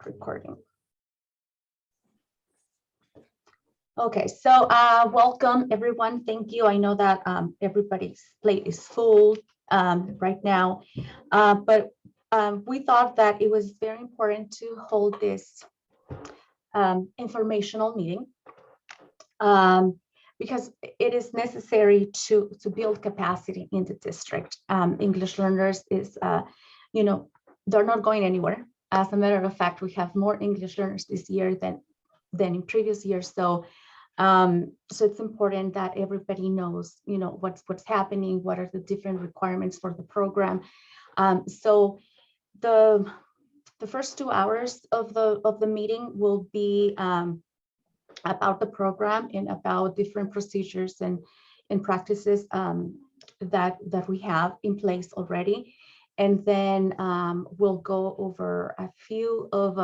recording. Okay, so welcome everyone. Thank you. I know that everybody's plate is full right now, but we thought that it was very important to hold this informational meeting because it is necessary to build capacity in the district. English learners is, they're not going anywhere. As a matter of fact, we have more English learners this year than in previous years. So it's important that everybody knows, what's happening, what are the different requirements for the program. So the first 2 hours of the meeting will be about the program and about different procedures and practices that we have in place already. And then we'll go over a few of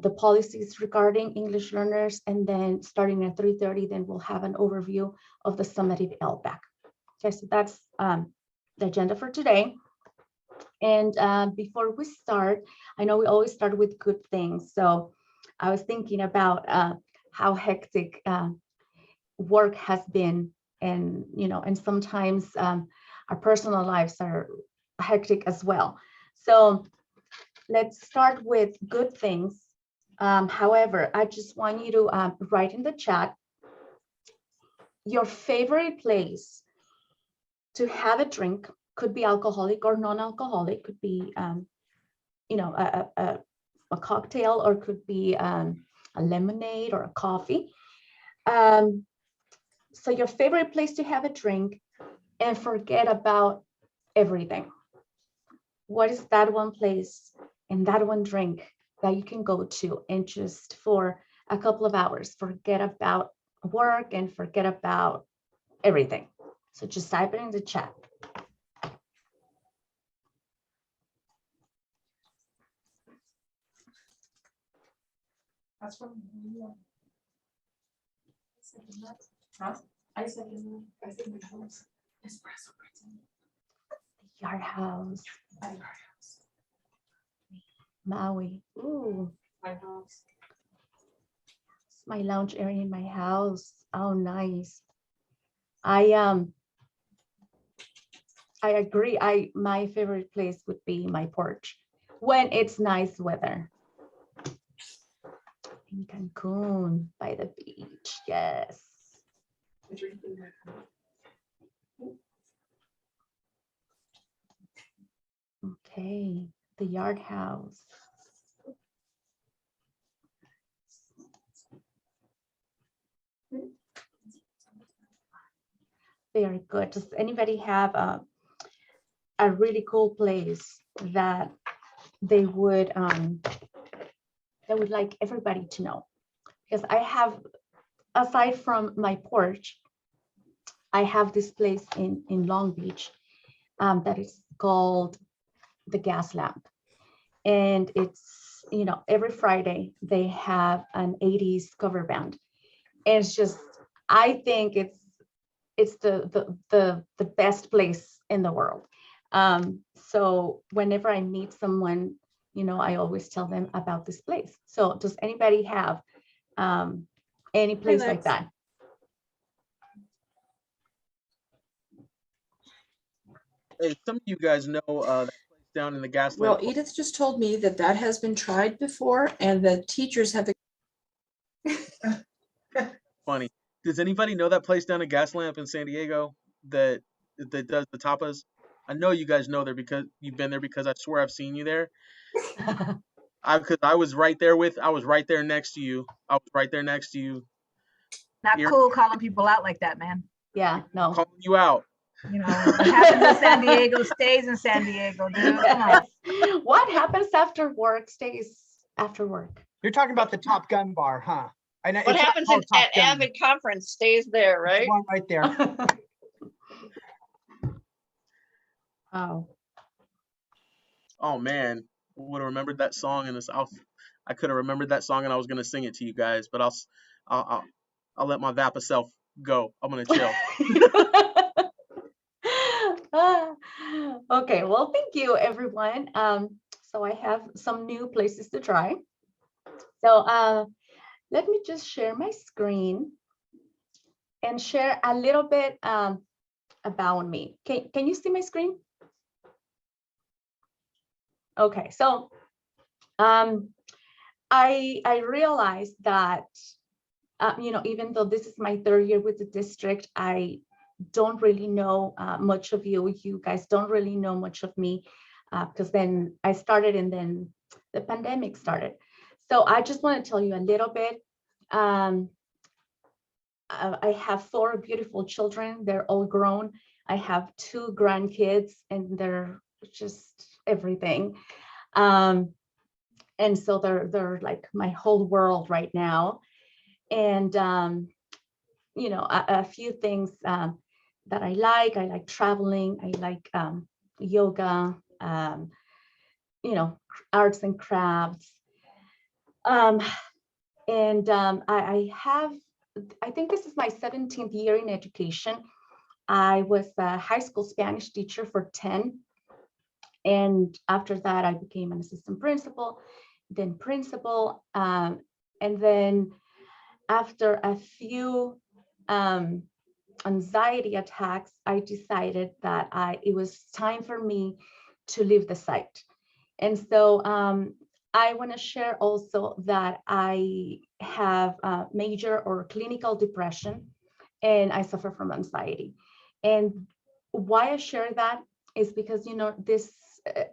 the policies regarding English learners, and then starting at 3:30, then we'll have an overview of the summative ELPAC. Okay, so that's the agenda for today. And before we start, I know we always start with good things. So I was thinking about how hectic work has been, and and sometimes our personal lives are hectic as well. So let's start with good things. However, I just want you to write in the chat your favorite place to have a drink. Could be alcoholic or non-alcoholic, could be a cocktail, or could be a lemonade or a coffee. So your favorite place to have a drink, and forget about everything. What is that one place and that one drink that you can go to, and just for a couple of hours, forget about work and forget about everything? So just type it in the chat. That's from I said espresso. The Yard House. Maui. Ooh. My house. It's my lounge area in my house. Oh, nice. I agree. My favorite place would be my porch when it's nice weather. In Cancun by the beach. Yes. Okay, the Yard House. Very good. Does anybody have a really cool place that they would like everybody to know? Because I have, aside from my porch, I have this place in Long Beach that is called the Gas Lamp. And it's, every Friday they have an 80s cover band. And it's just, I think it's the best place in the world. So whenever I meet someone, I always tell them about this place. So does anybody have any place like that? Hey, some of you guys know that place down in the gas Well, lamp. Edith just told me that has been tried before, and the teachers have. Funny. Does anybody know that place down at Gas Lamp in San Diego that does the tapas? I know you guys know there because you've been there, because I swear I've seen you there. Because I was right there next to you. I was right there next to you. Not cool calling people out like that, man. Yeah, no. Calling you out. What happens in San Diego stays in San Diego, dude. Come on. What happens after work stays after work. You're talking about the Top Gun bar, huh? What happens at Avid Conference stays there, right? One right there. Oh. Oh man, would have remembered that song, and I could have remembered that song, and I was gonna sing it to you guys, but I'll let my Vapa self go. I'm gonna chill. Okay, well, thank you, everyone. so I have some new places to try. So let me just share my screen and share a little bit about me. Can you see my screen? Okay, so I realized that even though this is my third year with the district, I don't really know much of you. You guys don't really know much of me because then I started and then the pandemic started. So I just want to tell you a little bit. I have 4 beautiful children. They're all grown. I have 2 grandkids and they're just everything. And so they're like my whole world right now. And a few things that I like traveling, I like yoga, arts and crafts. I think this is my 17th year in education. I was a high school Spanish teacher for 10. And after that, I became an assistant principal, then principal. And then after a few anxiety attacks, I decided that it was time for me to leave the site. And so I want to share also that I have major or clinical depression and I suffer from anxiety. And why I share that is because, this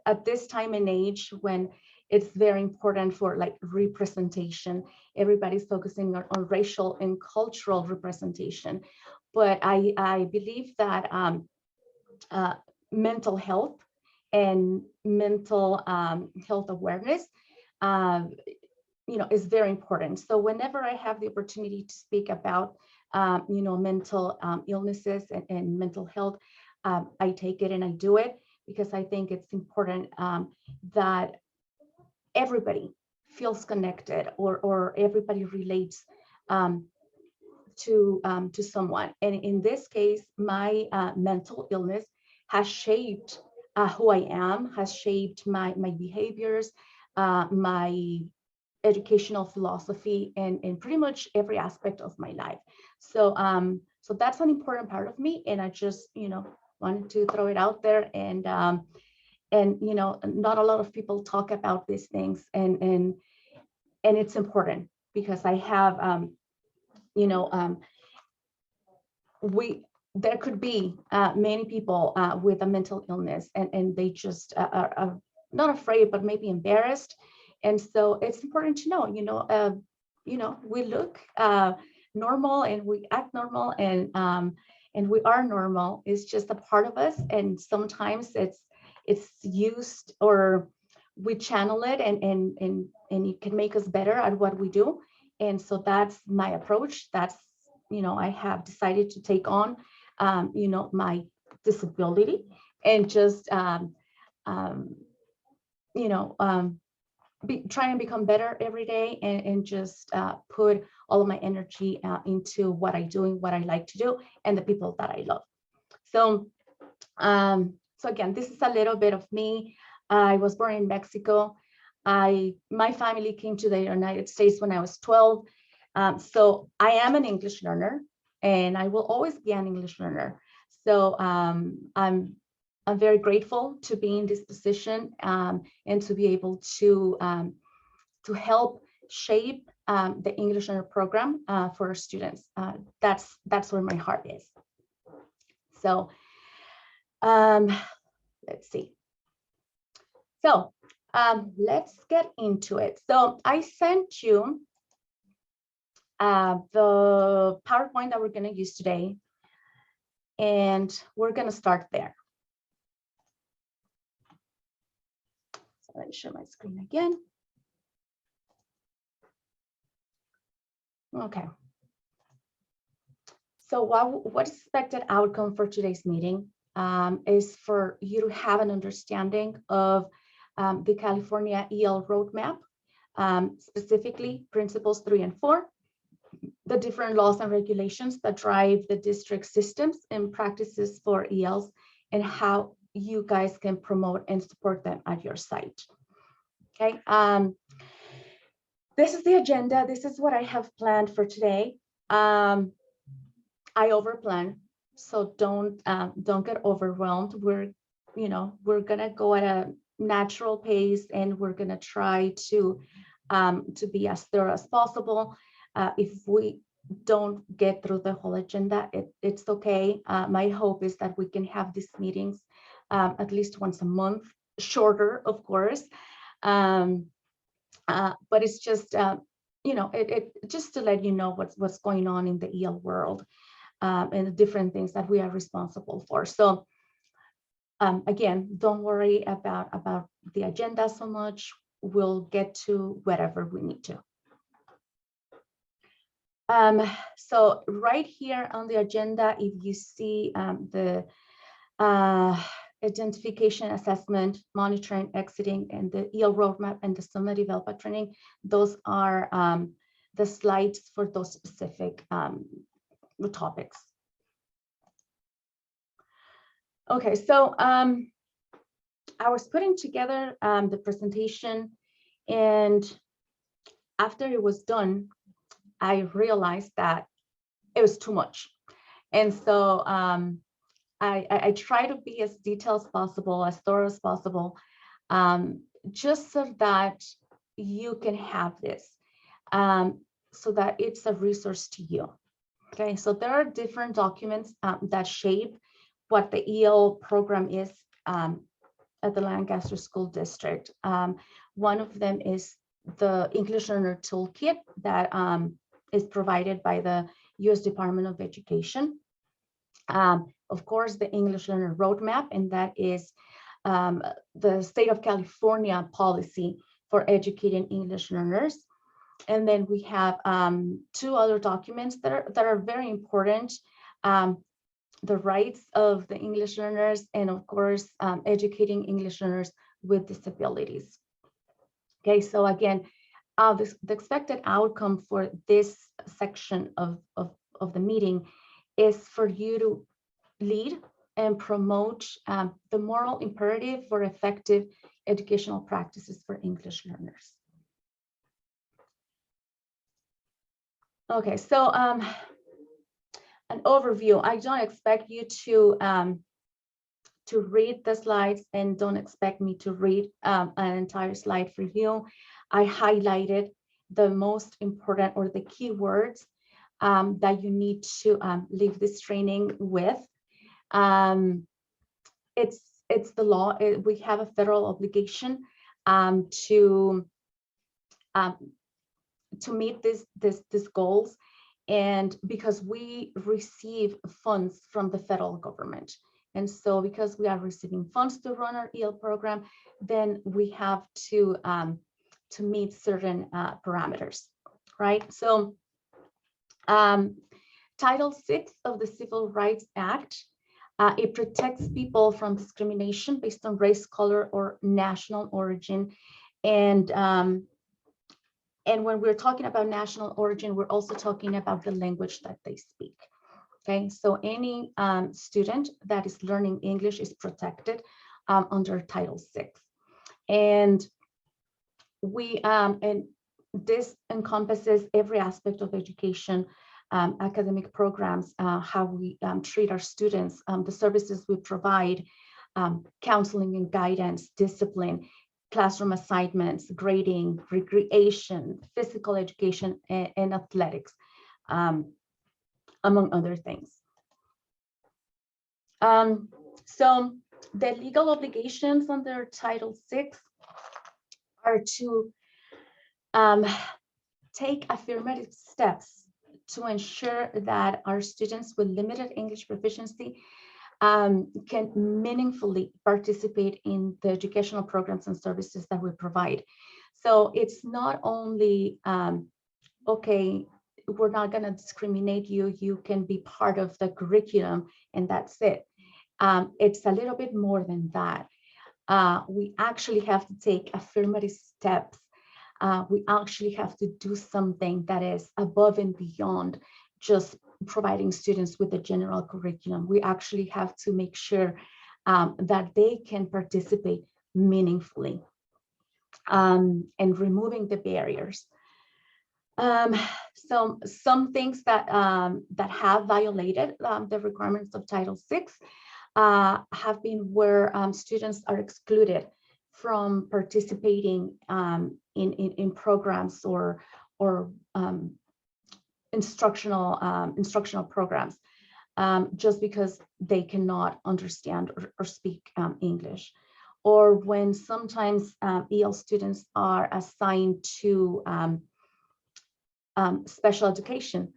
at this time and age when it's very important for like representation, everybody's focusing on racial and cultural representation. But I believe that mental health and mental health awareness, is very important. So whenever I have the opportunity to speak about, mental illnesses and mental health, I take it and I do it because I think it's important that everybody feels connected or everybody relates to someone. And in this case, my mental illness has shaped who I am, has shaped my behaviors, my educational philosophy, and pretty much every aspect of my life. So so that's an important part of me, and I just wanted to throw it out there. And not a lot of people talk about these things, and it's important because I have there could be many people with a mental illness, and they just are not afraid, but maybe embarrassed. And so it's important to know, we look normal and we act normal, and we are normal. It's just a part of us, and sometimes it's used or we channel it, and it can make us better at what we do. And so that's my approach. That's I have decided to take on my disability and just try and become better every day, and just put all of my energy into what I do and what I like to do and the people that I love. So so again, this is a little bit of me. I was born in Mexico. My family came to the United States when I was 12. So I am an English learner, and I will always be an English learner. So I'm very grateful to be in this position, and to be able to help shape the English learner program for our students. That's where my heart is. So let's see. So let's get into it. So I sent you the PowerPoint that we're going to use today, and we're going to start there. So let me share my screen again. Okay. So what is expected outcome for today's meeting is for you to have an understanding of the California EL roadmap, specifically principles 3 and 4, the different laws and regulations that drive the district systems and practices for ELs, and how you guys can promote and support them at your site. Okay. This is the agenda. This is what I have planned for today. I overplan, so don't get overwhelmed. We're gonna go at a natural pace, and we're gonna try to be as thorough as possible. If we don't get through the whole agenda, it's okay. My hope is that we can have these meetings at least once a month, shorter, of course. But it's just, it just to let you know what's going on in the EL world and the different things that we are responsible for. So again, don't worry about the agenda so much. We'll get to whatever we need to. So right here on the agenda, if you see the identification, assessment, monitoring, exiting, and the EL roadmap and the summative ELPAC training, those are the slides for those specific topics. Okay, so I was putting together the presentation, and after it was done, I realized that it was too much. And so I try to be as detailed as possible, as thorough as possible, just so that you can have this, so that it's a resource to you. Okay, so there are different documents that shape what the EL program is at the Lancaster School District. One of them is the English Learner Toolkit that is provided by the U.S. Department of Education. Of course, the English Learner Roadmap, and that is the state of California policy for educating English learners. And then we have two other documents that are very important. The rights of the English learners, and of course, educating English learners with disabilities. Okay, so again, the expected outcome for this section of the meeting is for you to lead and promote the moral imperative for effective educational practices for English learners. Okay, so an overview. I don't expect you to read the slides, and don't expect me to read an entire slide for you. I highlighted the most important or the key words that you need to leave this training with. It's the law. We have a federal obligation to meet these goals, and because we receive funds from the federal government. And so because we are receiving funds to run our EL program, then we have to meet certain parameters, right? So Title VI of the Civil Rights Act, it protects people from discrimination based on race, color, or national origin. And when we're talking about national origin, we're also talking about the language that they speak. Okay, so any student that is learning English is protected under Title VI. And this encompasses every aspect of education, academic programs, how we treat our students, the services we provide, counseling and guidance, discipline, classroom assignments, grading, recreation, physical education, and athletics, among other things. So the legal obligations under Title VI are to take affirmative steps to ensure that our students with limited English proficiency can meaningfully participate in the educational programs and services that we provide. So it's not only, okay, we're not going to discriminate you, you can be part of the curriculum and that's it. It's a little bit more than that. We actually have to take affirmative steps. We actually have to do something that is above and beyond just providing students with the general curriculum. We actually have to make sure that they can participate meaningfully. and removing the barriers. So some things that that have violated the requirements of Title VI have been where students are excluded from participating in programs or instructional programs just because they cannot understand or speak English, or when sometimes EL students are assigned to special education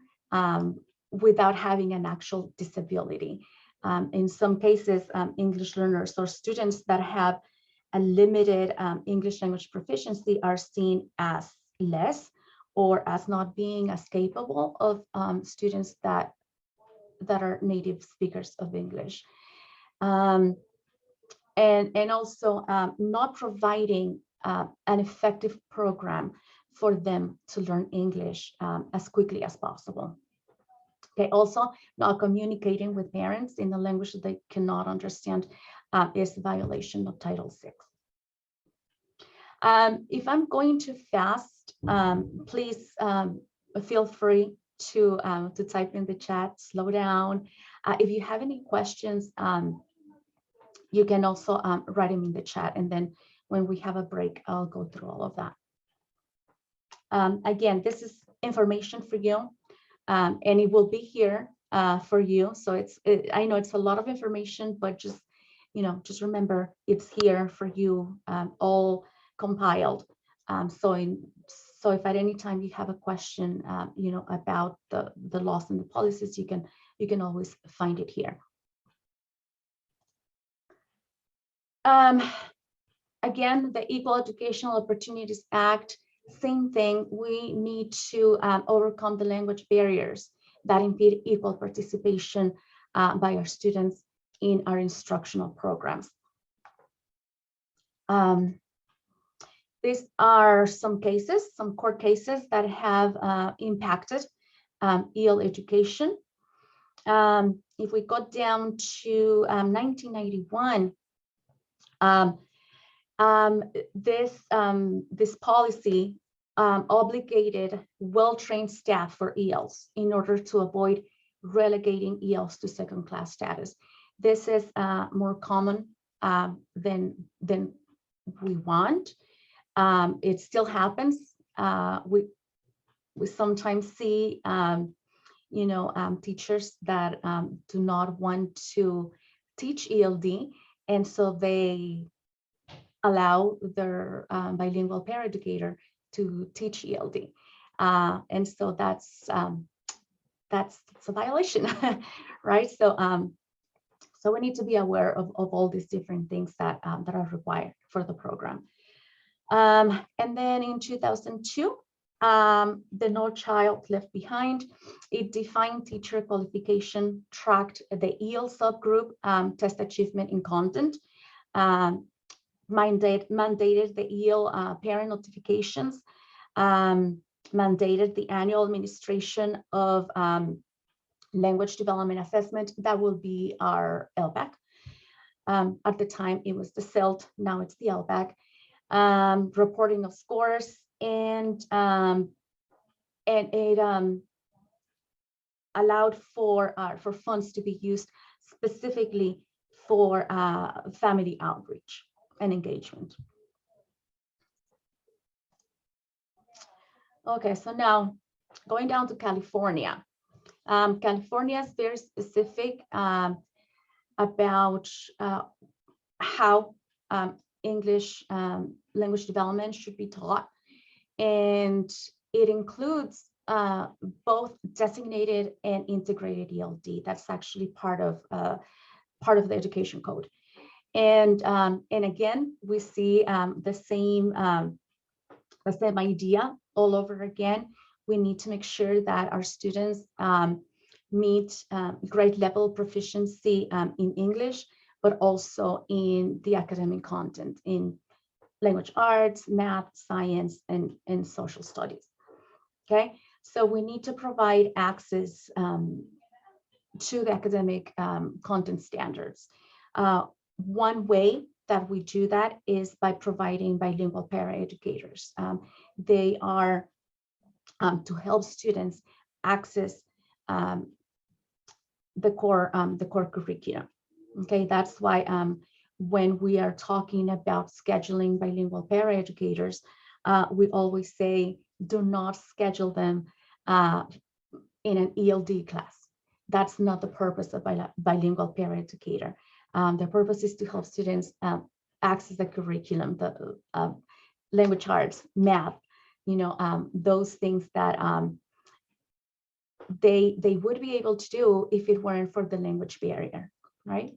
without having an actual disability. In some cases, English learners or students that have a limited English language proficiency are seen as less or as not being as capable of students that are native speakers of English. And also not providing an effective program for them to learn English as quickly as possible. Okay, also not communicating with parents in the language that they cannot understand is a violation of Title VI. If I'm going too fast, please feel free to type in the chat, slow down. If you have any questions, you can also write them in the chat, and then when we have a break, I'll go through all of that. Again, this is information for you, and it will be here for you. So I know it's a lot of information, but just remember it's here for you, all compiled. So if at any time you have a question, about the laws and the policies, you can always find it here. Again, the Equal Educational Opportunities Act, same thing. We need to overcome the language barriers that impede equal participation by our students in our instructional programs. These are some cases, some court cases that have impacted EL education. If we go down to 1991, this policy obligated well-trained staff for ELs in order to avoid relegating ELs to second-class status. This is more common than we want. It still happens. We sometimes see teachers that do not want to teach ELD, and so they allow their bilingual paraeducator to teach ELD, and so that's a violation, right? So we need to be aware of all these different things that are required for the program. And then in 2002, the No Child Left Behind, it defined teacher qualification, tracked the EL subgroup test achievement in content, mandated the EL parent notifications, mandated the annual administration of language development assessment. That will be our ELPAC. At the time, it was the CELT, now it's the ELPAC. Reporting of scores, and it allowed for funds to be used specifically for family outreach and engagement. Okay, so now going down to California. California is very specific about how English language development should be taught, and it includes both designated and integrated ELD. That's actually part of the education code, and again we see the same idea all over again. We need to make sure that our students meet grade level proficiency in English, but also in the academic content in language arts, math, science, and social studies. Okay, so we need to provide access to the academic content standards. One way that we do that is by providing bilingual paraeducators. They are to help students access the core curriculum. Okay, that's why when we are talking about scheduling bilingual paraeducators, we always say do not schedule them in an ELD class. That's not the purpose of bilingual paraeducator. The purpose is to help students access the curriculum, the language arts, math, those things that they would be able to do if it weren't for the language barrier, right?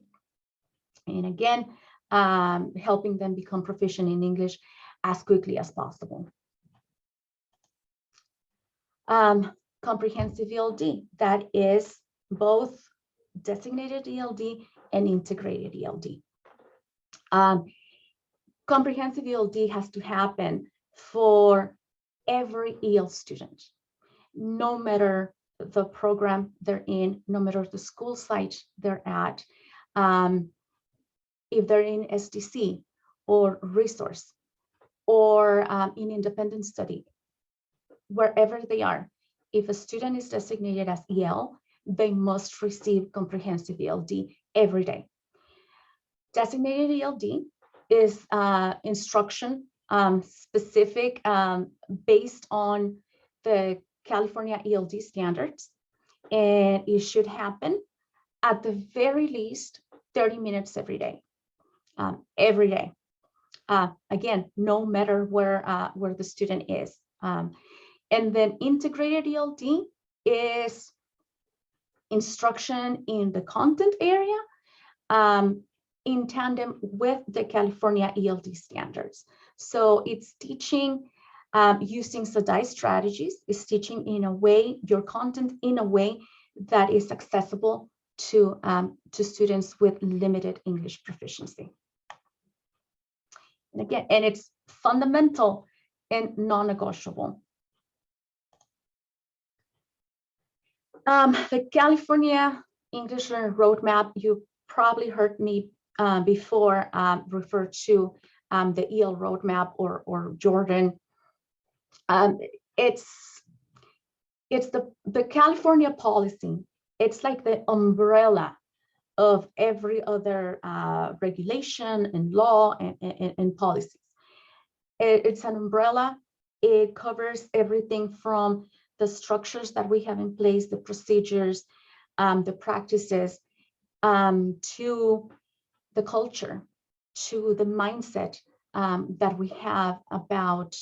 And again, helping them become proficient in English as quickly as possible. Comprehensive ELD, that is both designated ELD and integrated ELD. Comprehensive ELD has to happen for every EL student, no matter the program they're in, no matter the school site they're at, if they're in SDC or resource or in independent study, wherever they are, if a student is designated as EL, they must receive comprehensive ELD every day. Designated ELD is instruction specific based on the California ELD standards, and it should happen at the very least 30 minutes every day. Every day. Again, no matter where the student is. And then integrated ELD is instruction in the content area in tandem with the California ELD standards. So it's teaching using SADAI strategies, is teaching in a way, your content in a way that is accessible to students with limited English proficiency. And again, and it's fundamental and non-negotiable. The California English Learner Roadmap, you probably heard me before refer to the EL Roadmap or Jordan. It's the California policy. It's like the umbrella of every other regulation and law and policies. It's an umbrella. It covers everything from the structures that we have in place, the procedures, the practices, to the culture, to the mindset that we have about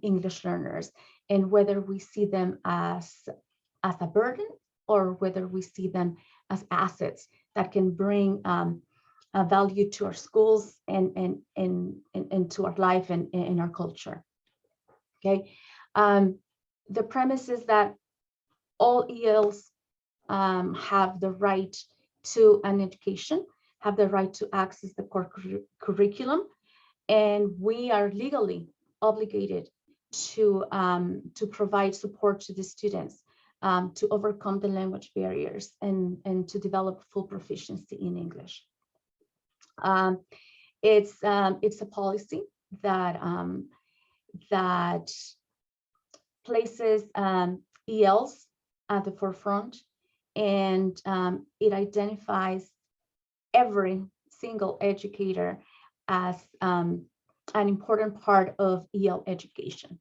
English learners, and whether we see them as a burden or whether we see them as assets that can bring a value to our schools and to our life and in our culture. Okay, the premise is that all ELs have the right to an education, have the right to access the core curriculum, and we are legally obligated to provide support to the students to overcome the language barriers and to develop full proficiency in English. It's a policy that that places ELs at the forefront, and it identifies every single educator as an important part of EL education.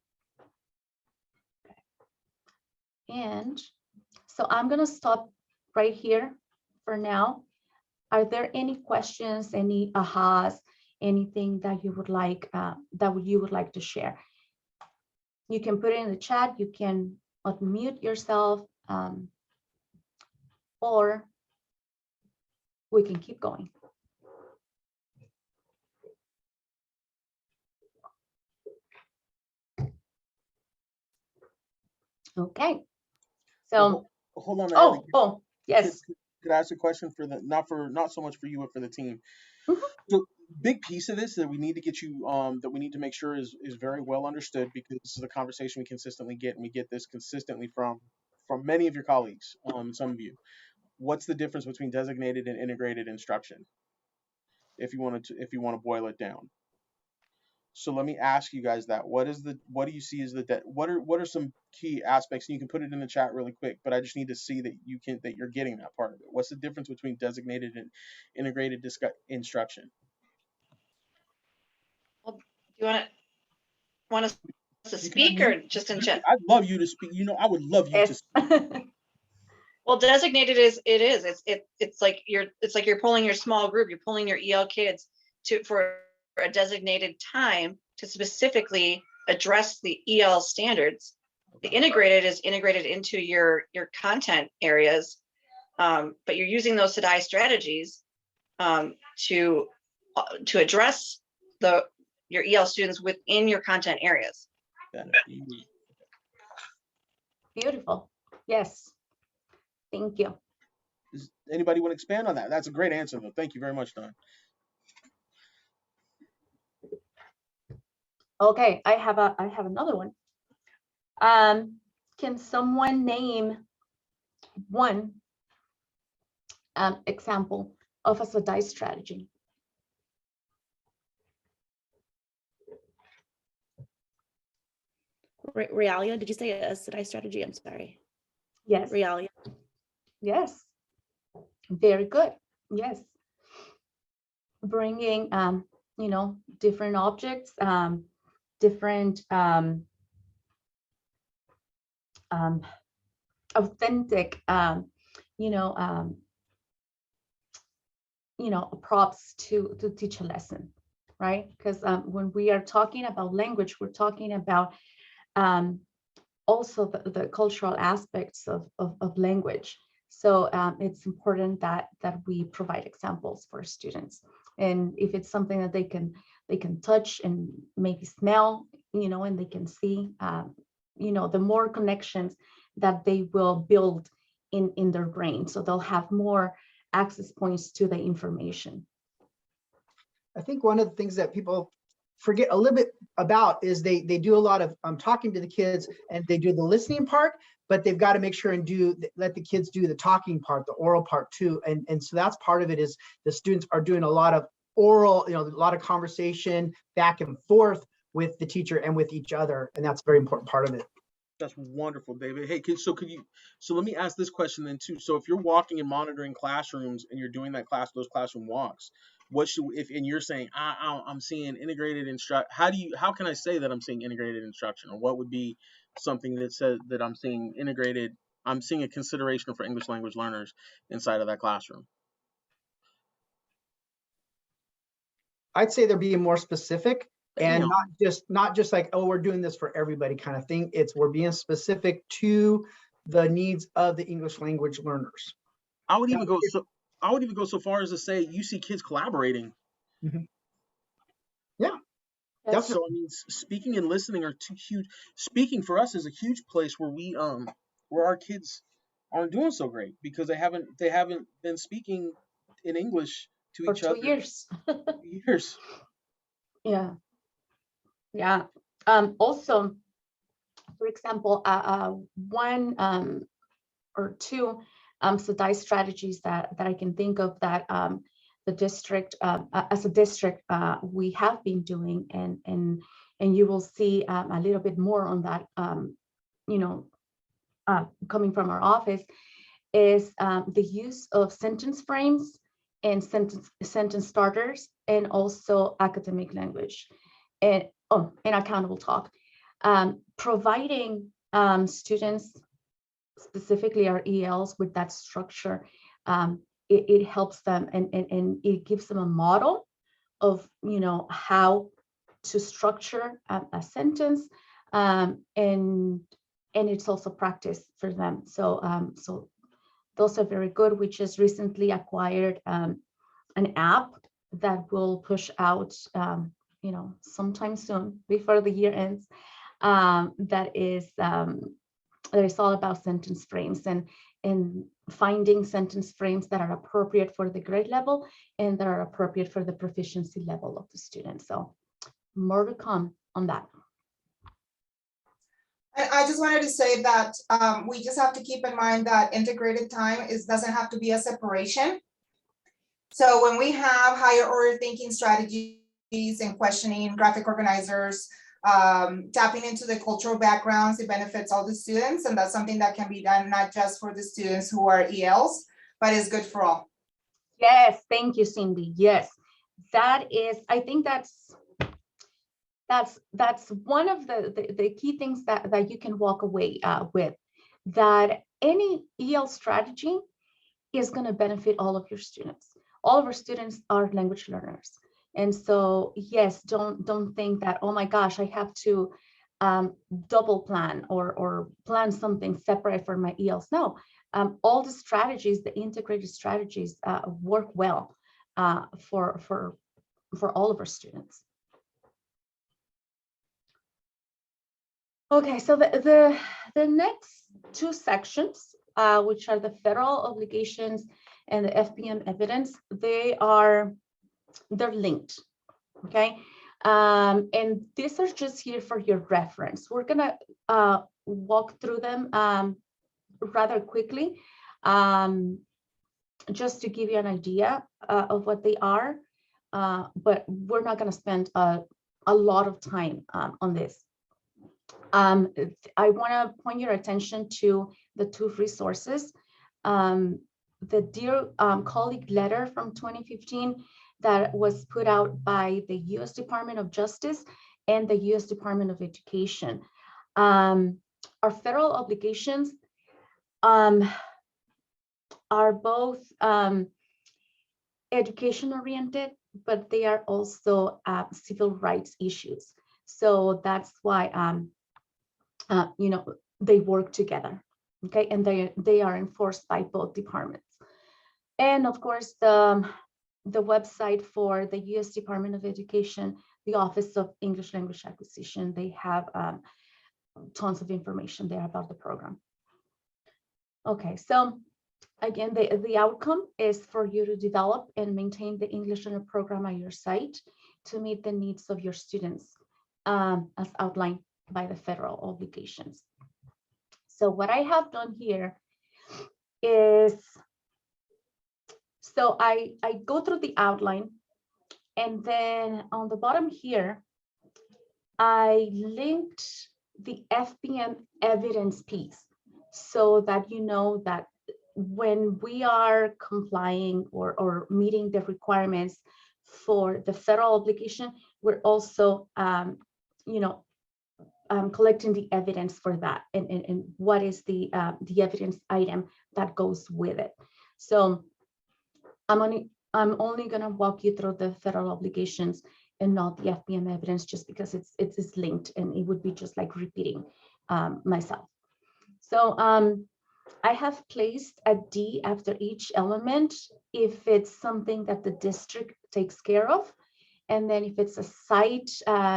And so I'm going to stop right here for now. Are there any questions, any ahas, anything that you would like to share? You can put it in the chat. You can unmute yourself, or we can keep going. Okay. So hold on. Ellie. Oh, yes. Could I ask a question for the not so much for you, but for the team? Mhm. So big piece of this that we need to get you that we need to make sure is very well understood, because this is a conversation we consistently get, and we get this consistently from many of your colleagues, some of you. What's the difference between designated and integrated instruction? if you want to boil it down. So let me ask you guys that. What do you see as what are some key aspects? And you can put it in the chat really quick, but I just need to see that you're getting that part of it. What's the difference between designated and integrated instruction? Well, do you want us to You can speak or unmute. just in chat? I'd love you to speak. I would love you to Yes. speak. Well, designated it's like you're pulling your small group, you're pulling your EL kids for a designated time to specifically address the EL standards. The integrated is integrated into your content areas, but you're using those SEDI strategies to address your EL students within your content areas. Beautiful. Yes. Thank you. Does anybody want to expand on that? That's a great answer, though. Thank you very much, Don. Okay, I have another one. Can someone name one example of a SEDI strategy? Realia, did you say a SEDI strategy? I'm sorry. Yes. Realia. Yes. Very good. Yes. Bringing, different objects, different authentic, props to teach a lesson, right? Because when we are talking about language, we're talking about also the cultural aspects of language. So it's important that we provide examples for students. And if it's something that they can touch and maybe smell, and they can see, the more connections that they will build in their brain. So they'll have more access points to the information. I think one of the things that people forget a little bit about is they do a lot of talking to the kids, and they do the listening part, but they've got to make sure and let the kids do the talking part, the oral part too. And so that's part of it, is the students are doing a lot of oral, a lot of conversation back and forth with the teacher and with each other. And that's a very important part of it. That's wonderful, David. Hey, so let me ask this question then too. So if you're walking and monitoring classrooms and you're doing those classroom walks, and you're saying, I'm seeing integrated instruction, how can I say that I'm seeing integrated instruction? Or what would be something that says that I'm seeing a consideration for English language learners inside of that classroom? I'd say they're being more specific, and not just like, oh, we're doing this for everybody kind of thing. We're being specific to the needs of the English language learners. I would even go so far as to say you see kids collaborating. Mm-hmm. Yeah. That's So I mean, speaking and listening are two huge. Speaking for us is a huge place where where our kids aren't doing so great, because they haven't been speaking in English to each other 2 years. for years. Yeah. Yeah. Also, for example, one or two SEDI strategies that I can think of that the district, as a district, we have been doing, and you will see a little bit more on that, coming from our office, is the use of sentence frames and sentence starters, and also academic language, and accountable talk, providing students, specifically our ELs, with that structure. It helps them, and it gives them a model of how to structure a sentence, and it's also practice for them. So those are very good. We just recently acquired an app that will push out sometime soon, before the year ends, that is all about sentence frames, and finding sentence frames that are appropriate for the grade level and that are appropriate for the proficiency level of the student. So more to come on that. I just wanted to say that we just have to keep in mind that integrated time doesn't have to be a separation. So when we have higher order thinking strategies and questioning, graphic organizers, tapping into the cultural backgrounds, it benefits all the students. And that's something that can be done not just for the students who are ELs, but is good for all. Yes, thank you, Cindy. Yes, that is, I think that's one of the key things that you can walk away with, that any EL strategy is going to benefit all of your students. All of our students are language learners. And so, yes, don't think that, oh my gosh, I have to double plan or plan something separate for my ELs. No, all the strategies, the integrated strategies work well for all of our students. Okay, so the next two sections, which are the federal obligations and the FPM evidence, they're linked, okay? And these are just here for your reference. We're gonna walk through them rather quickly, just to give you an idea of what they are, but we're not gonna spend a lot of time on this. I wanna point your attention to the two resources. The Dear Colleague letter from 2015 that was put out by the US Department of Justice and the US Department of Education. Our federal obligations are both education oriented, but they are also civil rights issues. So that's why you know, they work together, okay? And they are enforced by both departments. And of course, the website for the US Department of Education, the Office of English Language Acquisition, they have tons of information there about the program. Okay, so again, the outcome is for you to develop and maintain the English Learner program at your site to meet the needs of your students as outlined by the federal obligations. So what I have done here is, so I go through the outline, and then on the bottom here, I linked the FPM evidence piece so that you know that when we are complying or meeting the requirements for the federal obligation, we're also, you know, collecting the evidence for that and what is the evidence item that goes with it. So I'm only going to walk you through the federal obligations and not the FPM evidence, just because it's linked and it would be just like repeating myself. So I have placed a D after each element if it's something that the district takes care of. And then if it's a site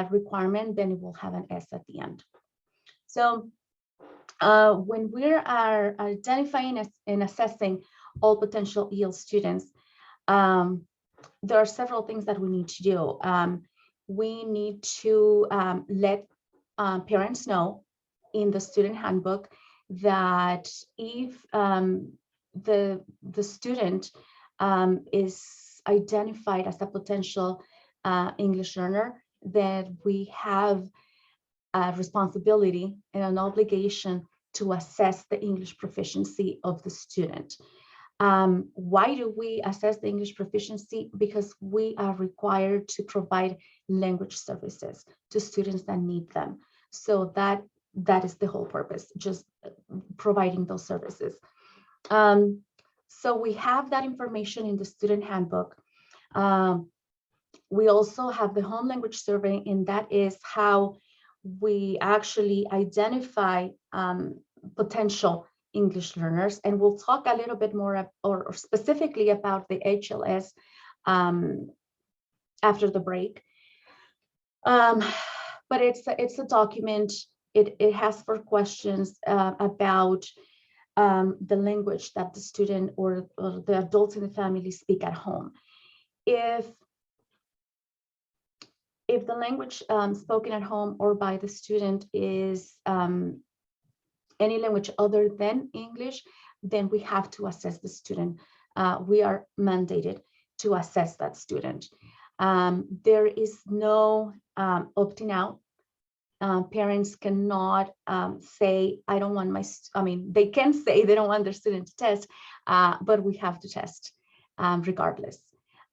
requirement, then it will have an S at the end. So when we are identifying and assessing all potential EL students, there are several things that we need to do. We need to let parents know in the student handbook that if the student is identified as a potential English learner, that we have a responsibility and an obligation to assess the English proficiency of the student. Why do we assess the English proficiency? Because we are required to provide language services to students that need them. So that is the whole purpose, just providing those services. So we have that information in the student handbook. We also have the home language survey, and that is how we actually identify potential English learners. And we'll talk a little bit more or specifically about the HLS after the break. But it's a document. It has 4 questions about the language that the student or the adults in the family speak at home. If the language spoken at home or by the student is any language other than English, then we have to assess the student. We are mandated to assess that student. There is no opting out. Parents cannot say, I don't want they can say they don't want their student to test, but we have to test regardless.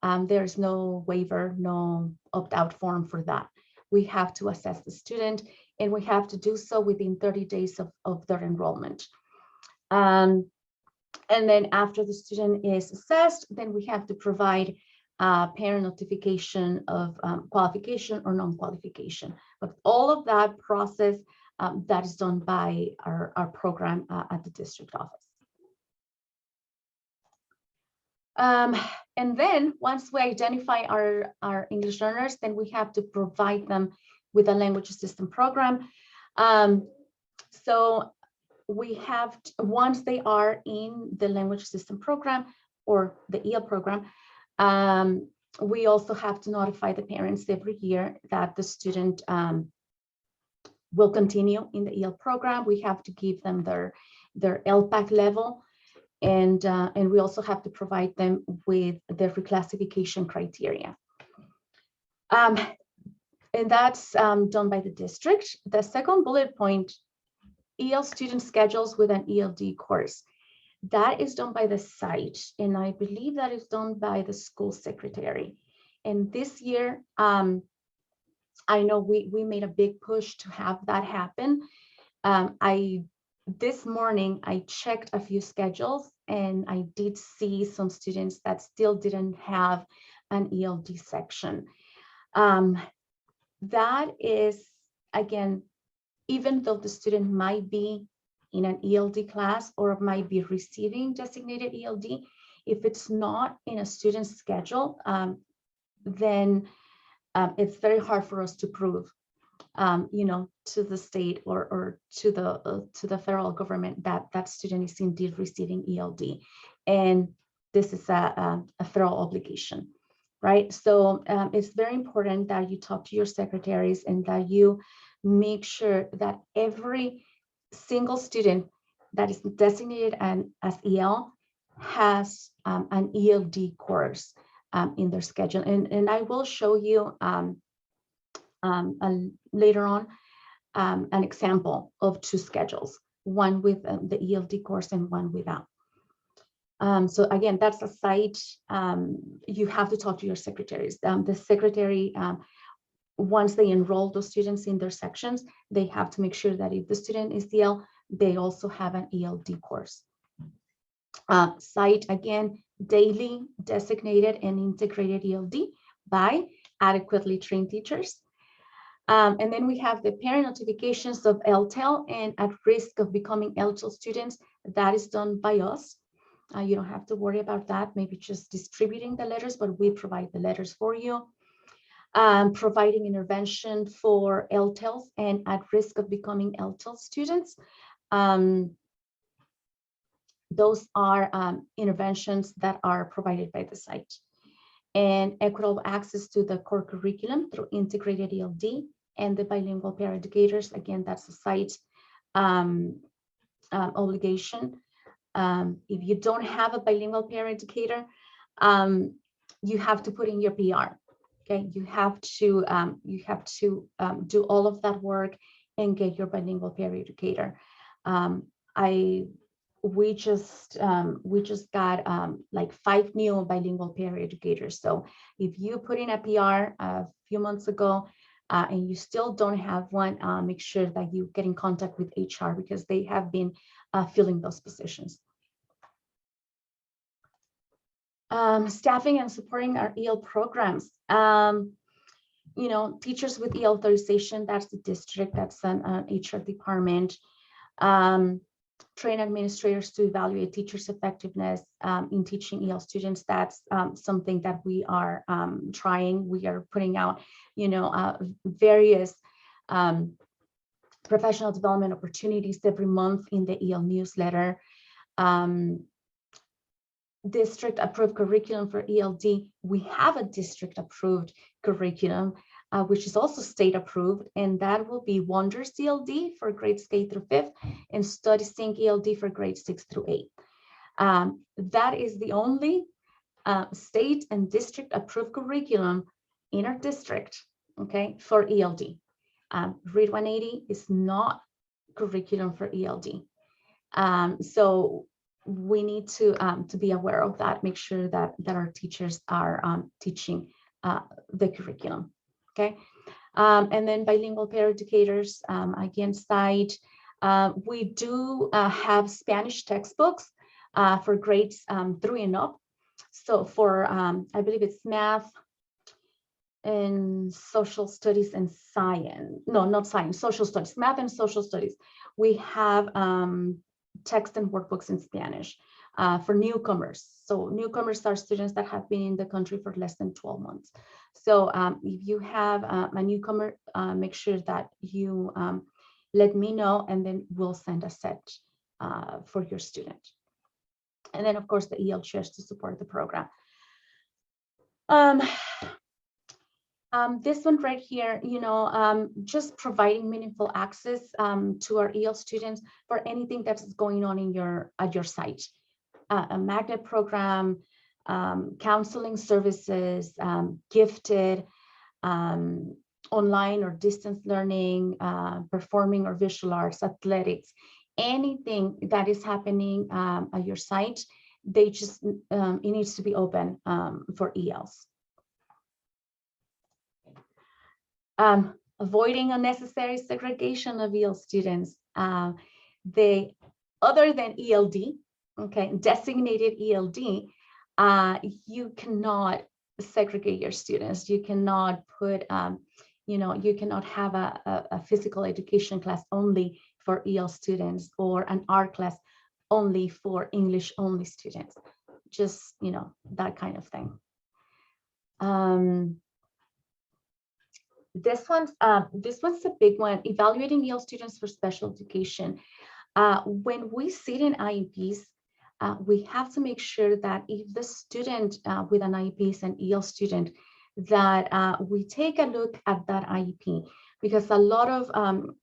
There's no waiver, no opt-out form for that. We have to assess the student, and we have to do so within 30 days of their enrollment. And then after the student is assessed, then we have to provide parent notification of qualification or non-qualification. But all of that process, that is done by our program at the district office. And then once we identify our English learners, then we have to provide them with a language assistance program. So we have, once they are in the language assistance program or the EL program, we also have to notify the parents every year that the student will continue in the EL program. We have to give them their ELPAC level, and we also have to provide them with their reclassification criteria. And that's done by the district. The second bullet point, EL student schedules with an ELD course. That is done by the site, and I believe that is done by the school secretary. And this year, I know we made a big push to have that happen. This morning, I checked a few schedules, and I did see some students that still didn't have an ELD section. That is, again, even though the student might be in an ELD class or might be receiving designated ELD, if it's not in a student's schedule, then it's very hard for us to prove, to the state or to the federal government that that student is indeed receiving ELD, and this is a federal obligation, right? So it's very important that you talk to your secretaries and that you make sure that every single student that is designated as EL has an ELD course in their schedule. And I will show you later on an example of two schedules, one with the ELD course and one without. So again, that's a site. You have to talk to your secretaries. The secretary, once they enroll those students in their sections, they have to make sure that if the student is EL, they also have an ELD course. Site, again, daily designated and integrated ELD by adequately trained teachers. And then we have the parent notifications of LTEL and at risk of becoming LTEL students. That is done by us. You don't have to worry about that, maybe just distributing the letters, but we provide the letters for you. Providing intervention for LTELs and at risk of becoming LTEL students. Those are interventions that are provided by the site. And equitable access to the core curriculum through integrated ELD and the bilingual peer educators. Again, that's a site obligation. If you don't have a bilingual peer educator, you have to put in your PR. Okay, you have to do all of that work and get your bilingual peer educator. We just got like 5 new bilingual peer educators. So if you put in a PR a few months ago and you still don't have one, make sure that you get in contact with HR because they have been filling those positions. Staffing and supporting our EL programs. Teachers with EL authorization, that's the district, that's an HR department. Train administrators to evaluate teachers' effectiveness in teaching EL students. That's something that we are trying. We are putting out, various professional development opportunities every month in the EL newsletter. District approved curriculum for ELD. We have a district approved curriculum, which is also state approved, and that will be Wonders ELD for grades K through 5th and Study Sync ELD for grades 6 through 8. That is the only state and district approved curriculum in our district, okay, for ELD. Read 180 is not curriculum for ELD. So we need to be aware of that, make sure that our teachers are teaching the curriculum, okay? And then bilingual peer educators, again, side, we do have Spanish textbooks for grades 3 and up. So for, I believe it's math and social studies and science, no, not science, social studies, math and social studies. We have text and workbooks in Spanish for newcomers. So newcomers are students that have been in the country for less than 12 months. So if you have a newcomer, make sure that you let me know, and then we'll send a set for your student. And then of course the EL chairs to support the program. This one right here, you know, just providing meaningful access to our EL students for anything that's going on in at your site. A magnet program, counseling services, gifted, online or distance learning, performing or visual arts, athletics, anything that is happening at your site, they just, it needs to be open for ELs. Avoiding unnecessary segregation of EL students. They, other than ELD, okay, designated ELD, you cannot segregate your students. You cannot put, you know, you cannot have a physical education class only for EL students or an art class only for English only students. Just, you know, that kind of thing. This one's a big one, evaluating EL students for special education. When we sit in IEPs, we have to make sure that if the student with an IEP is an EL student, that we take a look at that IEP, because a lot of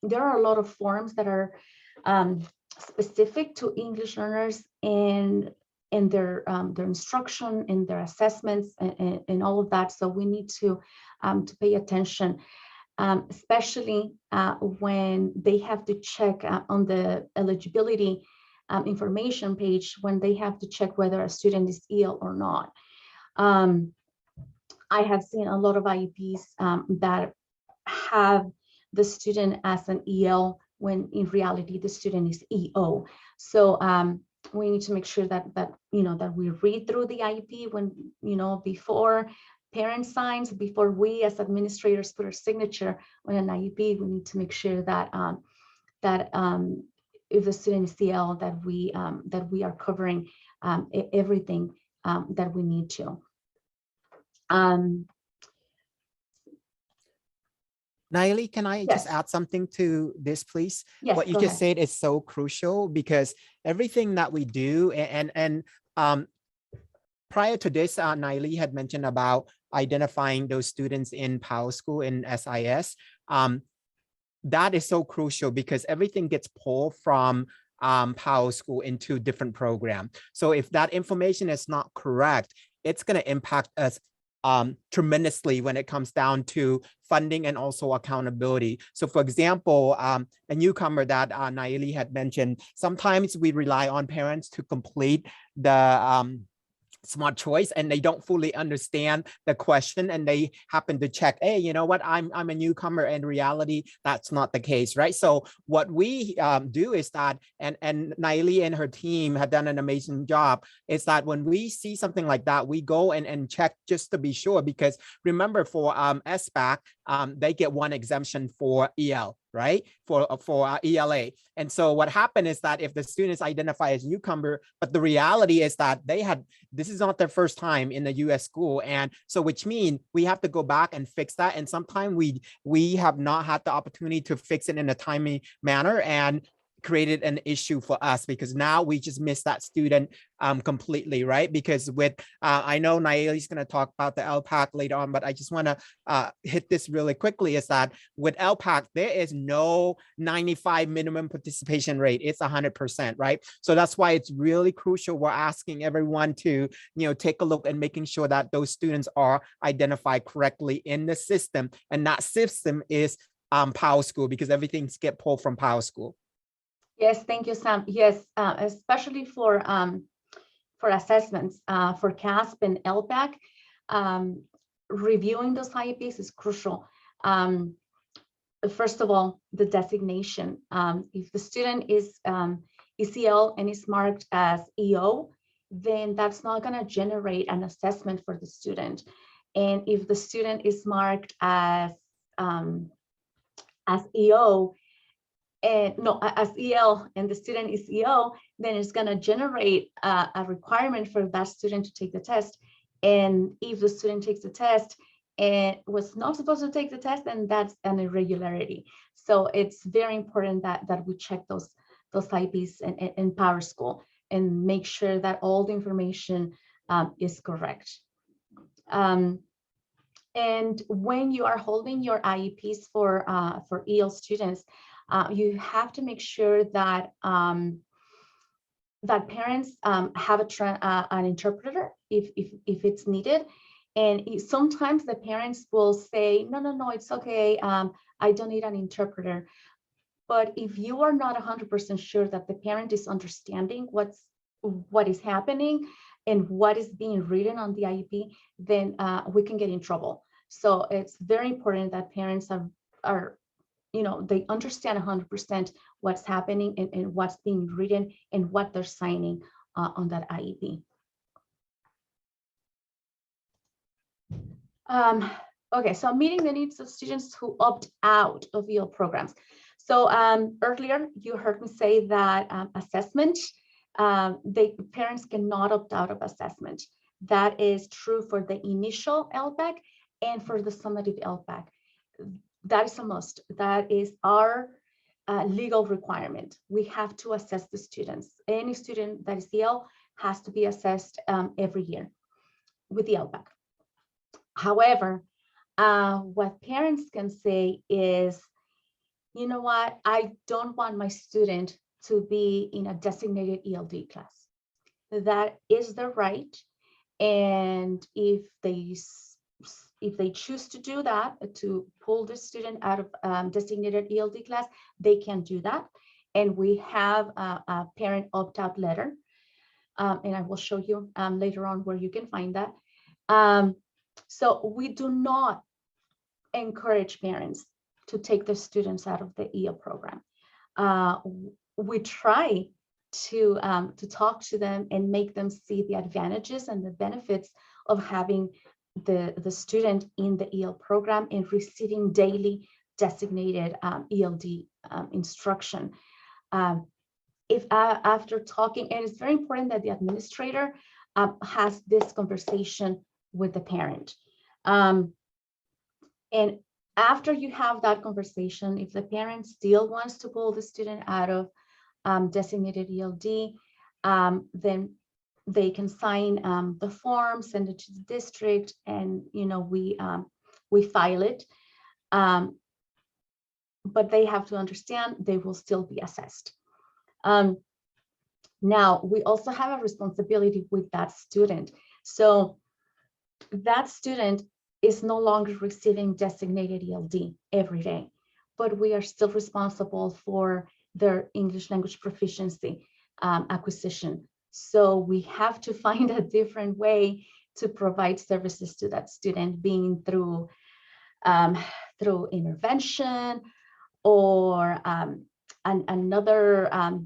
there are a lot of forms that are specific to English learners and their instruction and their assessments and all of that. So we need to pay attention, especially when they have to check on the eligibility information page, when they have to check whether a student is EL or not. I have seen a lot of IEPs that have the student as an EL when in reality the student is EO. So we need to make sure that you know, that we read through the IEP when, you know, before parent signs, before we as administrators put our signature on an IEP, we need to make sure that if the student is EL, that we are covering everything that we need to. Naili, can I just Yes. add something to this, please? Yes, What you go just ahead. said is so crucial, because everything that we do, and prior to this, Naili had mentioned about identifying those students in PAL school in SIS. That is so crucial, because everything gets pulled from PAL school into different program. So if that information is not correct, it's going to impact us tremendously when it comes down to funding and also accountability. So for example, a newcomer that Naili had mentioned, sometimes we rely on parents to complete the smart choice, and they don't fully understand the question, and they happen to check, hey, you know what, I'm a newcomer. In reality, that's not the case, right? So what we do is that, and Naili and her team have done an amazing job, is that when we see something like that, we go and check just to be sure, because remember, for SBAC, they get one exemption for EL, right? For ELA. And so what happened is that if the students identify as newcomer, but the reality is that this is not their first time in the US school. And so, which means we have to go back and fix that. And sometimes we have not had the opportunity to fix it in a timely manner. And created an issue for us, because now we just miss that student completely, right? Because with I know Nayeli's going to talk about the ELPAC later on, but I just want to hit this really quickly, is that with ELPAC there is no 95 minimum participation rate. It's 100%, right? So that's why it's really crucial. We're asking everyone to, you know, take a look and making sure that those students are identified correctly in the system, and that system is Power School, because everything's get pulled from Power School. Yes, thank you, Sam. Yes, especially for assessments, for CASP and ELPAC, reviewing those IEPs is crucial. First of all, the designation. If the student is ECL and is marked as EO, then that's not going to generate an assessment for the student. And if the student is marked as EO, and no, as EL, and the student is EO, then it's going to generate a requirement for that student to take the test. And if the student takes the test and was not supposed to take the test, then that's an irregularity. So it's very important that we check those IEPs in Power School and make sure that all the information is correct. And when you are holding your IEPs for EL students, you have to make sure that that parents have an interpreter if it's needed. And sometimes the parents will say, no, it's okay. I don't need an interpreter. But if you are not 100% sure that the parent is understanding what is happening and what is being written on the IEP, then we can get in trouble. So it's very important that parents are you know, they understand 100% what's happening and what's being written and what they're signing on that IEP. Okay, so meeting the needs of students who opt out of EL programs. So earlier you heard me say that assessment, parents cannot opt out of assessment. That is true for the initial ELPAC and for the summative ELPAC. That is a must. That is our legal requirement. We have to assess the students. Any student that is EL has to be assessed every year with the ELPAC. However, what parents can say is, you know what, I don't want my student to be in a designated ELD class. That is their right. And if they choose to do that, to pull the student out of designated ELD class, they can do that. And we have a parent opt-out letter. And I will show you later on where you can find that. So we do not encourage parents to take their students out of the EL program. We try to talk to them and make them see the advantages and the benefits of having the student in the EL program and receiving daily designated ELD instruction. If after talking, and it's very important that the administrator has this conversation with the parent. And after you have that conversation, if the parent still wants to pull the student out of designated ELD, then they can sign the form, send it to the district, and we file it. But they have to understand they will still be assessed. Now, we also have a responsibility with that student. So that student is no longer receiving designated ELD every day, but we are still responsible for their English language proficiency acquisition. So we have to find a different way to provide services to that student, being through intervention or another, a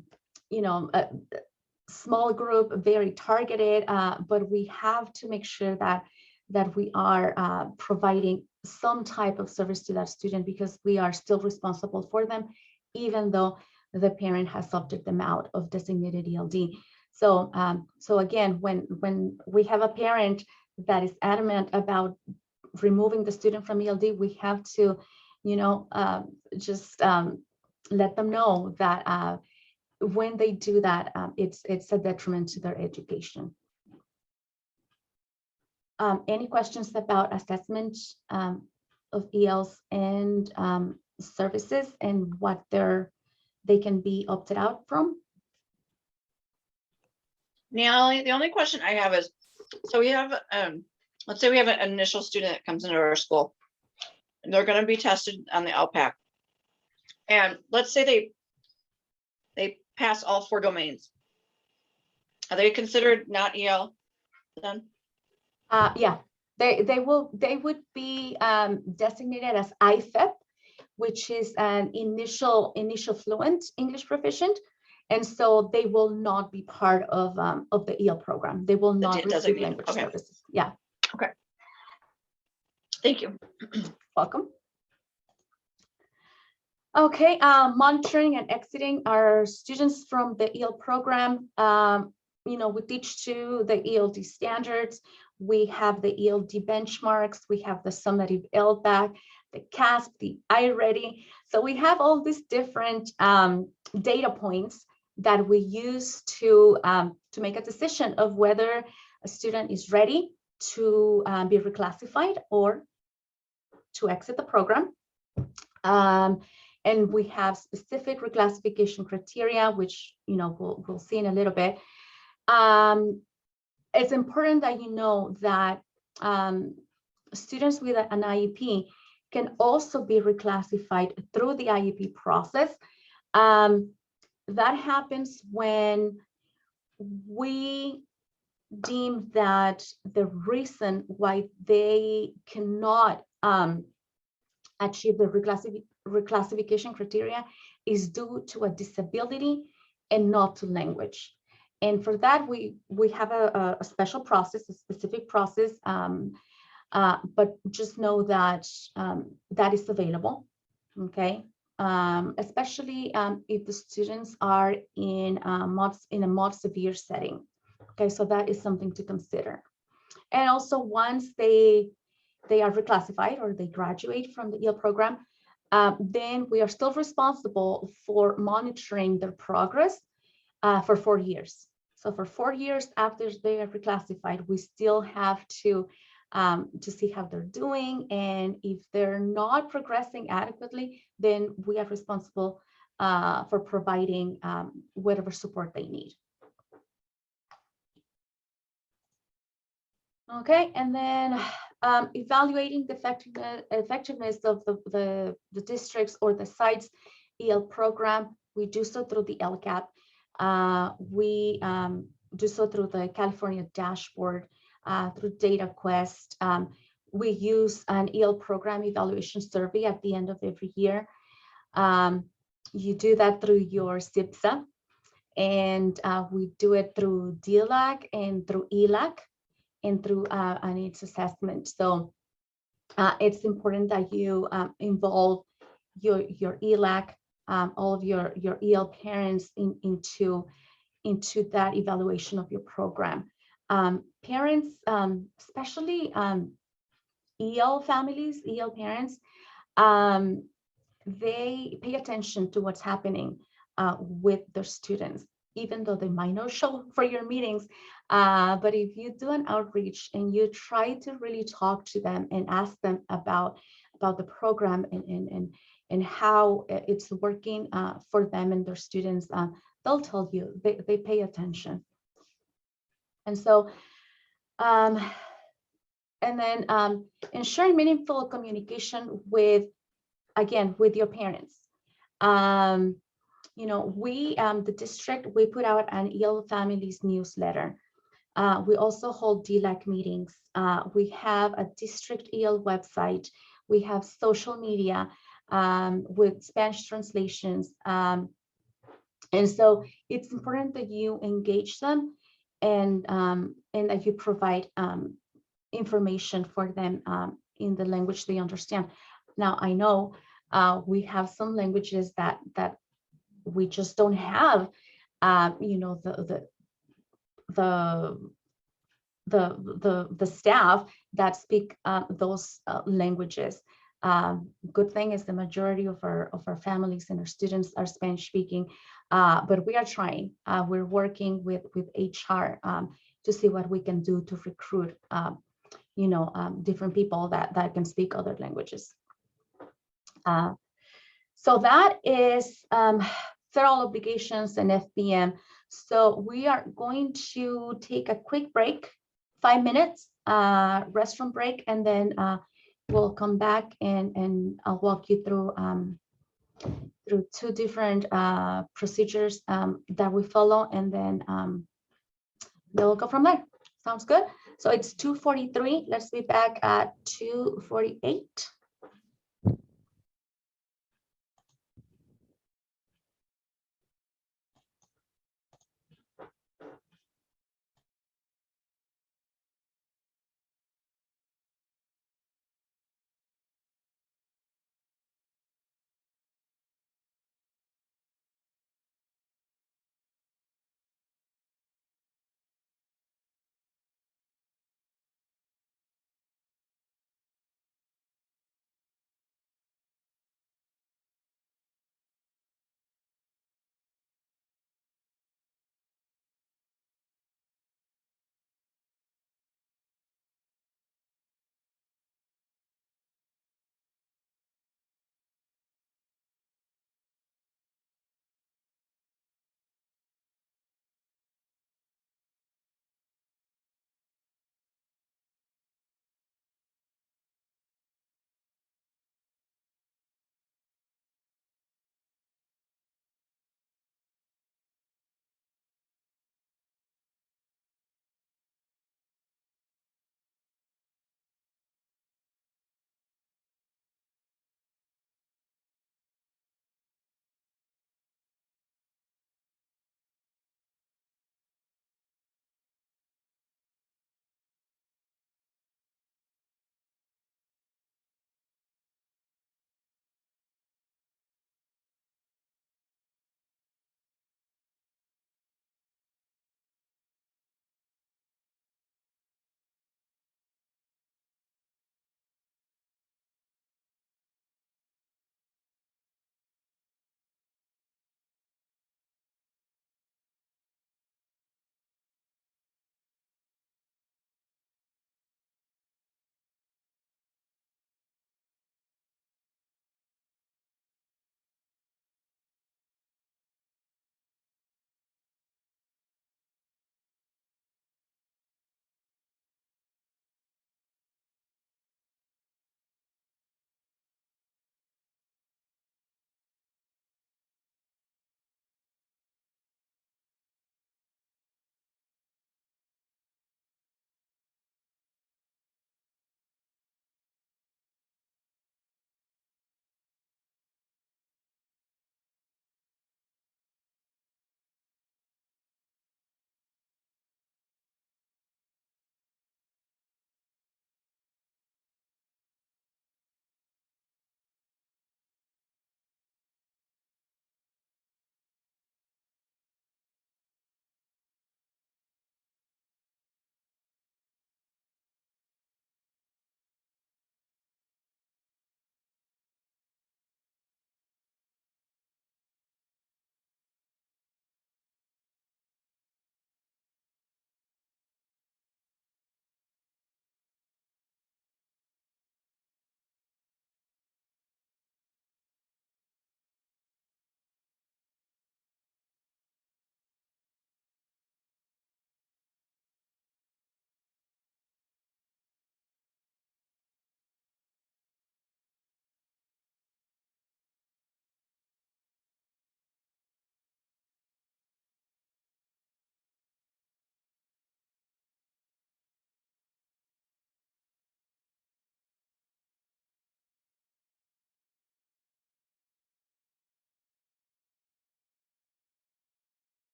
small group, very targeted, but we have to make sure that we are providing some type of service to that student, because we are still responsible for them, even though the parent has opted them out of designated ELD. So, so again, when we have a parent that is adamant about removing the student from ELD, we have to, just let them know that when they do that, it's a detriment to their education. Any questions about assessment of ELs and services and what they can be opted out from? The only question I have is, so we have, let's say we have an initial student that comes into our school. And they're going to be tested on the ELPAC. And let's say they pass all 4 domains. Are they considered not EL then? Yeah, they would be designated as IFEP, which is an initial fluent English proficient, and so they will not be part of the EL program. They will not receive designated, language okay. services. Yeah. Okay. Thank you. Welcome. Okay, monitoring and exiting our students from the EL program. You know, we teach to the ELD standards. We have the ELD benchmarks. We have the Summative ELPAC, the CASP, the iReady. So we have all these different data points that we use to make a decision of whether a student is ready to be reclassified or to exit the program. And we have specific reclassification criteria, which, you know, we'll see in a little bit. It's important that you know that students with an IEP can also be reclassified through the IEP process. That happens when we deem that the reason why they cannot achieve the reclassification criteria is due to a disability and not to language. And for that, we have a special process, a specific process, but just know that that is available, okay? Especially if the students are in a more severe setting, okay? So that is something to consider. And also once they are reclassified or they graduate from the EL program, then we are still responsible for monitoring their progress for 4 years. So for 4 years after they are reclassified, we still have to see how they're doing. And if they're not progressing adequately, then we are responsible for providing whatever support they need. Okay, and then evaluating the effectiveness of the districts or the site's EL program, we do so through the LCAP. We do so through the California dashboard, through DataQuest. We use an EL program evaluation survey at the end of every year. You do that through your CIPSA, and we do it through DLAC and through ELAC and through a needs assessment. So it's important that you involve your ELAC, all of your EL parents into that evaluation of your program. Parents, especially EL families, EL parents, they pay attention to what's happening with their students, even though they might not show for your meetings. But if you do an outreach and you try to really talk to them and ask them about the program and how it's working for them and their students, they'll tell you they pay attention. And so, and then ensuring meaningful communication with your parents. You know, the district, we put out an EL Families newsletter. We also hold DLAC meetings. We have a district EL website. We have social media with Spanish translations. And so it's important that you engage them and that you provide information for them in the language they understand. Now, I know we have some languages that we just don't have, you know, the staff that speak those languages. Good thing is the majority of our families and our students are Spanish speaking, but we are trying. We're working with HR to see what we can do to recruit, different people that can speak other languages. So that is federal obligations and FBM. So we are going to take a quick break, 5 minutes, restroom break, and then we'll come back and I'll walk you through two different procedures that we follow, and then we'll go from there. Sounds good? So it's 2:43. Let's be back at 2:48.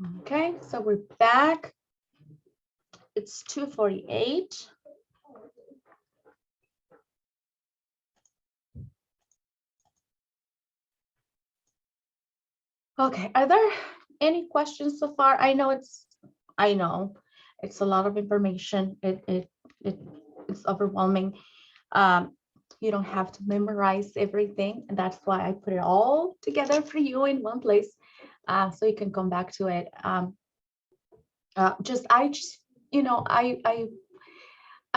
Okay, so we're back. It's 2:48. Okay, are there any questions so far? I know it's a lot of information. It's overwhelming. You don't have to memorize everything, and that's why I put it all together for you in one place, so you can come back to it. I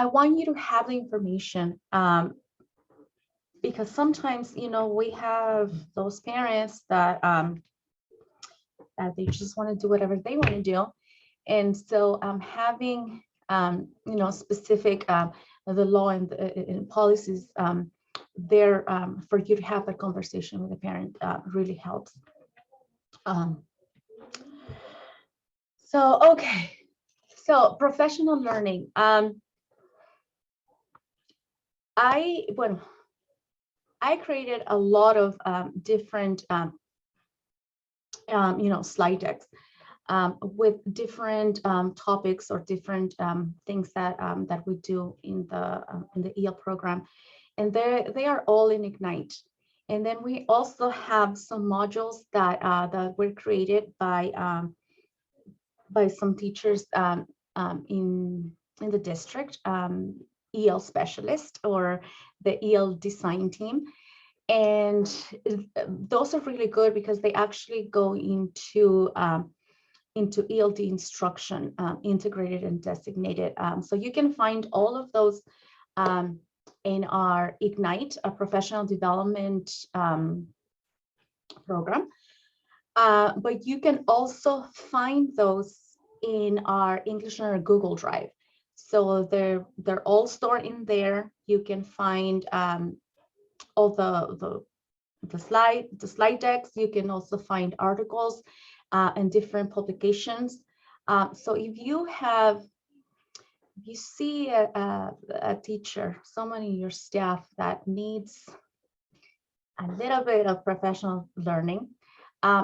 want you to have the information, because sometimes we have those parents that they just want to do whatever they want to do, and so having specific the law and policies there for you to have a conversation with a parent really helps. Okay, so professional learning. I created a lot of different slide decks with different topics or different things that we do in the EL program, and they are all in Ignite. And then we also have some modules that were created by some teachers in the district, EL specialist or the EL design team. And those are really good because they actually go into ELD instruction, integrated and designated. So you can find all of those in our Ignite, a professional development program. But you can also find those in our English Learner Google Drive. So they're all stored in there. You can find all the slide decks. You can also find articles and different publications. So if you see a teacher, someone in your staff that needs a little bit of professional learning,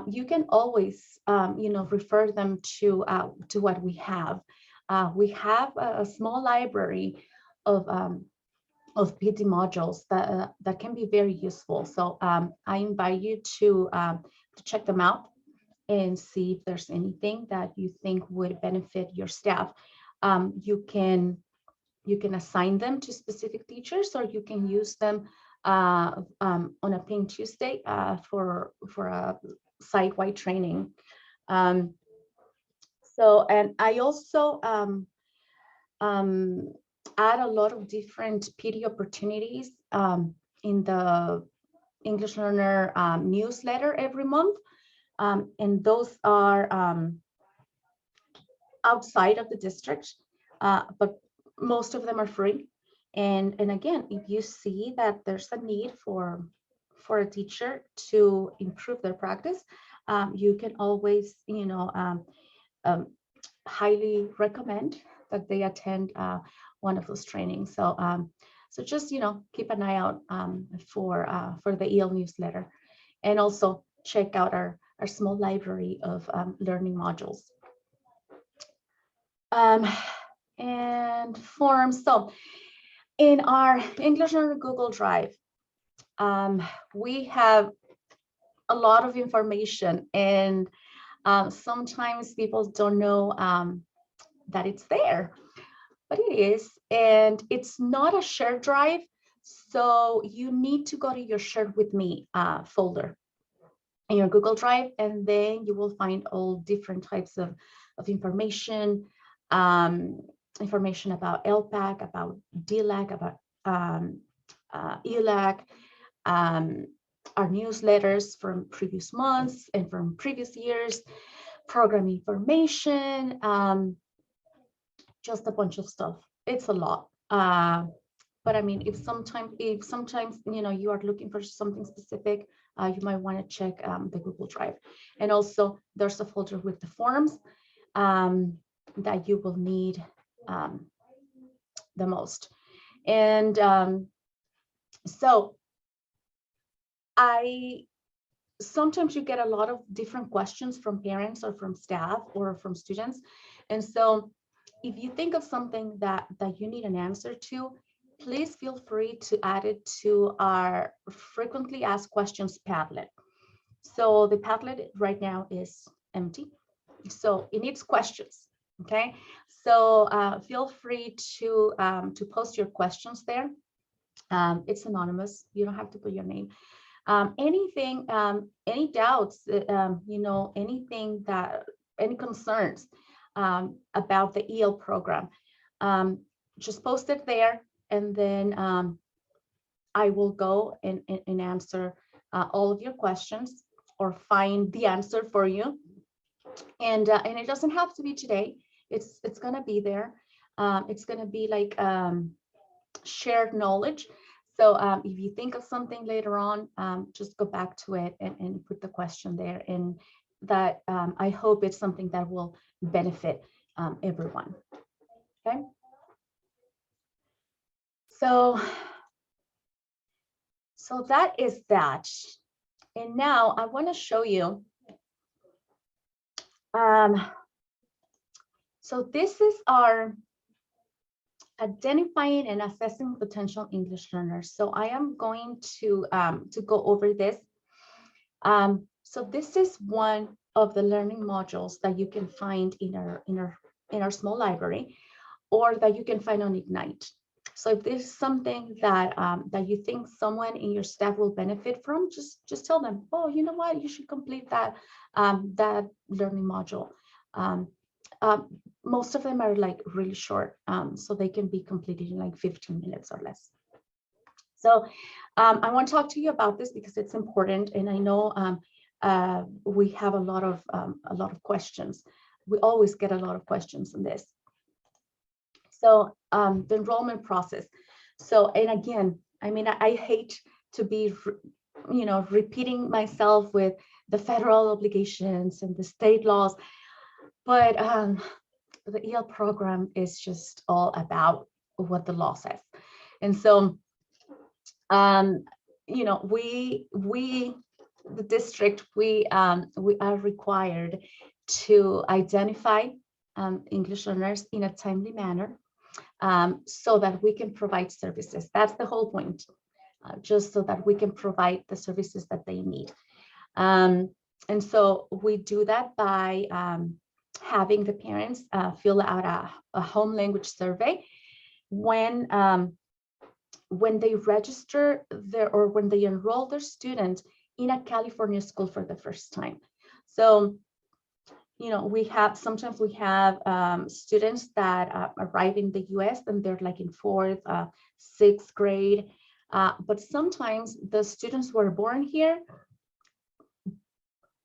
you can always refer them to what we have. We have a small library of PD modules that can be very useful. So I invite you to check them out and see if there's anything that you think would benefit your staff. You can assign them to specific teachers, or you can use them on a Pink Tuesday for a site-wide training. And I also add a lot of different PD opportunities in the English Learner newsletter every month. And those are outside of the district, but most of them are free. And again, if you see that there's a need for a teacher to improve their practice, you can always, highly recommend that they attend one of those trainings. So just keep an eye out for the EL newsletter, and also check out our small library of learning modules and forms. So in our English Learner Google Drive, we have a lot of information, and sometimes people don't know that it's there, but it is. And it's not a shared drive, so you need to go to your Shared With Me folder in your Google Drive, and then you will find all different types of information, information about ELPAC, about DLAC, about ELAC, our newsletters from previous months and from previous years, program information, just a bunch of stuff. It's a lot. But I mean, if sometimes you are looking for something specific, you might want to check the Google Drive. And also there's a folder with the forms that you will need the most. And so I sometimes you get a lot of different questions from parents or from staff or from students. And so if you think of something that you need an answer to, please feel free to add it to our frequently asked questions Padlet. So the Padlet right now is empty. So it needs questions. Okay. So feel free to post your questions there. It's anonymous. You don't have to put your name. Anything, any doubts, anything any concerns about the EL program, just post it there, and then I will go and answer all of your questions or find the answer for you. And it doesn't have to be today. It's gonna be there. It's gonna be like shared knowledge. So if you think of something later on, just go back to it and put the question there. And that I hope it's something that will benefit everyone. Okay. So that is that. And now I want to show you. So this is our identifying and assessing potential English learners. So I am going to go over this. So this is one of the learning modules that you can find in our small library, or that you can find on Ignite. So if there's something that that you think someone in your staff will benefit from, just tell them, oh, you know what, you should complete that that learning module. Most of them are like really short, so they can be completed in like 15 minutes or less. So I want to talk to you about this because it's important, and I know we have a lot of questions. We always get a lot of questions on this. So the enrollment process. So, and again, I mean, I hate to be, repeating myself with the federal obligations and the state laws, but the EL program is just all about what the law says. And so, the district, we are required to identify English learners in a timely manner, so that we can provide services. That's the whole point, just so that we can provide the services that they need. And so we do that by having the parents fill out a home language survey when they register or when they enroll their student in a California school for the first time. So, sometimes we have students that arrive in the US and they're like in 4th, 6th grade. But sometimes the students were born here,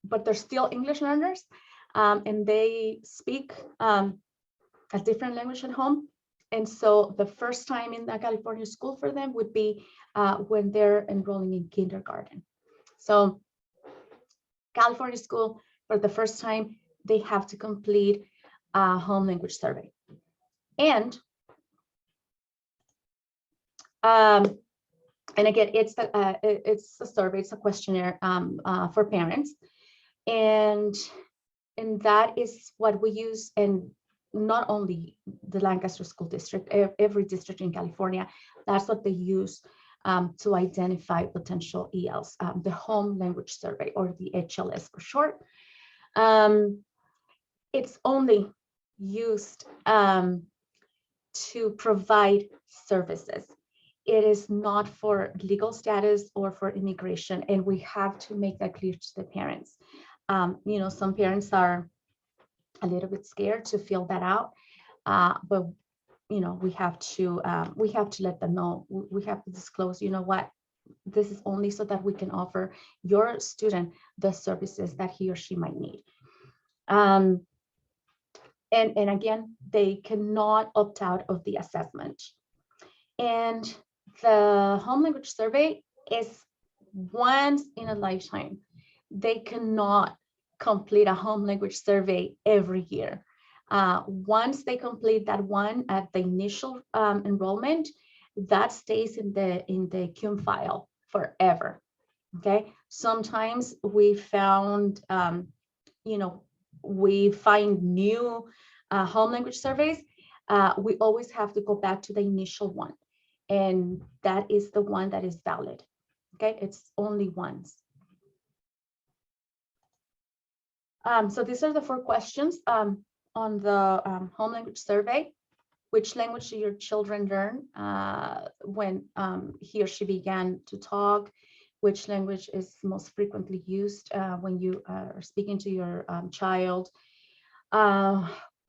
but they're still English learners, and they speak a different language at home. And so the first time in the California school for them would be when they're enrolling in kindergarten. So California school, for the first time, they have to complete a home language survey. And again, it's a survey, it's a questionnaire for parents. And that is what we use, and not only the Lancaster School District, every district in California, that's what they use to identify potential ELs, the home language survey, or the HLS for short. It's only used to provide services. It is not for legal status or for immigration, and we have to make that clear to the parents. Some parents are a little bit scared to fill that out, but we have to let them know. We have to disclose, what, this is only so that we can offer your student the services that he or she might need. And again, they cannot opt out of the assessment. And the home language survey is once in a lifetime. They cannot complete a home language survey every year. Once they complete that one at the initial enrollment, that stays in the CUM file forever. Okay, sometimes we found, we find new home language surveys. We always have to go back to the initial one, and that is the one that is valid. Okay, it's only once. So these are the 4 questions on the home language survey. Which language do your children learn when he or she began to talk? Which language is most frequently used when you are speaking to your child?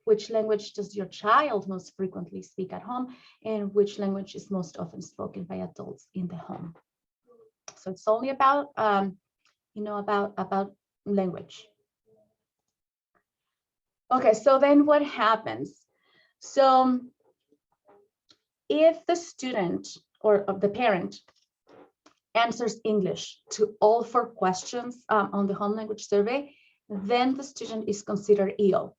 Which language does your child most frequently speak at home? And which language is most often spoken by adults in the home? So it's only about, about language. Okay, so then what happens? So if the student or the parent answers English to all 4 questions on the home language survey, then the student is considered EO.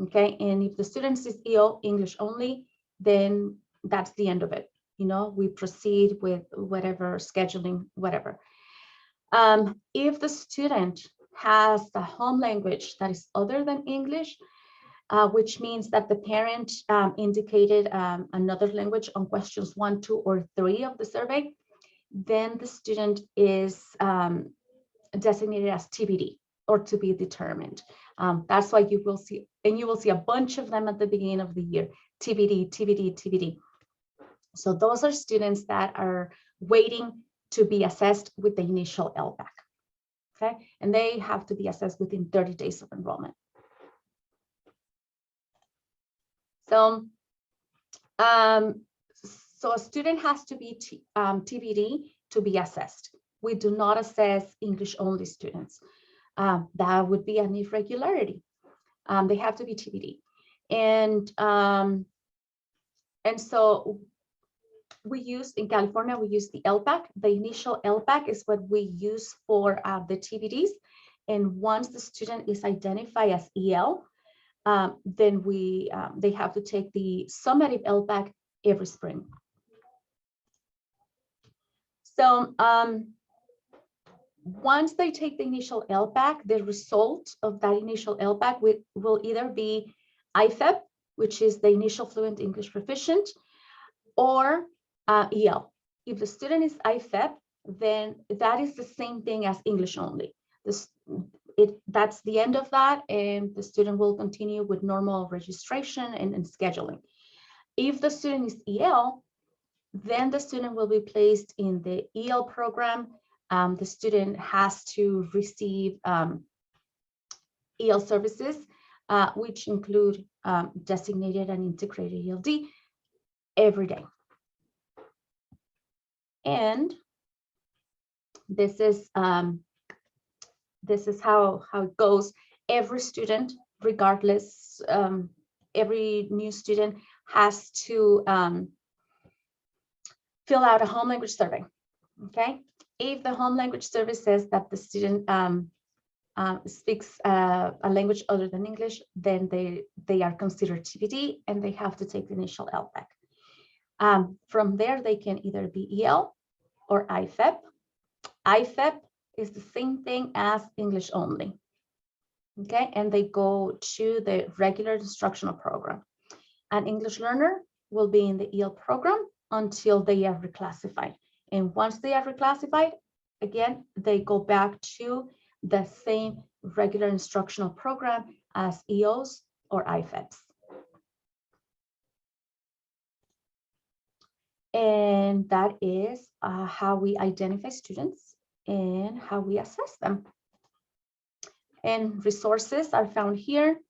Okay, and if the student is EO, English only, then that's the end of it. We proceed with whatever scheduling, whatever. If the student has the home language that is other than English, which means that the parent indicated another language on questions 1, 2, or 3 of the survey, then the student is designated as TBD, or to be determined. That's why you will see, and you will see a bunch of them at the beginning of the year, TBD, TBD, TBD. So those are students that are waiting to be assessed with the initial ELPAC, okay? And they have to be assessed within 30 days of enrollment. So, so a student has to be TBD to be assessed. We do not assess English only students. That would be an irregularity. They have to be TBD. And so we use, in California, we use the ELPAC. The initial ELPAC is what we use for the TBDs. And once the student is identified as EL, then they have to take the summative ELPAC every spring. So once they take the initial ELPAC, the result of that initial ELPAC will either be IFEP, which is the initial fluent English proficient, or EL. If the student is IFEP, then that is the same thing as English only. That's the end of that, and the student will continue with normal registration and scheduling. If the student is EL, then the student will be placed in the EL program. The student has to receive EL services, which include designated and integrated ELD every day. And this is how it goes. Every student, regardless, every new student has to fill out a home language survey. Okay, if the home language survey says that the student speaks a language other than English, then they are considered TBD and they have to take the initial ELPAC. From there, they can either be EL or IFEP. IFEP is the same thing as English only. Okay, and they go to the regular instructional program. An English learner will be in the EL program until they are reclassified. And once they are reclassified, again, they go back to the same regular instructional program as EOs or IFEPs. And that is how we identify students and how we assess them. And resources are found here,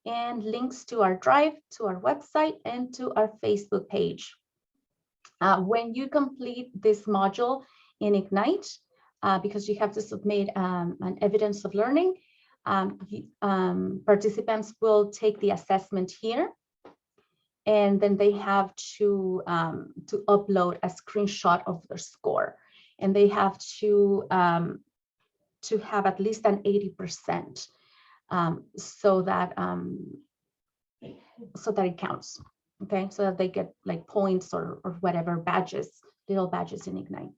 and links to our Drive, to our website, and to our Facebook page. When you complete this module in Ignite, because you have to submit an evidence of learning, participants will take the assessment here, and then they have to upload a screenshot of their score, and they have to have at least an 80%, so that it counts. Okay, so that they get like points or whatever badges, little badges in Ignite.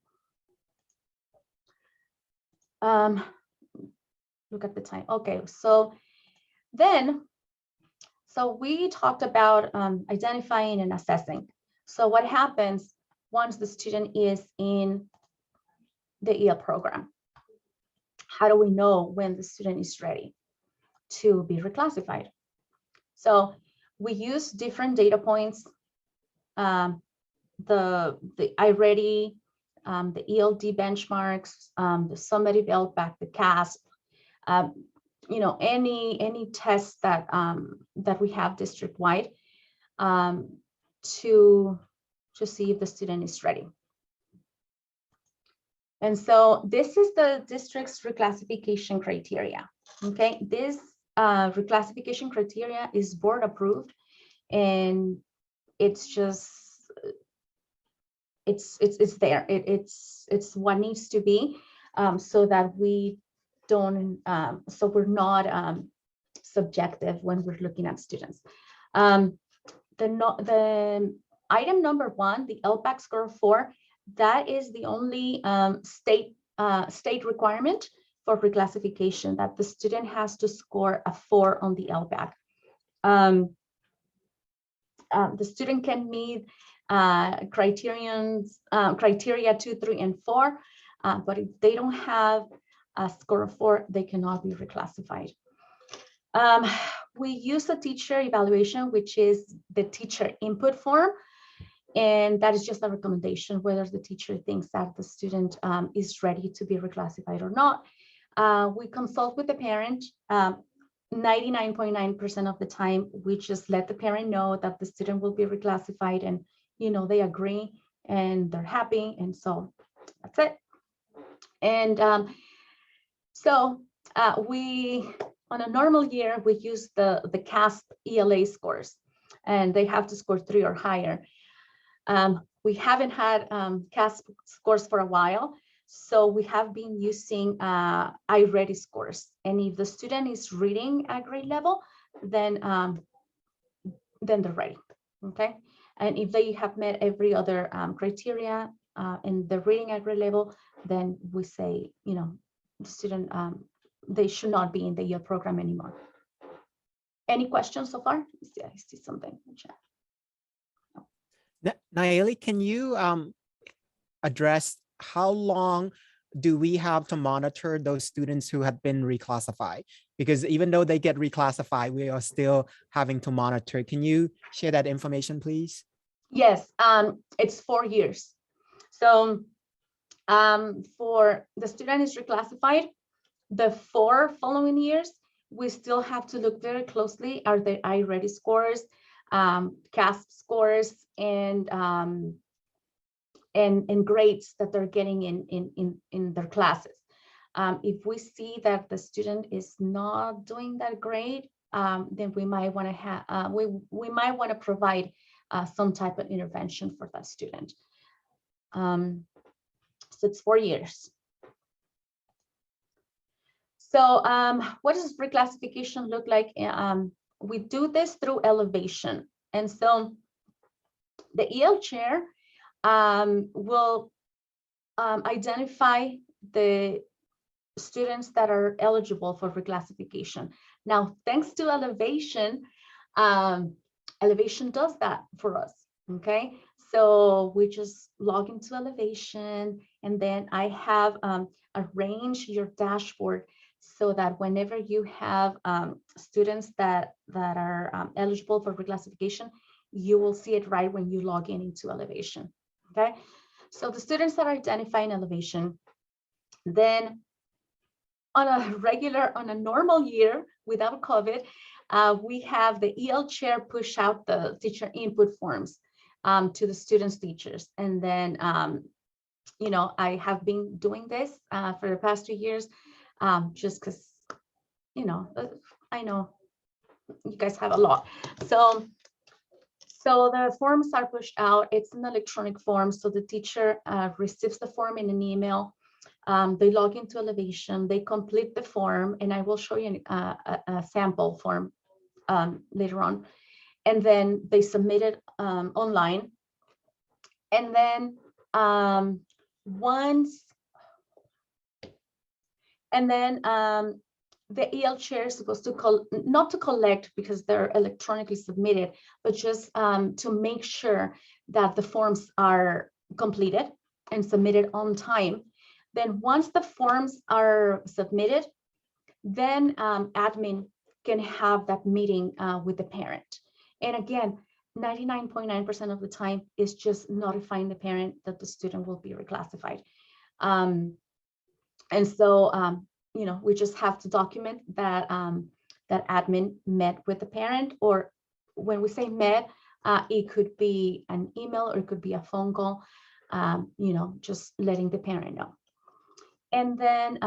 look at the time. Okay, so we talked about identifying and assessing. So what happens once the student is in the EL program? How do we know when the student is ready to be reclassified? So we use different data points, the iReady, the ELD benchmarks, the Summative ELPAC, the CASP, you know, any tests that that we have district-wide to see if the student is ready. And so this is the district's reclassification criteria. Okay, this reclassification criteria is board approved, and it's just it's there. It's what needs to be, so that we don't so we're not subjective when we're looking at students. The item number 1, the ELPAC score of 4, that is the only state requirement for reclassification, that the student has to score a 4 on the ELPAC. The student can meet criteria 2, 3, and 4, but if they don't have a score of 4, they cannot be reclassified. We use a teacher evaluation, which is the teacher input form, and that is just a recommendation whether the teacher thinks that the student is ready to be reclassified or not. We consult with the parent. 99.9% of the time, we just let the parent know that the student will be reclassified, and you know, they agree and they're happy, and so that's it. And so we, on a normal year, we use the CASP ELA scores, and they have to score 3 or higher. We haven't had CASP scores for a while, so we have been using iReady scores. And if the student is reading at grade level, then they're ready. Okay. And if they have met every other criteria in the reading at grade level, then we say, you know, the student, they should not be in the year program anymore. Any questions so far? I see something in the chat. Nayeli, can you address how long do we have to monitor those students who have been reclassified? Because even though they get reclassified, we are still having to monitor. Can you share that information, please? Yes, it's 4 years. So for the student is reclassified, the 4 following years, we still have to look very closely at the iReady scores, CASP scores, and grades that they're getting in their classes. If we see that the student is not doing that great, then we might want to have we might want to provide some type of intervention for that student. So it's 4 years. So what does reclassification look like? We do this through elevation, and so the EL chair will identify the students that are eligible for reclassification. Now, thanks to elevation, elevation does that for us, okay? So we just log into elevation, and then I have arranged your dashboard so that whenever you have students that are eligible for reclassification, you will see it right when you log in into elevation, okay? So the students that are identified in elevation, then on a normal year without COVID, we have the EL chair push out the teacher input forms to the students' teachers. And then, you know, I have been doing this for the past 2 years, just because, you know, I know you guys have a lot. So the forms are pushed out. It's an electronic form. So the teacher receives the form in an email. They log into elevation, they complete the form, and I will show you a sample form later on. And then they submit it online. And then once And then the EL chair is supposed to not to collect because they're electronically submitted, but just to make sure that the forms are completed and submitted on time. Then once the forms are submitted, then admin can have that meeting with the parent. And again, 99.9% of the time is just notifying the parent that the student will be reclassified. And so, you know, we just have to document that that admin met with the parent, or when we say met, it could be an email or it could be a phone call, you know, just letting the parent know. And then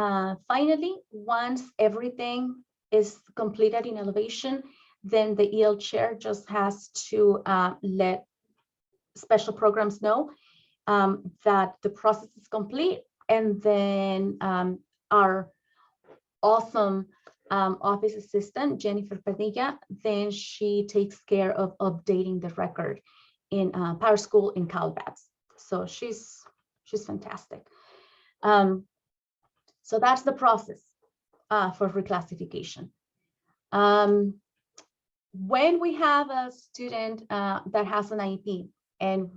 finally, once everything is completed in elevation, then the EL chair just has to let special programs know that the process is complete. And then our awesome office assistant, Jennifer Padilla, then she takes care of updating the record in Power School in Calabas. So she's fantastic. So that's the process for reclassification. When we have a student that has an IEP and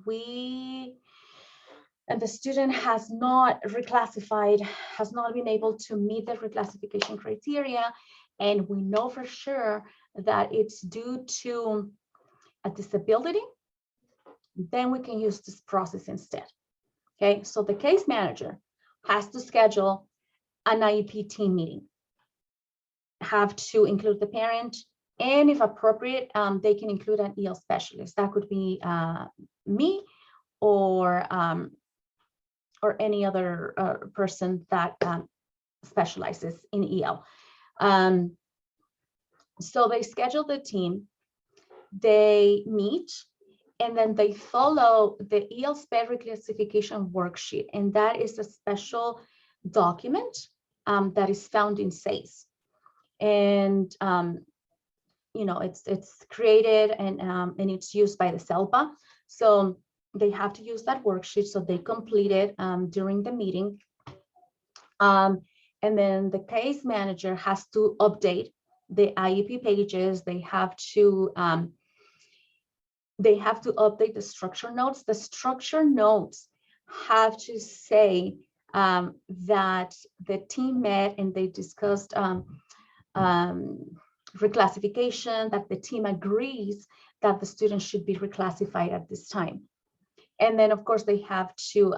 the student has not reclassified, has not been able to meet the reclassification criteria, and we know for sure that it's due to a disability, then we can use this process instead. Okay, so the case manager has to schedule an IEP team meeting, have to include the parent, and if appropriate, they can include an EL specialist. That could be me or any other person that specializes in EL. So they schedule the team, they meet, and then they follow the EL SPED reclassification worksheet. And that is a special document that is found in SACE. And you know, it's created and it's used by the SELPA. So they have to use that worksheet, so they complete it during the meeting. And then the case manager has to update the IEP pages. They have to update the structure notes. The structure notes have to say that the team met and they discussed reclassification, that the team agrees that the student should be reclassified at this time. And then, of course, they have to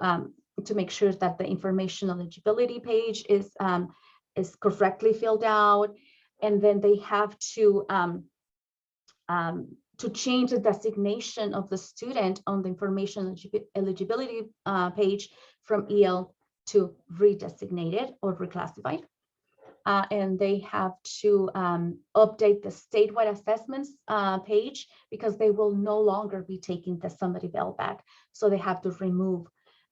make sure that the information eligibility page is correctly filled out. And then they have to change the designation of the student on the information eligibility page from EL to redesignated or reclassified. And they have to update the statewide assessments page because they will no longer be taking the summative ELPAC. So they have to remove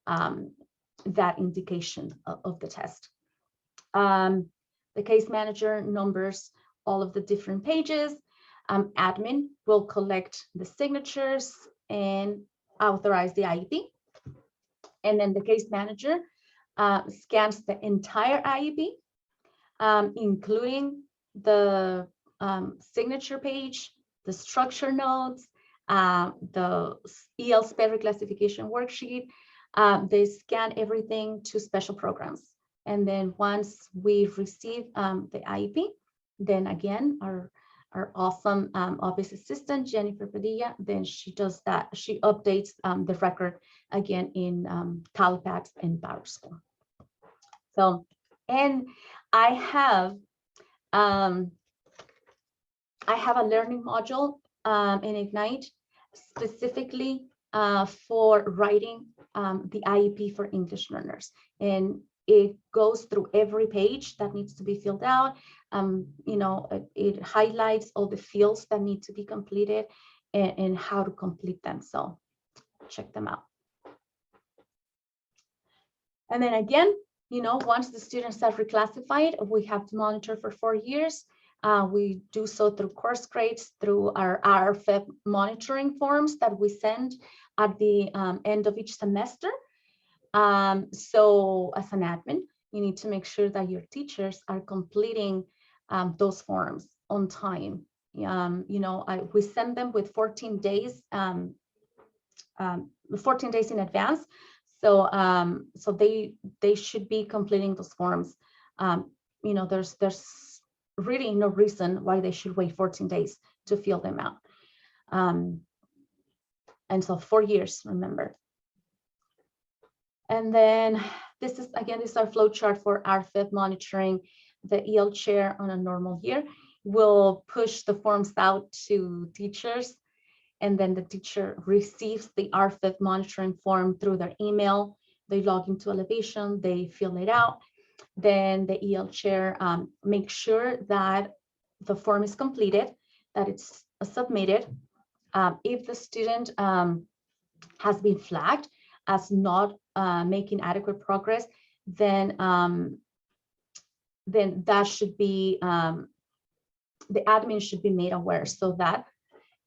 that indication of the test. The case manager numbers all of the different pages. Admin will collect the signatures and authorize the IEP. And then the case manager scans the entire IEP, including the signature page, the structure notes, the EL SPED reclassification worksheet. They scan everything to special programs. And then once we receive the IEP, then again, our awesome office assistant, Jennifer Padilla, then she does that. She updates the record again in Calpax and Power School. So, and I have a learning module in Ignite specifically for writing the IEP for English learners. And it goes through every page that needs to be filled out. You know, it highlights all the fields that need to be completed and how to complete them. So check them out. And then again, you know, once the students are reclassified, we have to monitor for 4 years. We do so through course grades, through our RFEP monitoring forms that we send at the end of each semester. So as an admin, you need to make sure that your teachers are completing those forms on time. You know, we send them with 14 days, 14 days in advance. So so they should be completing those forms. You know, there's really no reason why they should wait 14 days to fill them out. And so 4 years, remember. And then this is, again, this is our flow chart for RFID monitoring. The EL chair on a normal year will push the forms out to teachers, and then the teacher receives the RFID monitoring form through their email. They log into Elevation, they fill it out. Then the EL chair makes sure that the form is completed, that it's submitted. If the student has been flagged as not making adequate progress, then that should be, the admin should be made aware so that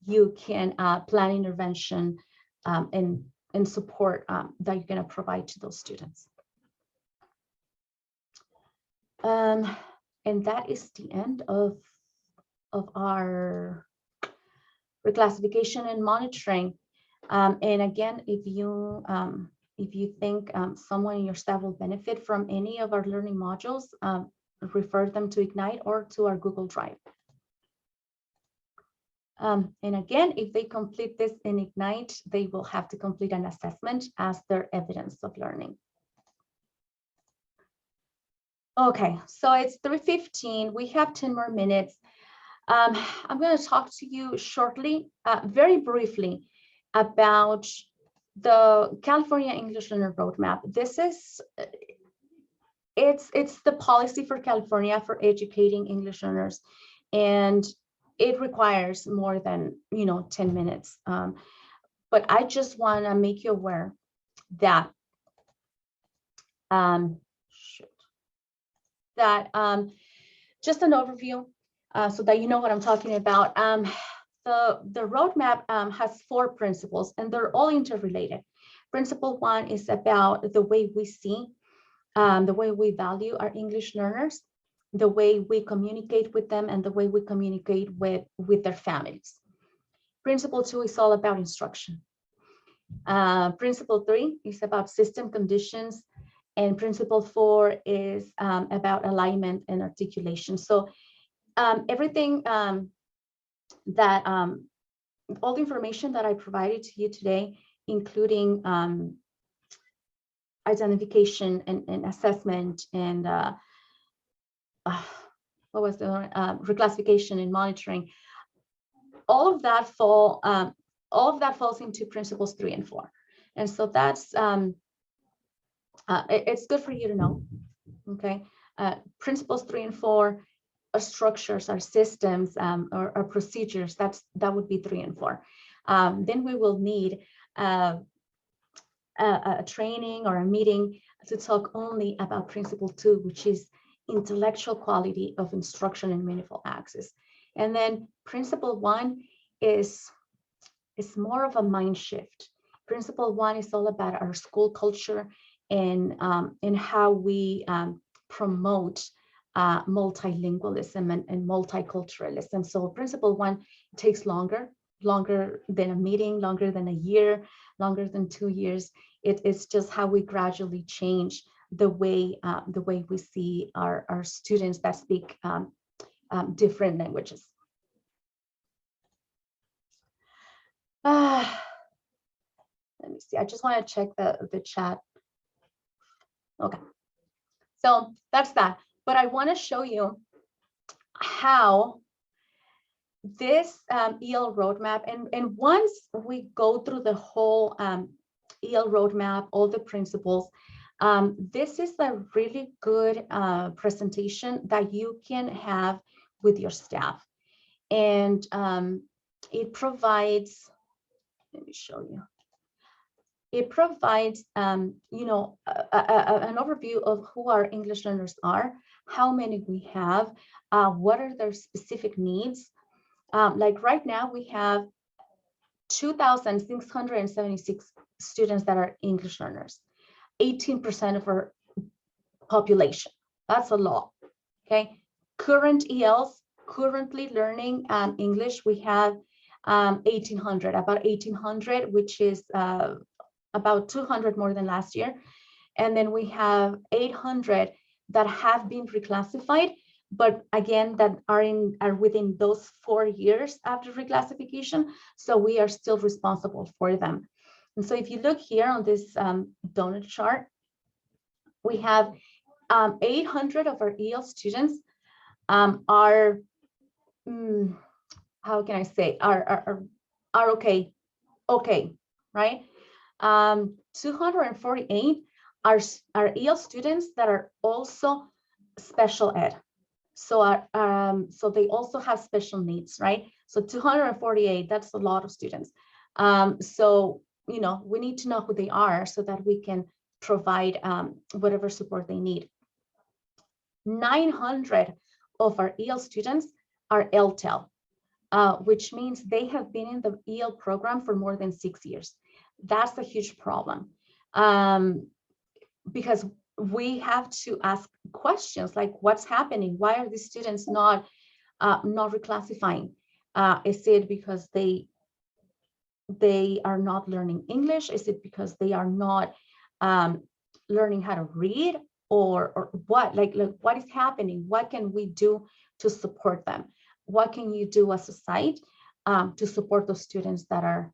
you can plan intervention and support that you're going to provide to those students. And that is the end of our reclassification and monitoring. And again, if you think someone in your staff will benefit from any of our learning modules, refer them to Ignite or to our Google Drive. And again, if they complete this in Ignite, they will have to complete an assessment as their evidence of learning. Okay, so it's 3:15. We have 10 more minutes. I'm going to talk to you shortly, very briefly, about the California English Learner Roadmap. This is, it's the policy for California for educating English learners, and it requires more than 10 minutes. But I just want to make you aware that just an overview so that you know what I'm talking about. The roadmap has 4 principles, and they're all interrelated. Principle 1 is about the way we see, the way we value our English learners, the way we communicate with them, and the way we communicate with their families. Principle 2 is all about instruction. Principle 3 is about system conditions, and principle 4 is about alignment and articulation. So everything that all the information that I provided to you today, including identification and assessment and what was the reclassification and monitoring, all of that falls into principles 3 and 4. And so that's it's good for you to know. Okay, principles 3 and 4 are structures, are systems, or procedures. That would be 3 and 4. Then we will need a training or a meeting to talk only about principle 2, which is intellectual quality of instruction and meaningful access. And then principle 1 is more of a mind shift. Principle 1 is all about our school culture and how we promote multilingualism and multiculturalism. So principle 1 takes longer than a meeting, longer than a year, longer than 2 years. It's just how we gradually change the way we see our students that speak different languages. Let me see. I just want to check the chat. Okay, so that's that. But I want to show you how this EL roadmap, and once we go through the whole EL roadmap, all the principles, this is a really good presentation that you can have with your staff. And it provides, let me show you. It provides, an overview of who our English learners are, how many we have, what are their specific needs. Like right now, we have 2,676 students that are English learners. 18% of our population. That's a lot. Okay. Current ELs currently learning English, we have 1,800, about 1,800, which is about 200 more than last year. And then we have 800 that have been reclassified, but again, that are within those 4 years after reclassification. So we are still responsible for them. And so if you look here on this donut chart, we have 800 of our EL students are, how can I say, are okay, right? 248 are EL students that are also special ed. So so they also have special needs, right? So 248, that's a lot of students. So, you know, we need to know who they are so that we can provide whatever support they need. 900 of our EL students are ELTEL, which means they have been in the EL program for more than 6 years. That's a huge problem, because we have to ask questions like, what's happening? Why are these students not reclassifying? Is it because they are not learning English? Is it because they are not learning how to read, or what? Like what is happening? What can we do to support them? What can you do as a site to support those students that are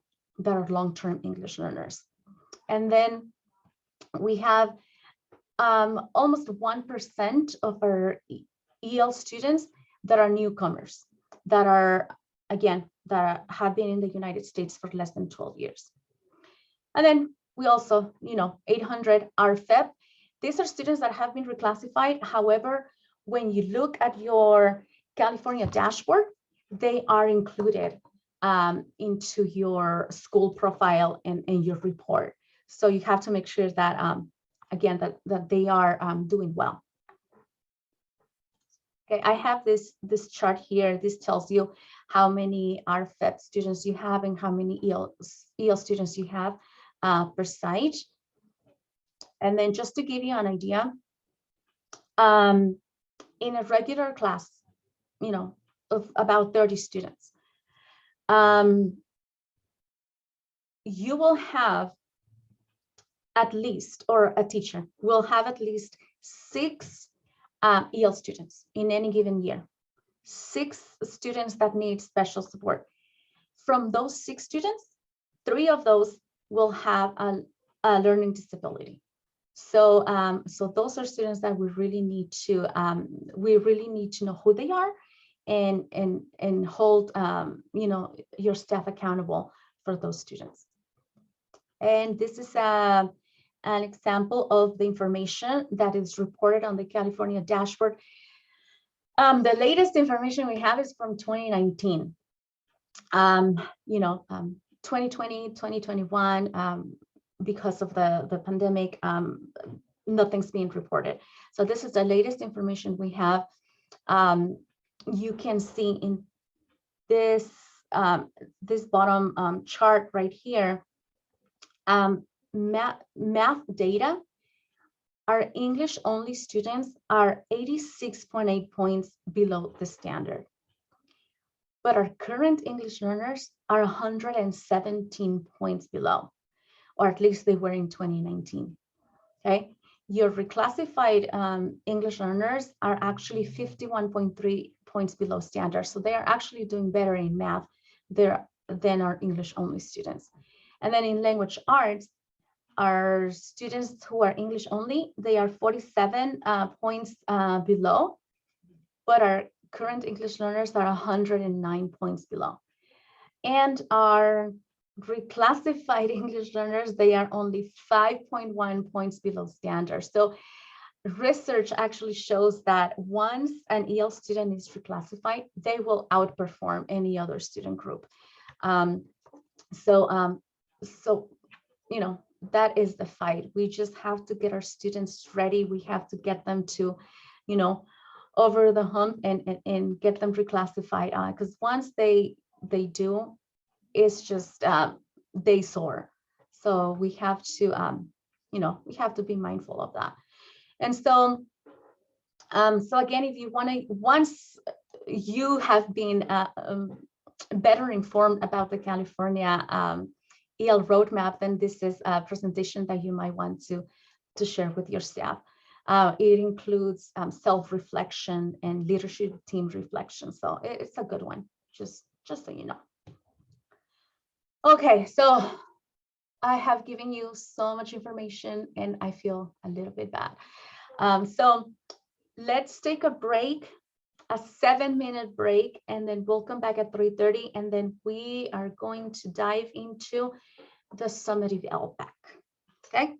long-term English learners? And then we have almost 1% of our EL students that are newcomers, that are, again, that have been in the United States for less than 12 years. And then we also, you know, 800 RFEP. These are students that have been reclassified. However, when you look at your California dashboard, they are included into your school profile and your report. So you have to make sure that, again, that they are doing well. Okay, I have this chart here. This tells you how many RFEP students you have and how many EL students you have per site. And then just to give you an idea, in a regular class, you know, of about 30 students, you will have at least, or a teacher will have at least 6 EL students in any given year, 6 students that need special support. From those 6 students, 3 of those will have a learning disability. So, so those are students that we really need to know who they are, and hold you know, your staff accountable for those students. And this is an example of the information that is reported on the California dashboard. The latest information we have is from 2019. You know, 2020, 2021, because of the pandemic, nothing's being reported. So this is the latest information we have. You can see in this this bottom chart right here, math data. Our English only students are 86.8 points below the standard, but our current English learners are 117 points below, or at least they were in 2019. Okay, your reclassified English learners are actually 51.3 points below standard, so they are actually doing better in math than our English only students. And then in language arts, our students who are English only, they are 47 points below, but our current English learners are 109 points below. And our reclassified English learners, they are only 5.1 points below standard. So research actually shows that once an EL student is reclassified, they will outperform any other student group. So you know, that is the fight. We just have to get our students ready. We have to get them to, you know, over the hump and get them reclassified, because once they do, it's just they soar. So we have to, you know, we have to be mindful of that. And so, so again, if you want to, once you have been better informed about the California EL roadmap, then this is a presentation that you might want to share with your staff. It includes self-reflection and leadership team reflection. So it's a good one, just so you know. Okay, so I have given you so much information and I feel a little bit bad. So let's take a break, a 7-minute break, and then we'll come back at 3:30, and then we are going to dive into the summative ELPAC, okay?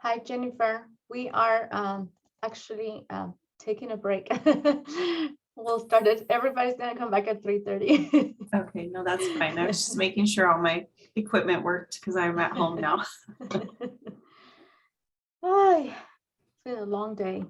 Hi, Jennifer. We are actually taking a break. We'll start it. Everybody's gonna come back at 3:30. Okay, no, that's fine. I was just making sure all my equipment worked because I'm at home now. Ay, it's been a long day.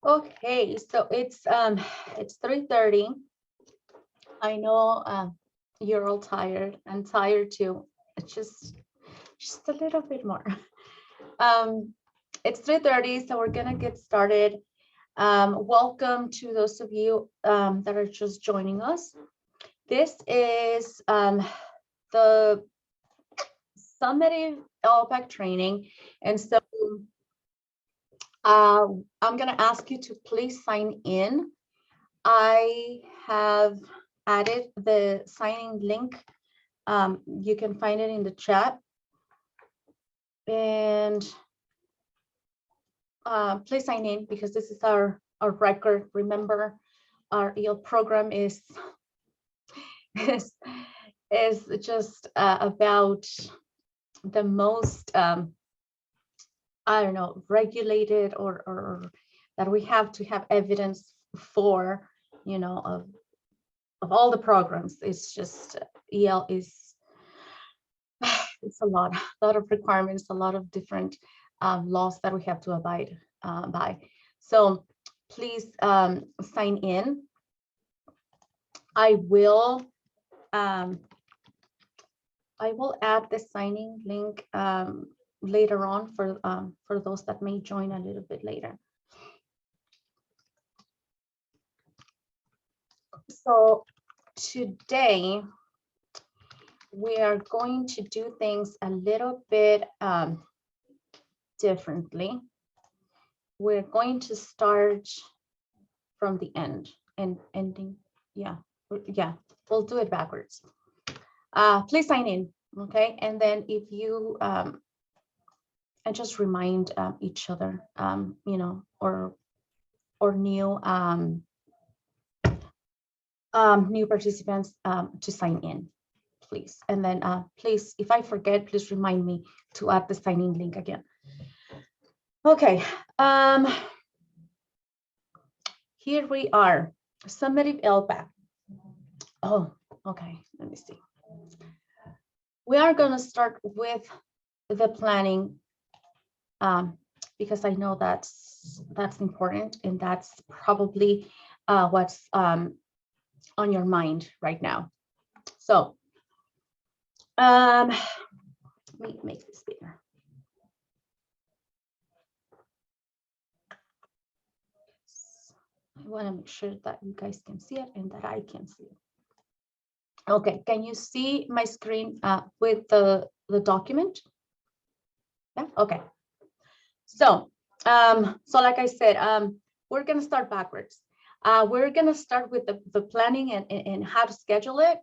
Okay, so it's 3:30. I know you're all tired and tired too. It's just a little bit more. It's 3:30, so we're gonna get started. Welcome to those of you that are just joining us. This is the Summative ELPAC training, and so I'm gonna ask you to please sign in. I have added the signing link. You can find it in the chat. And please sign in because this is our record. Remember, our EL program is just about the most I don't know, regulated or that we have to have evidence for, you know, of all the programs. It's just EL is it's a lot of requirements, a lot of different laws that we have to abide by. So please sign in. I will add the signing link later on for those that may join a little bit later. So today we are going to do things a little bit differently. We're going to start from the end and ending. Yeah, we'll do it backwards. Please sign in, okay? And then if you and just remind each other, you know, or new new participants to sign in, please. And then please, if I forget, please remind me to add the signing link again. Okay, here we are, Summative ELPAC. Oh, okay, let me see. We are gonna start with the planning because I know that's important and that's probably what's on your mind right now. So let me make this bigger. I want to make sure that you guys can see it and that I can see it. Okay, can you see my screen with the document? Yeah, okay. So, like I said, we're gonna start backwards. We're gonna start with the planning and how to schedule it,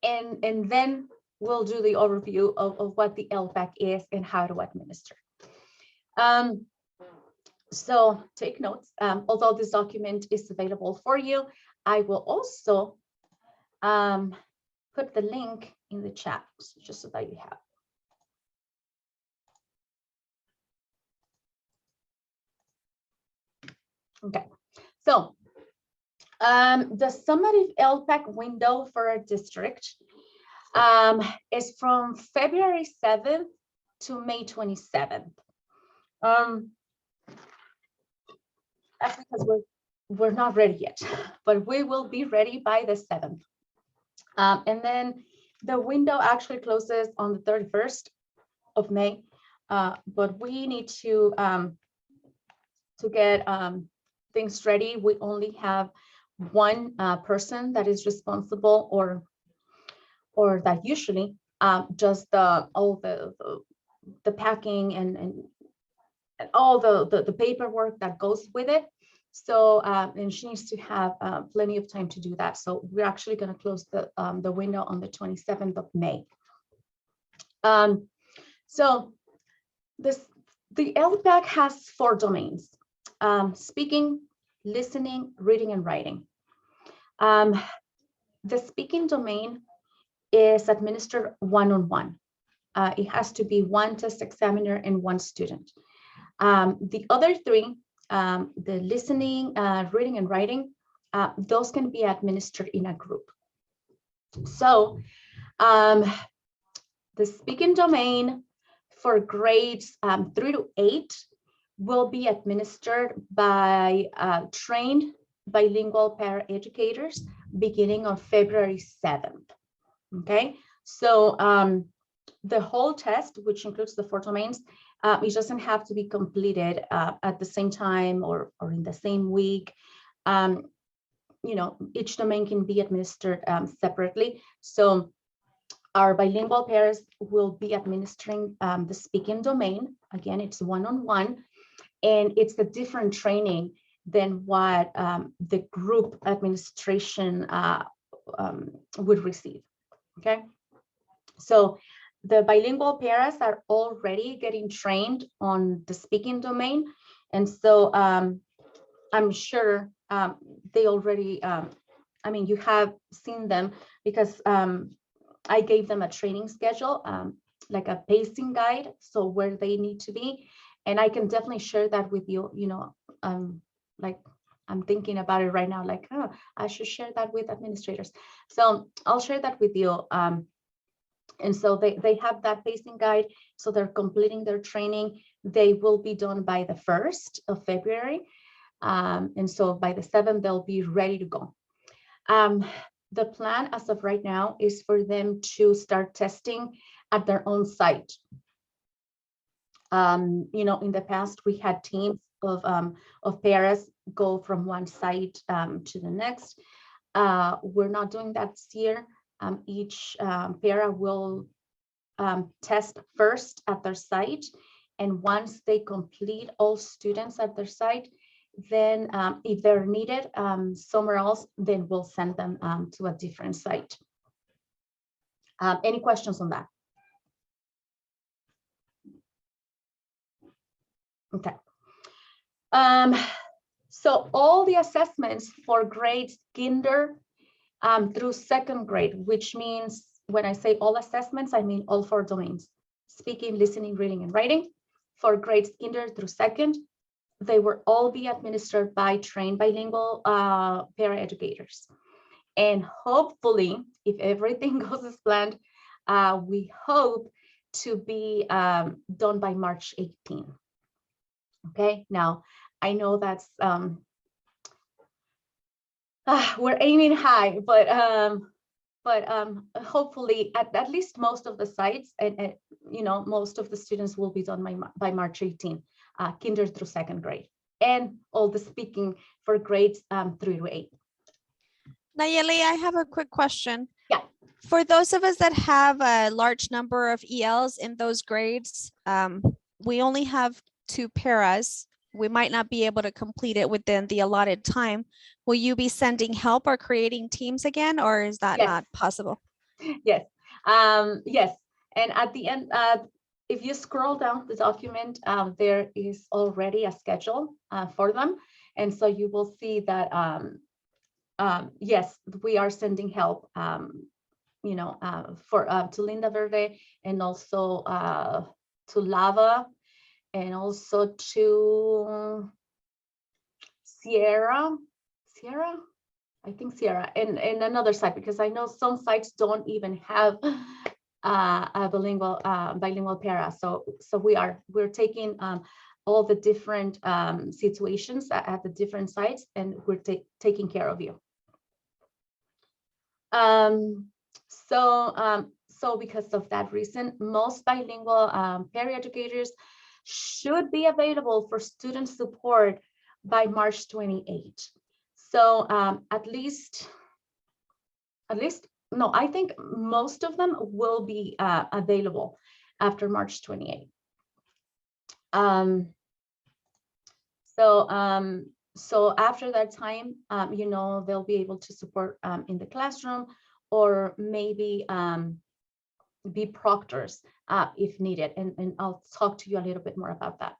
and then we'll do the overview of what the ELPAC is and how to administer. So take notes. Although this document is available for you, I will also put the link in the chat just so that you have. Okay, so the Summative ELPAC window for our district is from February 7th to May 27th. That's because we're not ready yet, but we will be ready by the 7th. And then the window actually closes on the 31st of May, but we need to get things ready. We only have one person that is responsible or that usually does all the packing and all the paperwork that goes with it. So and she needs to have plenty of time to do that. So we're actually going to close the window on the 27th of May. So the ELPAC has 4 domains: speaking, listening, reading, and writing. The speaking domain is administered one-on-one. It has to be one test examiner and one student. The other 3, the listening, reading, and writing, those can be administered in a group. So the speaking domain for grades 3 to 8 will be administered by trained bilingual paraeducators beginning on February 7th. Okay, so the whole test, which includes the 4 domains, it doesn't have to be completed at the same time or in the same week. You know, each domain can be administered separately. So our bilingual pairs will be administering the speaking domain. Again, it's one-on-one, and it's a different training than what the group administration would receive. Okay, so the bilingual pairs are already getting trained on the speaking domain, and so I'm sure they already, I mean, you have seen them because I gave them a training schedule, like a pacing guide, so where they need to be. And I can definitely share that with you, you know, like I'm thinking about it right now, like, oh, I should share that with administrators. So I'll share that with you. And so they have that pacing guide, so they're completing their training. They will be done by the 1st of February. And so by the 7th, they'll be ready to go. The plan as of right now is for them to start testing at their own site. You know, in the past, we had teams of pairs go from one site to the next. We're not doing that this year. Each para will test first at their site. And once they complete all students at their site, then if they're needed somewhere else, then we'll send them to a different site. Any questions on that? Okay. So all the assessments for grades kinder through 2nd grade, which means when I say all assessments, I mean all 4 domains: speaking, listening, reading, and writing. For grades kinder through 2nd, they will all be administered by trained bilingual paraeducators. And hopefully, if everything goes as planned, we hope to be done by March 18. Okay, now I know that's we're aiming high, but hopefully at least most of the sites and you know, most of the students will be done by March 18, kinder through 2nd grade, and all the speaking for grades 3 to 8. Nayeli, I have a quick question. Yeah. For those of us that have a large number of ELs in those grades, we only have 2 paras. We might not be able to complete it within the allotted time. Will you be sending help or creating teams again, or is that not possible? Yes. Yes. And at the end, if you scroll down the document, there is already a schedule for them. And so you will see that, yes, we are sending help, you know, to Linda Verde, and also to Lava, and also to Sierra, I think Sierra, and another site, because I know some sites don't even have a bilingual para. So we're taking all the different situations at the different sites, and we're taking care of you. So because of that reason, most bilingual paraeducators should be available for student support by March 28. So at least, no, I think most of them will be available after March 28. So after that time, you know, they'll be able to support in the classroom, or maybe be proctors if needed. And I'll talk to you a little bit more about that.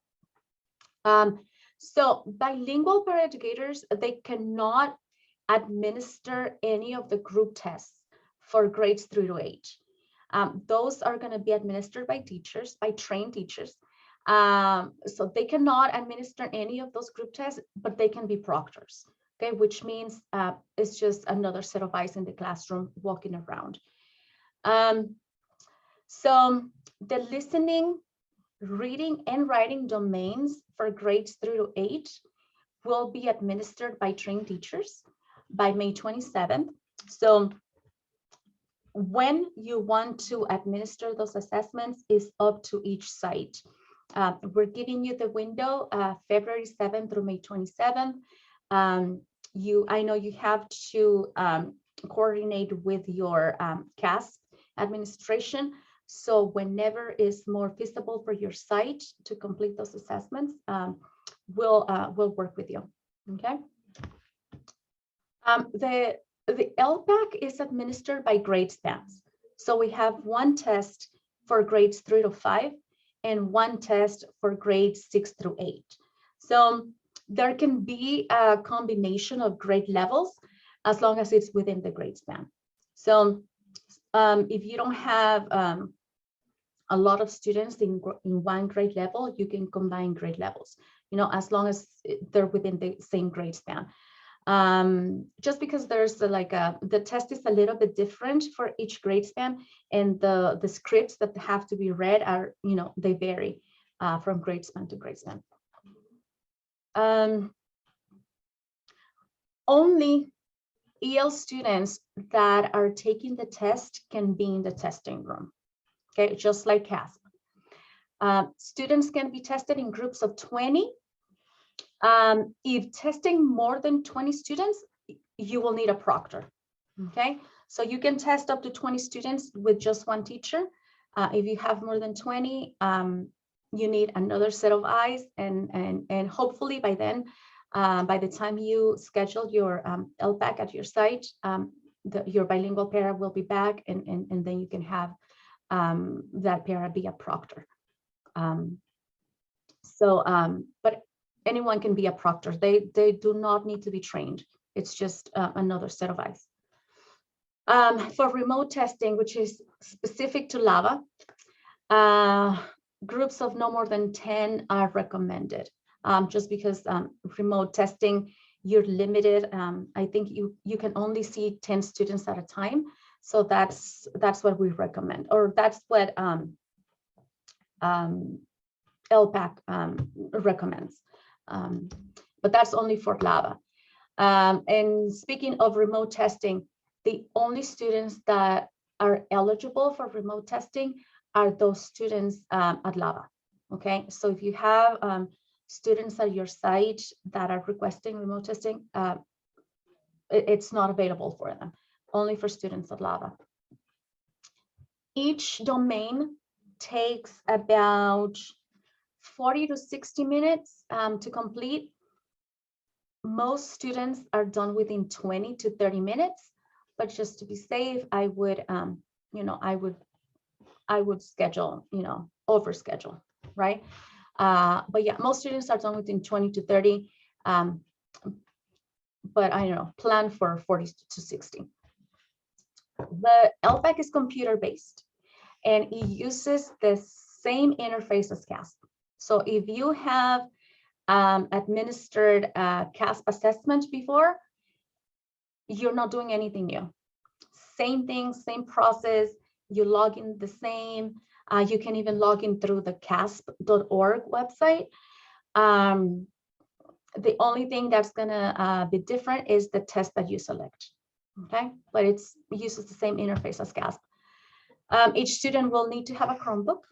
So bilingual paraeducators, they cannot administer any of the group tests for grades 3 to 8. Those are going to be administered by teachers, by trained teachers. So they cannot administer any of those group tests, but they can be proctors, okay, which means it's just another set of eyes in the classroom walking around. So the listening reading and writing domains for grades 3 to 8 will be administered by trained teachers by May 27th. So when you want to administer those assessments is up to each site. We're giving you the window February 7th through May 27th. I know you have to coordinate with your CASP administration. So whenever is more feasible for your site to complete those assessments, we'll work with you. Okay. The ELPAC is administered by grade spans. So we have one test for grades 3 to 5 and one test for grades 6 through 8. So there can be a combination of grade levels as long as it's within the grade span. So if you don't have a lot of students in one grade level, you can combine grade levels, as long as they're within the same grade span. Just because there's the test is a little bit different for each grade span, and the scripts that have to be read are, they vary from grade span to grade span. Only EL students that are taking the test can be in the testing room, okay, just like CASP. Students can be tested in groups of 20. If testing more than 20 students, you will need a proctor, okay? So you can test up to 20 students with just one teacher. If you have more than 20, you need another set of eyes, and hopefully by then, by the time you schedule your ELPAC at your site, your bilingual para will be back, and then you can have that para be a proctor. But anyone can be a proctor. They do not need to be trained. It's just another set of eyes. For remote testing, which is specific to LAVA, groups of no more than 10 are recommended. Just because remote testing, you're limited. I think you can only see 10 students at a time. So that's what we recommend, or that's what ELPAC recommends. But that's only for LAVA. And speaking of remote testing, the only students that are eligible for remote testing are those students at LAVA. Okay, so if you have students at your site that are requesting remote testing, it's not available for them, only for students at LAVA. Each domain takes about 40 to 60 minutes to complete. Most students are done within 20 to 30 minutes, but just to be safe, I would, I would schedule, over schedule, right? But yeah, most students are done within 20 to 30, but I don't know, plan for 40 to 60. The ELPAC is computer-based, and it uses the same interface as CASP. So if you have administered a CASP assessment before, you're not doing anything new. Same thing, same process, you log in the same, you can even log in through the casp.org website. The only thing that's gonna be different is the test that you select, okay? But it uses the same interface as CASP. Each student will need to have a Chromebook,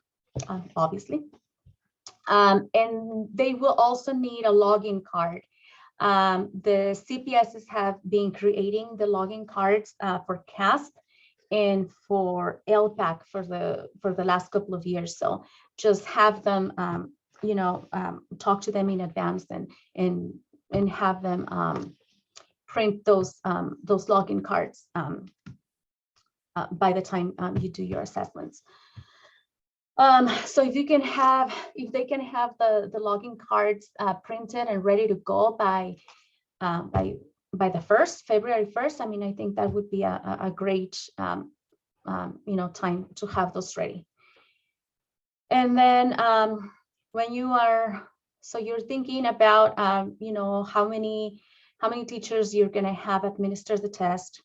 obviously. And they will also need a login card. The CPSs have been creating the login cards for CASP and for ELPAC for the last couple of years. So just have them, talk to them in advance and have them print those login cards by the time you do your assessments. So if they can have the login cards printed and ready to go by the February 1st, I mean, I think that would be a great time to have those ready. And then when you're thinking about how many teachers you're going to have administer the test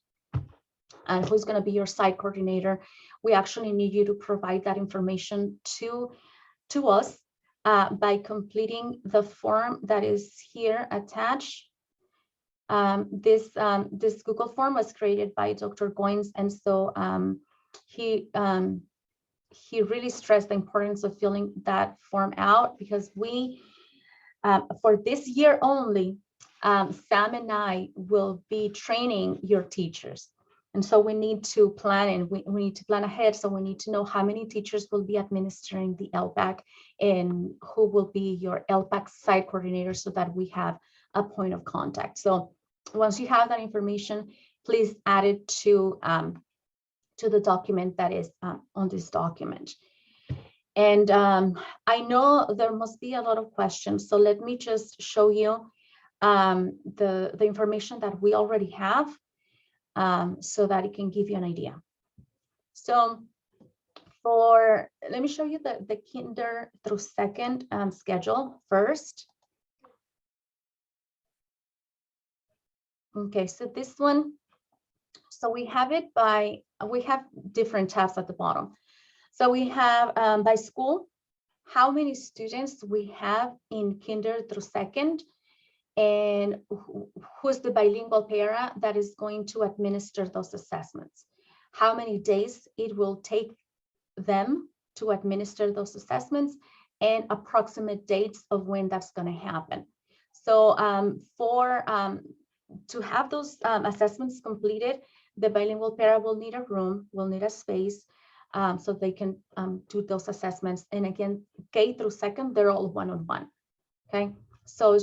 and who's going to be your site coordinator, we actually need you to provide that information to to us by completing the form that is here attached. This Google form was created by Dr. Goins, and so he really stressed the importance of filling that form out, because we, for this year only, Sam and I will be training your teachers. And so we need to plan, and we need to plan ahead. So we need to know how many teachers will be administering the ELPAC and who will be your ELPAC site coordinator, so that we have a point of contact. So once you have that information, please add it to the document that is on this document. And I know there must be a lot of questions, so let me just show you the information that we already have, so that it can give you an idea. So let me show you the kinder through second schedule first. Okay, so this one, so we have it we have different tabs at the bottom. So we have by school, how many students we have in kinder through second, and who's the bilingual para that is going to administer those assessments. How many days it will take them to administer those assessments, and approximate dates of when that's going to happen. So to have those assessments completed, the bilingual para will need a room, will need a space, so they can do those assessments. And again, K through second, they're all one-on-one. Okay, so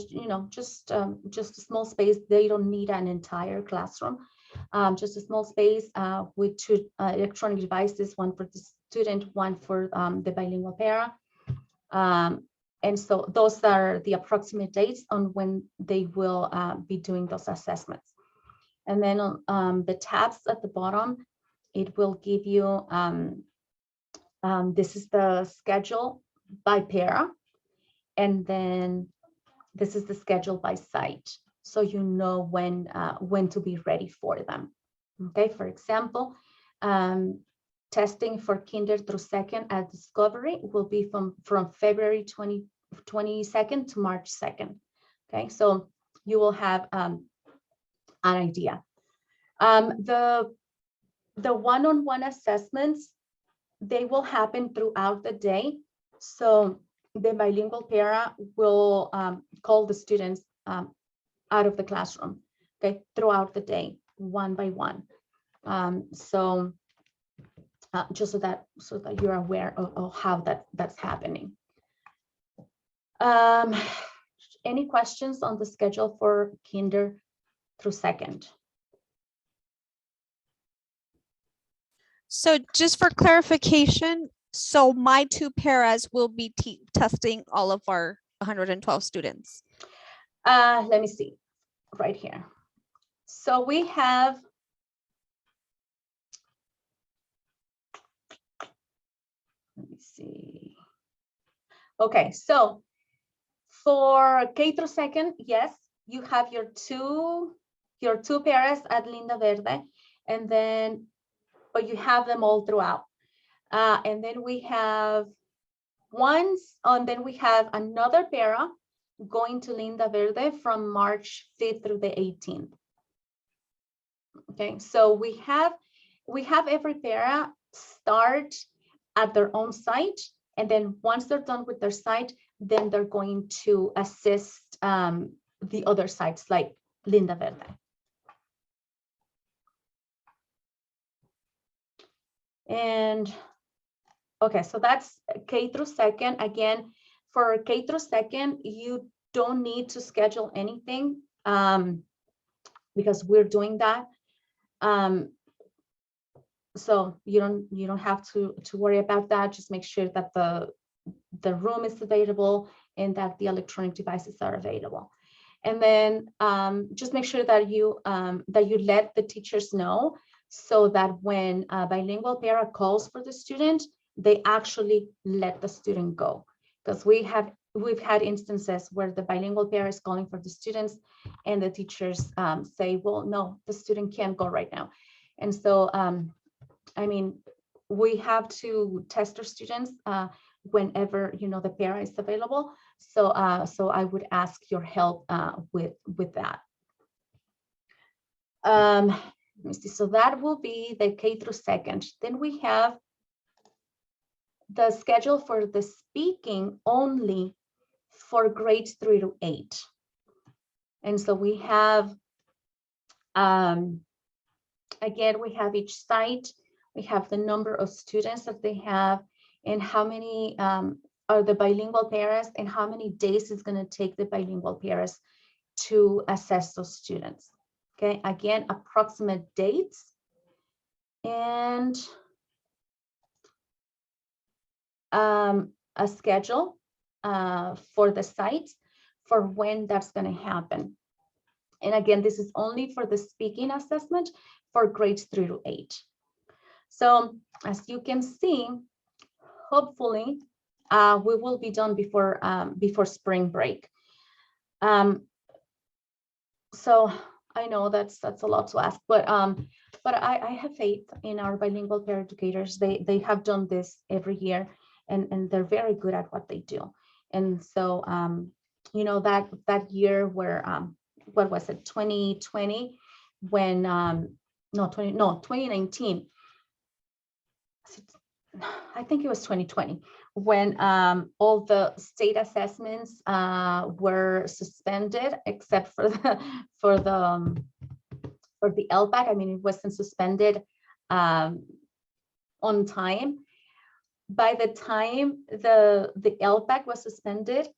just a small space. They don't need an entire classroom, just a small space with two electronic devices, one for the student, one for the bilingual para. And so those are the approximate dates on when they will be doing those assessments. And then on the tabs at the bottom, it will give you, this is the schedule by para, and then this is the schedule by site. So you know when to be ready for them. Okay, for example, testing for kinder through second at Discovery will be from February 22nd to March 2nd. Okay, so you will have an idea. The one-on-one assessments, they will happen throughout the day. So the bilingual para will call the students out of the classroom, okay, throughout the day, one by one. Just so that you're aware of how that's happening. Any questions on the schedule for kinder through second? So just for clarification, so my two paras will be testing all of our 112 students. Let me see right here. So we have, let me see. Okay, so for K through second, yes, you have your two paras at Linda Verde, and then, but you have them all throughout. And then we have then we have another para going to Linda Verde from March 5th through the 18th. Okay, so we have every para start at their own site, and then once they're done with their site, then they're going to assist the other sites like Linda Verde. And okay, so that's K through second. Again, for K through second, you don't need to schedule anything because we're doing that. So you don't have to worry about that. Just make sure that the room is available and that the electronic devices are available. And then just make sure that you let the teachers know, so that when a bilingual para calls for the student, they actually let the student go. Because we've had instances where the bilingual para is calling for the students and the teachers say, well, no, the student can't go right now. And so, I mean, we have to test our students whenever, you know, the para is available. So, so I would ask your help with that. Let me see. So that will be the K through second. Then we have the schedule for the speaking only for grades 3 to 8. And so we have, again, we have each site, we have the number of students that they have, and how many are the bilingual paras, and how many days it's going to take the bilingual paras to assess those students. Okay, again, approximate dates, and a schedule for the sites for when that's going to happen. And again, this is only for the speaking assessment for grades 3 to 8. So as you can see, hopefully we will be done before before spring break. So I know that's a lot to ask, but I have faith in our bilingual paraeducators. They have done this every year, and they're very good at what they do. And so you know, that year where what was it, 2020, when no 2019, I think it was 2020, when all the state assessments were suspended, except for the ELPAC. I mean, it wasn't suspended on time. By the time the ELPAC was suspended,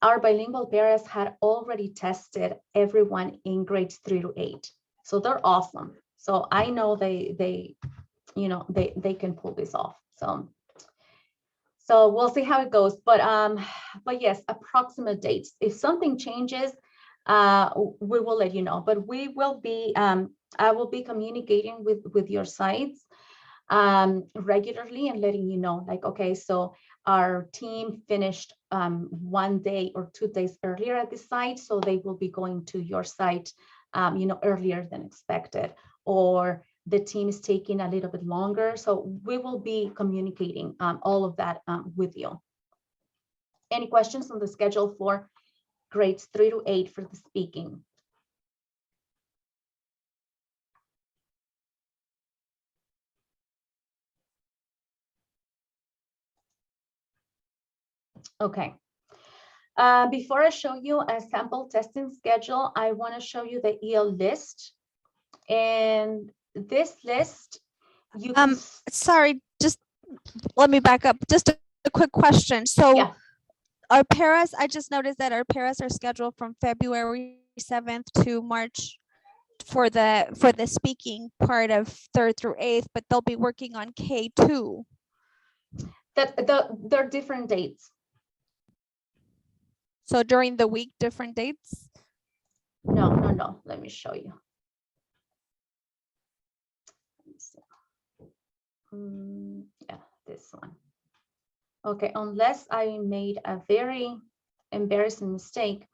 our bilingual paras had already tested everyone in grades 3 to 8. So they're awesome. So I know they you know, they can pull this off. So we'll see how it goes. But yes, approximate dates. If something changes, we will let you know. But we will be I will be communicating with your sites regularly and letting you know, like, okay, so our team finished 1 day or 2 days earlier at the site, so they will be going to your site you know, earlier than expected, or the team is taking a little bit longer. So we will be communicating all of that with you. Any questions on the schedule for grades 3 to 8 for the speaking? Okay. Before I show you a sample testing schedule, I want to show you the EL list. And this list, you can... Sorry, just let me back up. Just a quick question. So yeah. Our paras, I just noticed that our paras are scheduled from February 7th to March for the speaking part of 3rd through 8th, but they'll be working on K2. They're different dates. So during the week, different dates? No. Let me show you. Yeah, this one. Okay, unless I made a very embarrassing mistake,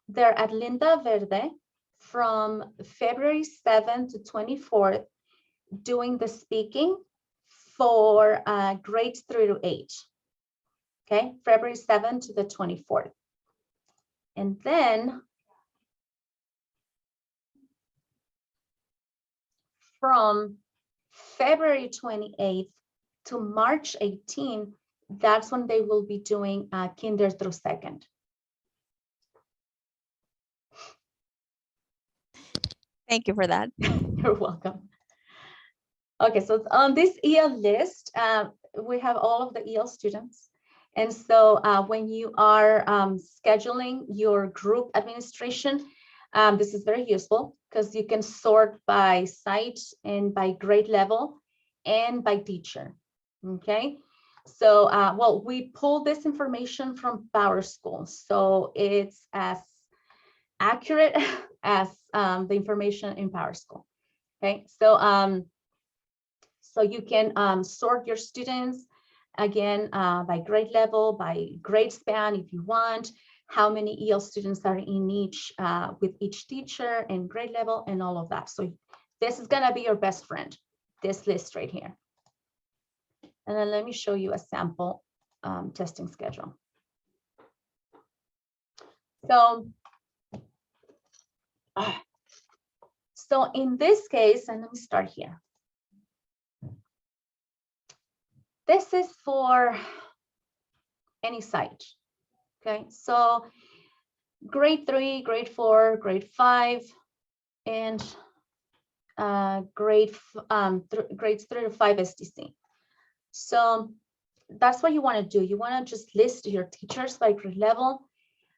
they're at Linda Verde from February 7th to 24th doing the speaking for grades 3 to 8. Okay, February 7th to the 24th. And then from February 28th to March 18th, that's when they will be doing kinder through 2nd. Thank you for that. You're welcome. Okay, so on this EL list, we have all of the EL students. And so when you are scheduling your group administration, this is very useful because you can sort by site and by grade level and by teacher. Okay, so well, we pull this information from PowerSchool, so it's as accurate as the information in PowerSchool. Okay, so so you can sort your students again by grade level, by grade span if you want, how many EL students are in each with each teacher and grade level and all of that. So this is gonna be your best friend, this list right here. And then let me show you a sample testing schedule. So, so in this case, and let me start here. This is for any site, okay? So grade 3, grade 4, grade 5, and grades 3 to 5 STC. So that's what you want to do. You want to just list your teachers by grade level,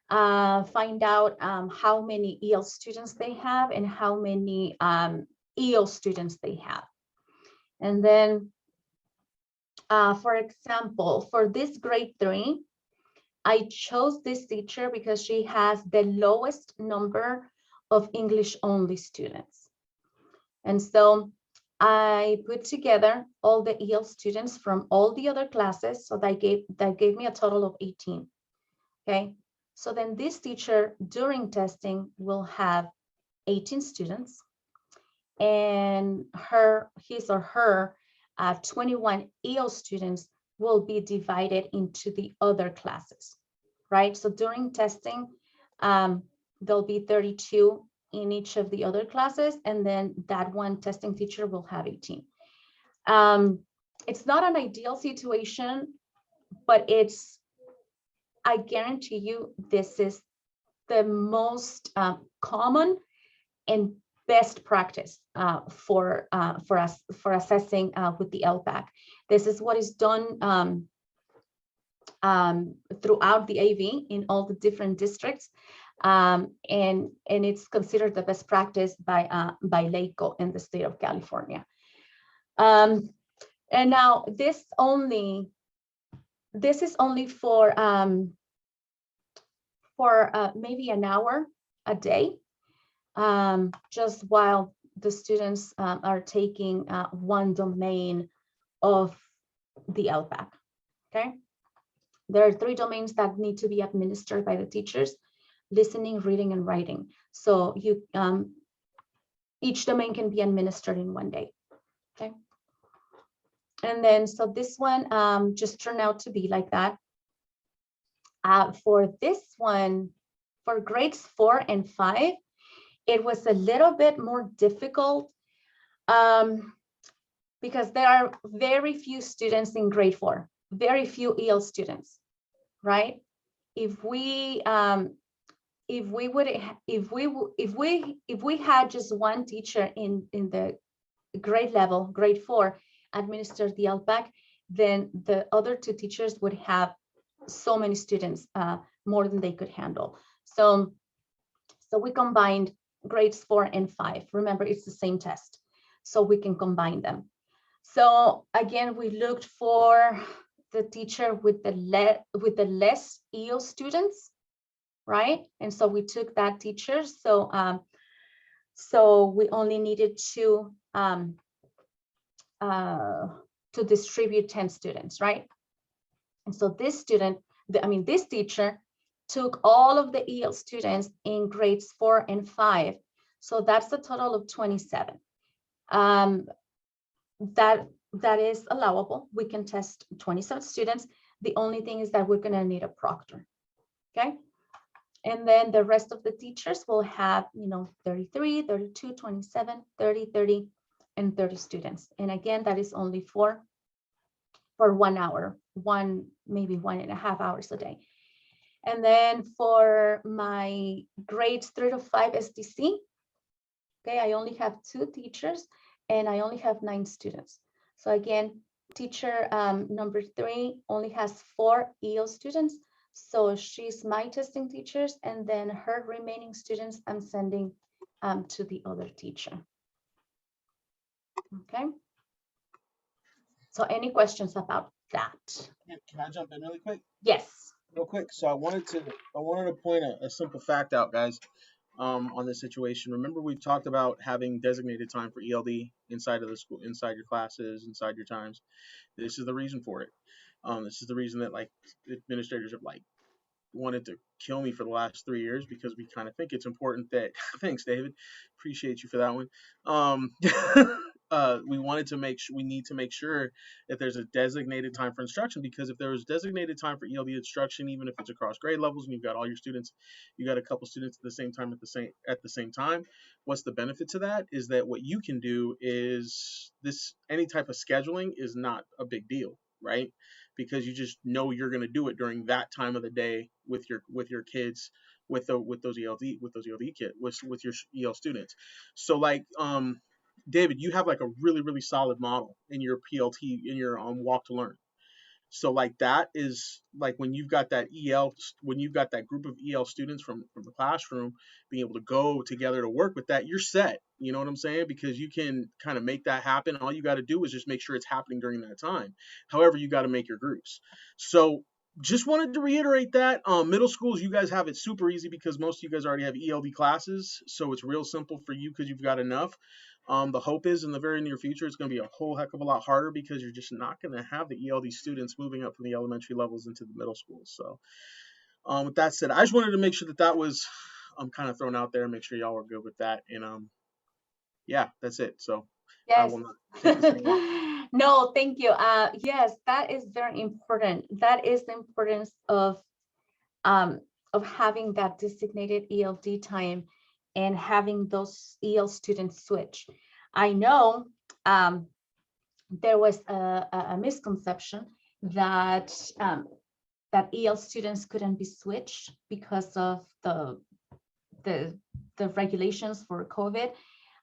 find out how many EL students they have and how many EL students they have. And then, for example, for this grade 3, I chose this teacher because she has the lowest number of English only students. And so I put together all the EL students from all the other classes. So that gave me a total of 18. Okay. So then this teacher during testing will have 18 students, and his or her 21 EL students will be divided into the other classes, right? So during testing, there'll be 32 in each of the other classes, and then that one testing teacher will have 18. It's not an ideal situation, but I guarantee you, this is the most common and best practice for assessing with the ELPAC. This is what is done throughout the AV in all the different districts, and it's considered the best practice by LACO in the state of California. And now this is only for maybe an hour a day, just while the students are taking one domain of the ELPAC, okay? There are 3 domains that need to be administered by the teachers: listening, reading, and writing. So each domain can be administered in one day, okay? And then, so this one just turned out to be like that. For this one, for grades 4 and 5, it was a little bit more difficult because there are very few students in grade 4, very few EL students, right? If we had just one teacher in the grade level, grade 4, administer the ELPAC, then the other 2 teachers would have so many students, more than they could handle. So we combined grades 4 and 5. Remember, it's the same test, so we can combine them. So again, we looked for the teacher with the less EL students, right? And so we took that teacher. So we only needed to distribute 10 students, right? And so this teacher took all of the EL students in grades 4 and 5. So that's a total of 27. That is allowable. We can test 27 students. The only thing is that we're going to need a proctor, okay? And then the rest of the teachers will have, 33, 32, 27, 30, 30, and 30 students. And again, that is only for 1 hour, maybe 1.5 hours a day. And then for my grades 3 to 5 STC, okay, I only have 2 teachers and I only have 9 students. So again, teacher number 3 only has 4 EL students. So she's my testing teachers, and then her remaining students I'm sending to the other teacher. Okay. So any questions about that? Can I jump in really quick? Yes. Real quick. So I wanted to point a simple fact out, guys, on this situation. Remember, we talked about having designated time for ELD inside of the school, inside your classes, inside your times. This is the reason for it. This is the reason that administrators have wanted to kill me for the last 3 years, because we kind of think it's important that thanks, David, appreciate you for that one. we need to make sure that there's a designated time for instruction, because if there was designated time for ELD instruction, even if it's across grade levels and you've got all your students, you got a couple students at the same time at the same time, what's the benefit to that is that what you can do is any type of scheduling is not a big deal, right? Because you just know you're going to do it during that time of the day with your kids, with those ELD kids, with your EL students. So like David, you have like a really, really solid model in your PLT, in your walk to learn. So like that is like when you've got that group of EL students from the classroom being able to go together to work with that, you're set. You know what I'm saying? Because you can kind of make that happen. All you got to do is just make sure it's happening during that time. However, you got to make your groups. So just wanted to reiterate that. Middle schools, you guys have it super easy because most of you guys already have ELD classes. So it's real simple for you because you've got enough. The hope is in the very near future, it's going to be a whole heck of a lot harder because you're just not going to have the ELD students moving up from the elementary levels into the middle schools. So with that said, I just wanted to make sure that was kind of thrown out there and make sure y'all were good with that. And yeah, that's it. So yes. I will not take this anymore. No, thank you. Yes, that is very important. That is the importance of having that designated ELD time and having those EL students switch. I know there was a misconception that that EL students couldn't be switched because of the regulations for COVID.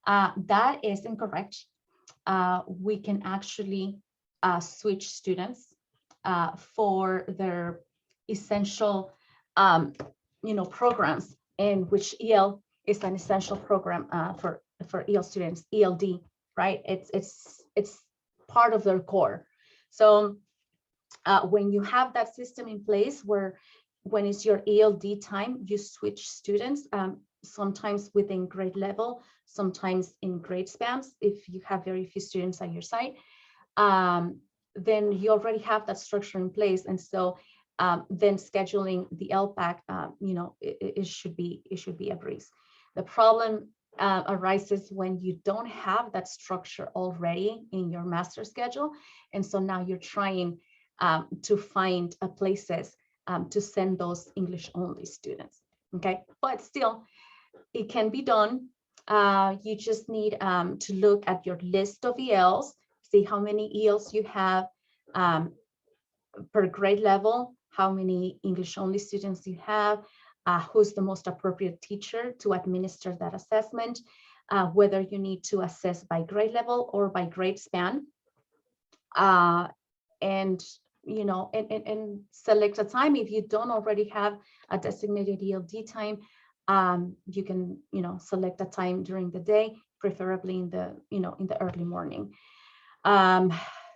That is incorrect. We can actually switch students for their essential programs, in which EL is an essential program for EL students, ELD, right? It's part of their core. So when you have that system in place where when it's your ELD time, you switch students, sometimes within grade level, sometimes in grade spans, if you have very few students at your site, then you already have that structure in place. And so then scheduling the ELPAC, it should be a breeze. The problem arises when you don't have that structure already in your master schedule. And so now you're trying to find places to send those English only students, okay? But still, it can be done. You just need to look at your list of ELs, see how many ELs you have per grade level, how many English only students you have, who's the most appropriate teacher to administer that assessment, whether you need to assess by grade level or by grade span, and select a time. If you don't already have a designated ELD time, you can select a time during the day, preferably in the early morning.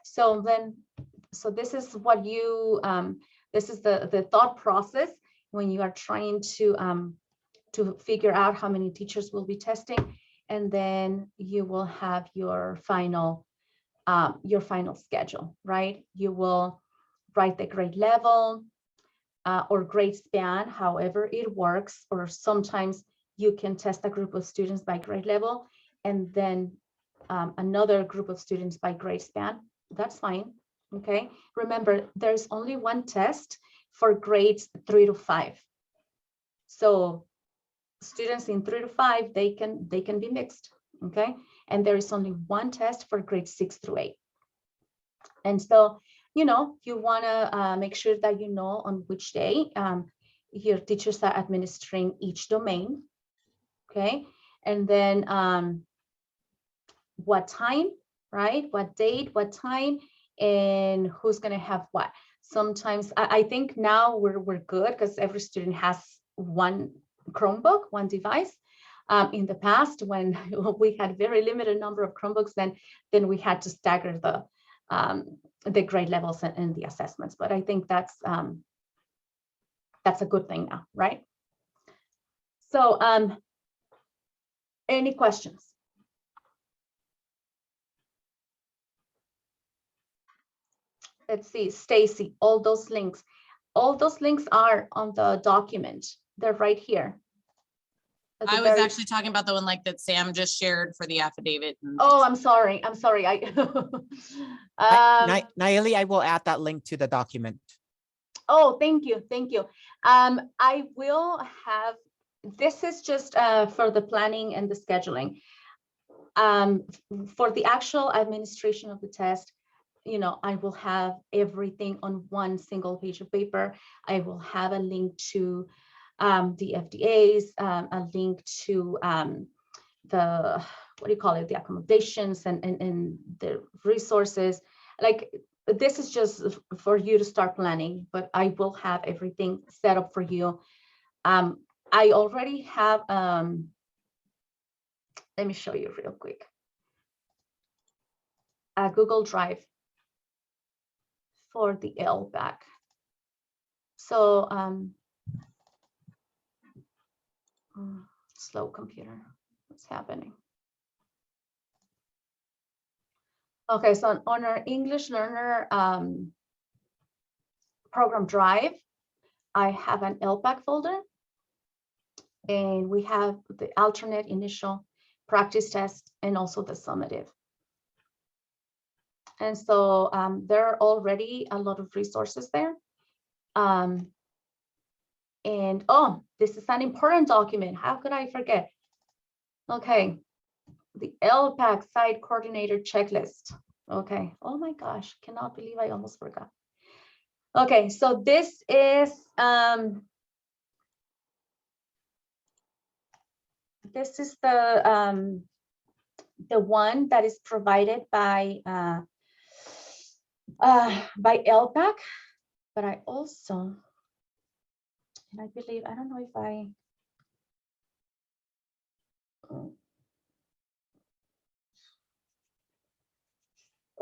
So this is what this is the thought process when you are trying to figure out how many teachers will be testing, and then you will have your final schedule, right? You will write the grade level or grade span, however it works, or sometimes you can test a group of students by grade level and then another group of students by grade span. That's fine. Okay, remember, there's only one test for grades 3 to 5. So students in 3 to 5, they can be mixed. Okay, and there is only one test for grades 6 through 8. And so you want to make sure that on which day your teachers are administering each domain. Okay, and then what time, right? What date, what time, and who's going to have what. Sometimes I think now we're good because every student has one Chromebook, one device. In the past, when we had very limited number of Chromebooks, then we had to stagger the grade levels and the assessments. But I think that's a good thing now, right? So any questions? Let's see, Stacy, all those links are on the document. They're right here. at the I was very- actually talking about the one like that Sam just shared for the affidavit. Oh, I'm sorry. I'm sorry. Naili, I will add that link to the document. Oh, thank you. Thank you. I will have, this is just for the planning and the scheduling. For the actual administration of the test, you know, I will have everything on one single page of paper. I will have a link to the FDAs, a link to the, what do you call it, the accommodations and the resources. Like, this is just for you to start planning, but I will have everything set up for you. I already have, let me show you real quick, a Google Drive for the ELPAC. So, slow computer, what's happening? Okay, so on our English Learner program Drive, I have an ELPAC folder, and we have the alternate initial practice test and also the summative. And so there are already a lot of resources there. And oh, this is an important document. How could I forget? Okay, the ELPAC site coordinator checklist. Okay, oh my gosh, cannot believe I almost forgot. Okay, so this is the one that is provided by ELPAC, but I also, and I believe, I don't know if I,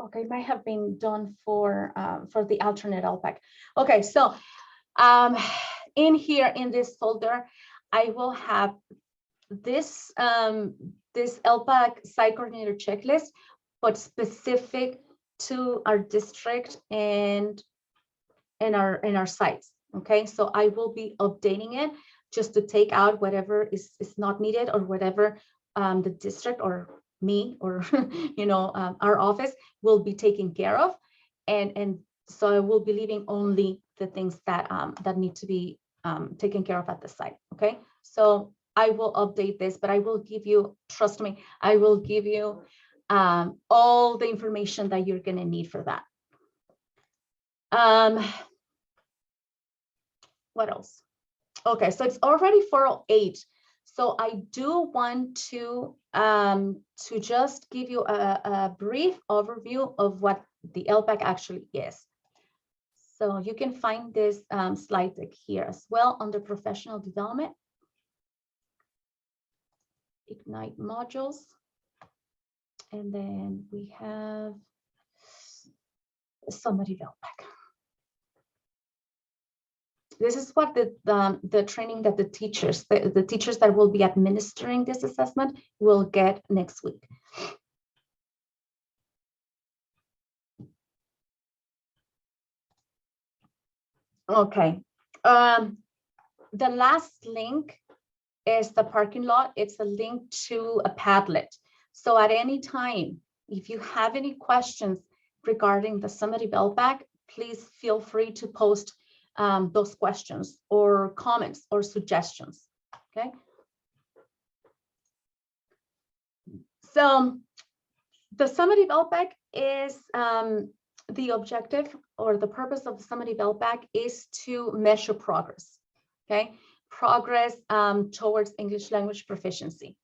okay, might have been done for the alternate ELPAC. Okay, so in here in this folder, I will have this this ELPAC site coordinator checklist, but specific to our district and in our sites. Okay, so I will be updating it just to take out whatever is not needed, or whatever the district or me or you know our office will be taking care of, and so I will be leaving only the things that that need to be taken care of at the site. Okay, so I will update this, but I will give you, trust me, I will give you all the information that you're going to need for that. What else? Okay, so it's already 4:08. So I do want to just give you a brief overview of what the ELPAC actually is. So you can find this slide deck here as well under professional development. Ignite modules. And then we have Summative ELPAC. This is what the training that the teachers that will be administering this assessment will get next week. Okay. The last link is the parking lot. It's a link to a Padlet. So at any time, if you have any questions regarding the Summative ELPAC, please feel free to post those questions or comments or suggestions. Okay. So the Summative ELPAC is the objective or the purpose of the Summative ELPAC is to measure progress. Okay, progress towards English language proficiency.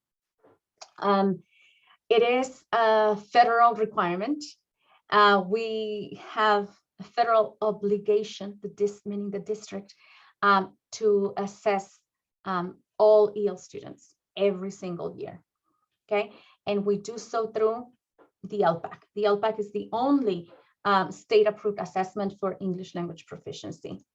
It is a federal requirement. We have a federal obligation, meaning the district, to assess all EL students every single year. Okay, and we do so through the ELPAC. The ELPAC is the only state-approved assessment for English language proficiency.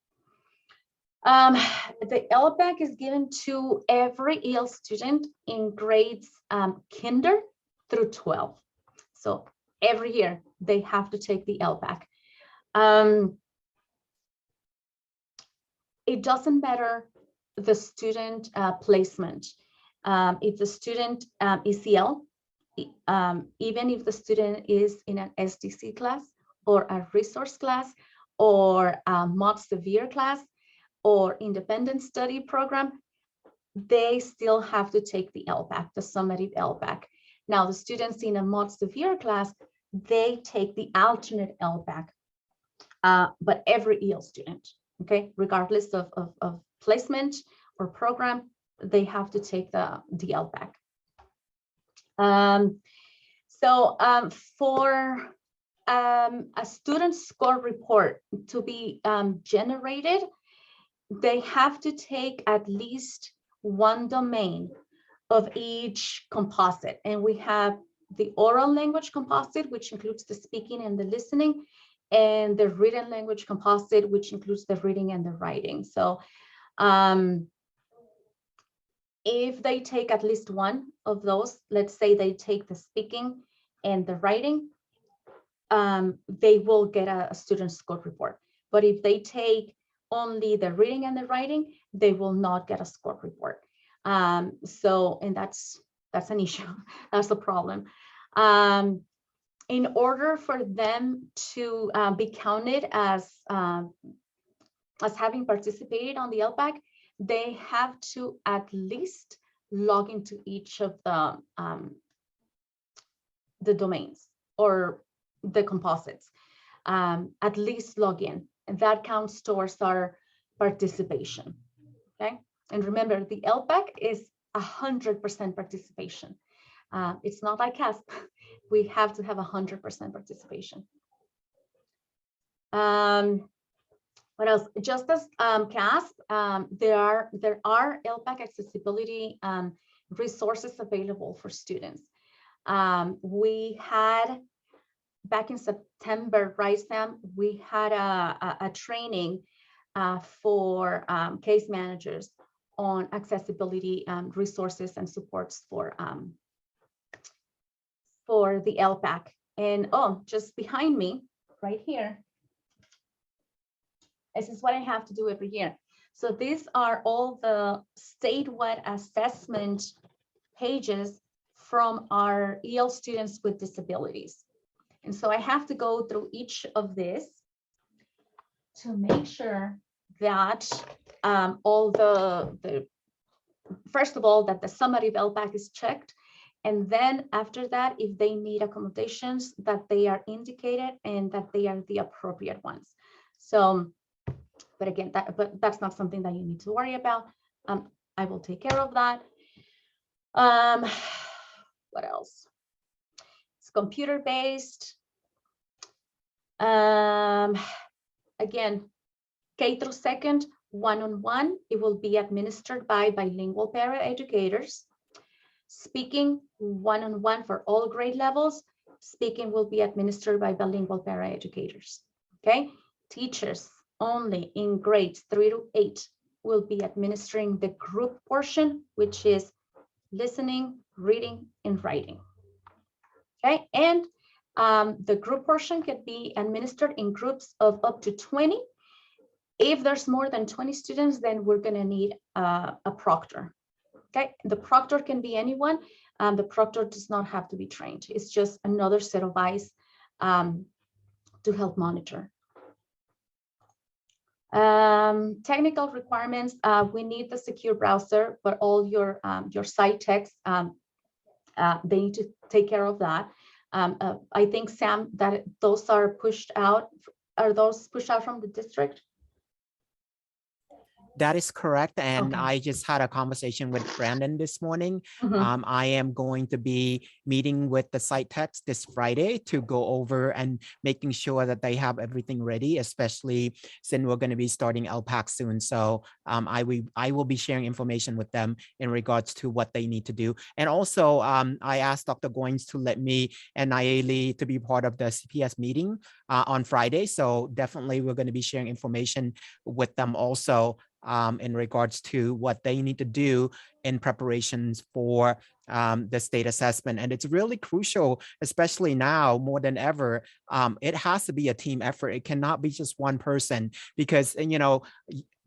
The ELPAC is given to every EL student in grades kinder through 12. So every year they have to take the ELPAC. It doesn't matter the student placement. If the student is EL, even if the student is in an SDC class or a resource class or a mod severe class or independent study program, they still have to take the ELPAC, the summative ELPAC. Now, the students in a mod severe class, they take the alternate ELPAC, but every EL student, okay, regardless of placement or program, they have to take the ELPAC. For a student score report to be generated, they have to take at least one domain of each composite. And we have the oral language composite, which includes the speaking and the listening, and the written language composite, which includes the reading and the writing. So if they take at least one of those, let's say they take the speaking and the writing, they will get a student score report. But if they take only the reading and the writing, they will not get a score report. And that's an issue. That's the problem. In order for them to be counted as having participated on the ELPAC, they have to at least log into each of the domains or the composites, at least log in, and that counts towards our participation, okay? And remember, the ELPAC is 100% participation. It's not like CASP. We have to have 100% participation. What else? Just as CASP, there are ELPAC accessibility resources available for students. We had, back in September, right, Sam, we had a training for case managers on accessibility resources and supports for the ELPAC. And just behind me, right here, this is what I have to do every year. So these are all the statewide assessment pages from our EL students with disabilities. And so I have to go through each of this to make sure that first of all, that the summative ELPAC is checked. And then after that, if they need accommodations, that they are indicated and that they are the appropriate ones. So, but again, that's not something that you need to worry about. I will take care of that. What else? It's computer-based. Again, K through second, one-on-one, it will be administered by bilingual para-educators. Speaking one-on-one for all grade levels, speaking will be administered by bilingual para-educators, okay? Teachers only in grades 3 to 8 will be administering the group portion, which is listening, reading, and writing, okay? And the group portion can be administered in groups of up to 20. If there's more than 20 students, then we're gonna need a proctor, okay? The proctor can be anyone. The proctor does not have to be trained. It's just another set of eyes to help monitor. Technical requirements, we need the secure browser, but all your site text, they need to take care of that. I think, Sam, that those are pushed out. Are those pushed out from the district? That is correct. And Okay. I just had a conversation with Brandon this morning. Mhm. I am going to be meeting with the site techs this Friday to go over and making sure that they have everything ready, especially since we're going to be starting ELPAC soon. So I will be sharing information with them in regards to what they need to do. And also I asked Dr. Goins to let me and Nayeli to be part of the CPS meeting on Friday. So definitely we're going to be sharing information with them also in regards to what they need to do in preparations for the state assessment. And it's really crucial, especially now more than ever. It has to be a team effort. It cannot be just one person, because, you know,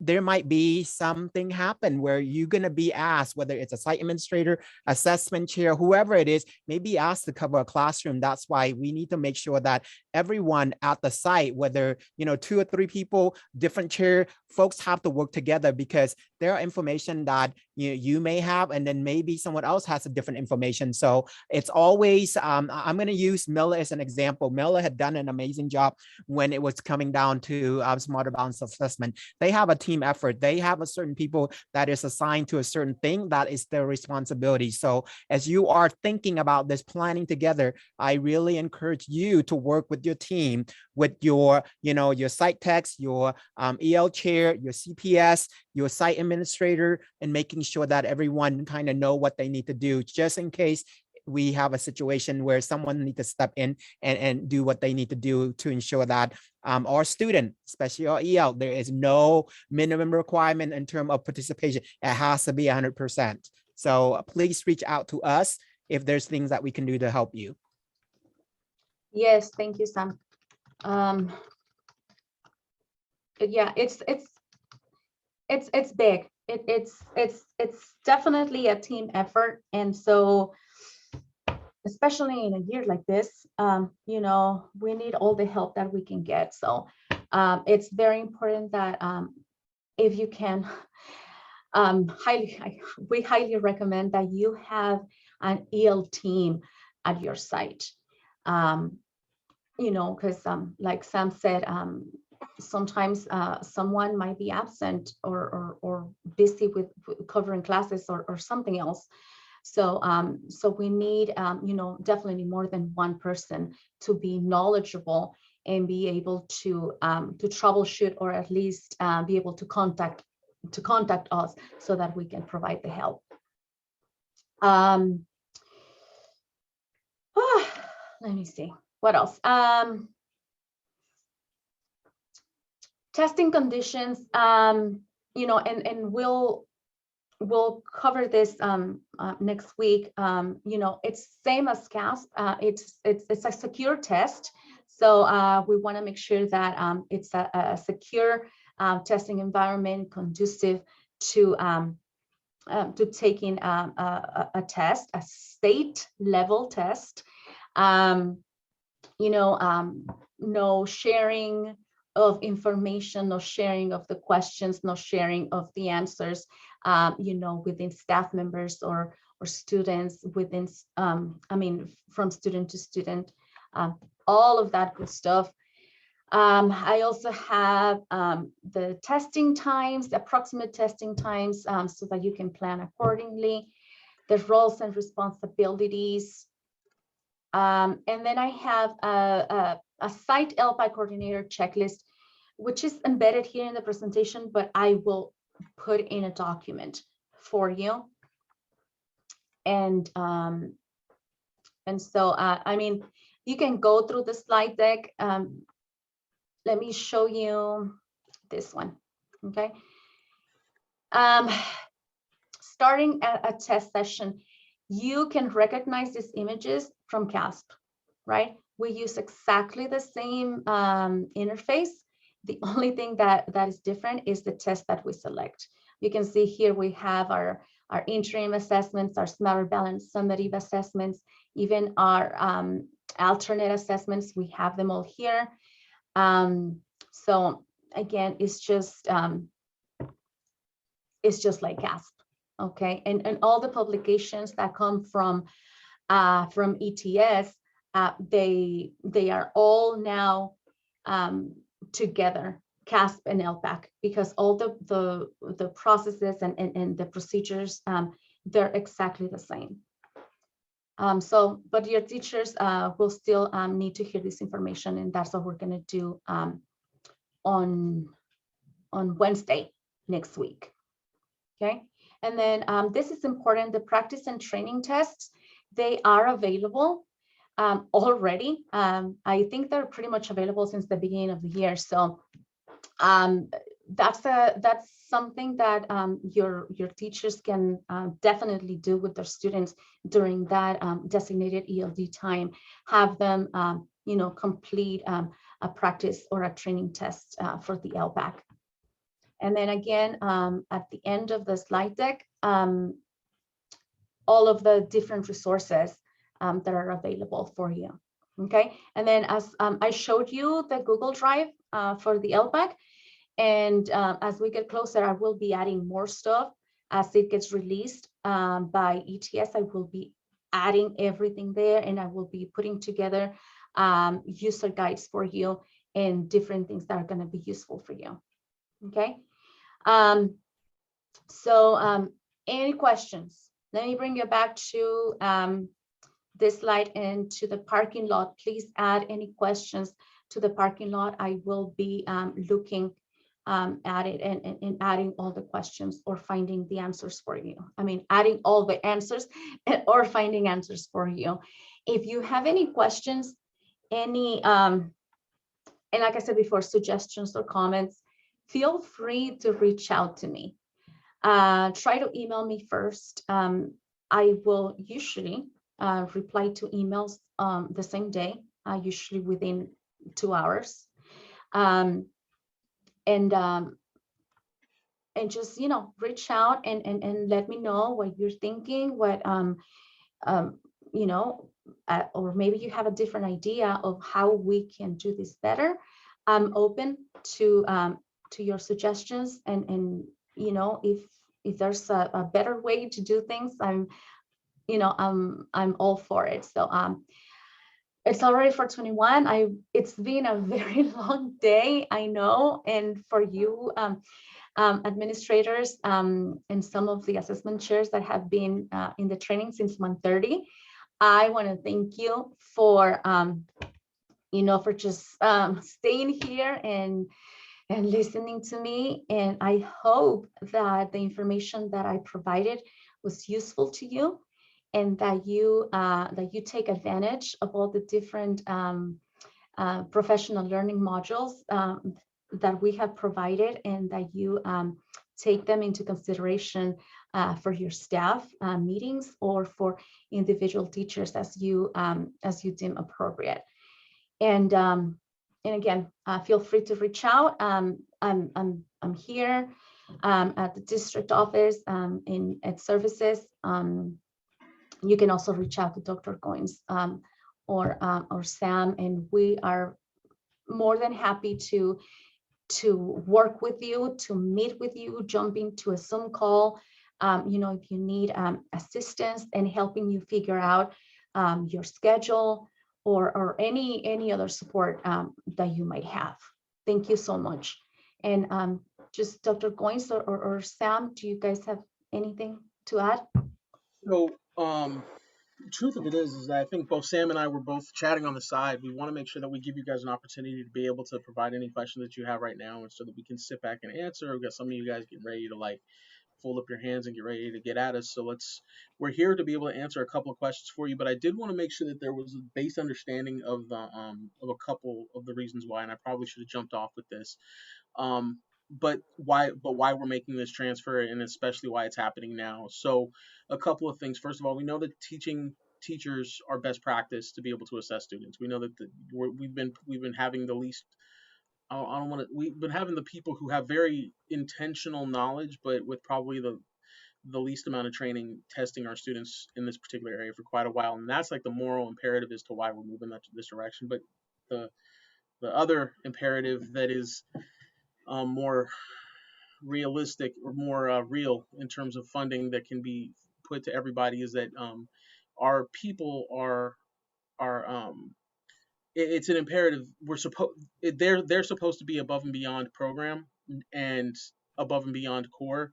there might be something happen where you're going to be asked, whether it's a site administrator, assessment chair, whoever it is, may be asked to cover a classroom. That's why we need to make sure that everyone at the site, whether, 2 or 3 people, different chair, folks have to work together, because there are information that you may have, and then maybe someone else has a different information. So it's always, I'm going to use Miller as an example. Miller had done an amazing job when it was coming down to smarter balance assessment. They have a team effort. They have a certain people that is assigned to a certain thing that is their responsibility. So as you are thinking about this, planning together, I really encourage you to work with your team, with your, your site techs, your EL chair, your CPS, your site administrator, and making sure that everyone kind of know what they need to do, just in case we have a situation where someone needs to step in and do what they need to do to ensure that our student, especially our EL, there is no minimum requirement in terms of participation. It has to be 100%. So please reach out to us if there's things that we can do to help you. Yes, thank you, Sam. Yeah, it's big. It's definitely a team effort, and so especially in a year like this, we need all the help that we can get. So it's very important that if you can, we highly recommend that you have an EL team at your site. Because like Sam said, sometimes someone might be absent or busy with covering classes or something else. So we need, definitely more than one person to be knowledgeable and be able to troubleshoot, or at least be able to contact us so that we can provide the help. Let me see what else. Testing conditions, and we'll cover this next week. It's same as CASP. It's a secure test, so we want to make sure that it's a secure testing environment, conducive to taking a test, a state level test. No sharing of information, no sharing of the questions, no sharing of the answers, within staff members or students, within, from student to student, all of that good stuff. I also have the testing times, the approximate testing times, so that you can plan accordingly, the roles and responsibilities. And then I have a site ELPAC coordinator checklist, which is embedded here in the presentation, but I will put in a document for you. And so, you can go through the slide deck. Let me show you this one, okay? Starting a test session, you can recognize these images from CASP, right? We use exactly the same interface. The only thing that is different is the test that we select. You can see here we have our interim assessments, our smarter balance summative assessments, even our alternate assessments. We have them all here. So again, it's just like CASP, okay? And all the publications that come from ETS, they are all now together, CASP and ELPAC, because all the processes and the procedures, they're exactly the same. But your teachers will still need to hear this information, and that's what we're going to do on Wednesday next week. Okay, and then this is important. The practice and training tests, they are available already. I think they're pretty much available since the beginning of the year. So that's something that your teachers can definitely do with their students during that designated ELD time. Have them, complete a practice or a training test for the ELPAC. And then again, at the end of the slide deck, all of the different resources that are available for you. Okay, and then as I showed you the Google Drive for the ELPAC, and as we get closer, I will be adding more stuff as it gets released by ETS. I will be adding everything there, and I will be putting together user guides for you and different things that are going to be useful for you. Okay, so any questions? Let me bring you back to this slide and to the parking lot. Please add any questions to the parking lot. I will be looking at it and adding all the questions or finding the answers for you. I mean, adding all the answers or finding answers for you. If you have any questions, any, and like I said before, suggestions or comments, feel free to reach out to me. Try to email me first. I will usually reply to emails the same day, usually within 2 hours. And just, you know, reach out and let me know what you're thinking, what, you know, or maybe you have a different idea of how we can do this better. I'm open to your suggestions, and you know, if there's a better way to do things, I'm all for it. So it's already 4:21. It's been a very long day, I know, and for you administrators and some of the assessment chairs that have been in the training since 1:30, I want to thank you for for just staying here and listening to me. And I hope that the information that I provided was useful to you, and that you take advantage of all the different professional learning modules that we have provided, and that you take them into consideration for your staff meetings or for individual teachers as you deem appropriate. And again, feel free to reach out. I'm here at the district office in Ed Services. You can also reach out to Dr. Goins or Sam, and we are more than happy to work with you, to meet with you, jump into a Zoom call. If you need assistance and helping you figure out your schedule or any other support that you might have. Thank you so much. And just Dr. Goins or Sam, do you guys have anything to add? So, the truth of it is that I think both Sam and I were both chatting on the side. We want to make sure that we give you guys an opportunity to be able to provide any questions that you have right now, and so that we can sit back and answer. We've got some of you guys getting ready to like fold up your hands and get ready to get at us. So we're here to be able to answer a couple of questions for you, but I did want to make sure that there was a base understanding of the of a couple of the reasons why, and I probably should have jumped off with this. But why we're making this transfer, and especially why it's happening now. So a couple of things. First of all, we know that teachers are best practice to be able to assess students. We know that we've been having the least, we've been having the people who have very intentional knowledge, but with probably the least amount of training testing our students in this particular area for quite a while. And that's like the moral imperative as to why we're moving this direction. But the other imperative that is more realistic or more real in terms of funding that can be put to everybody is that our people are it's an imperative. They're supposed to be above and beyond program and above and beyond core,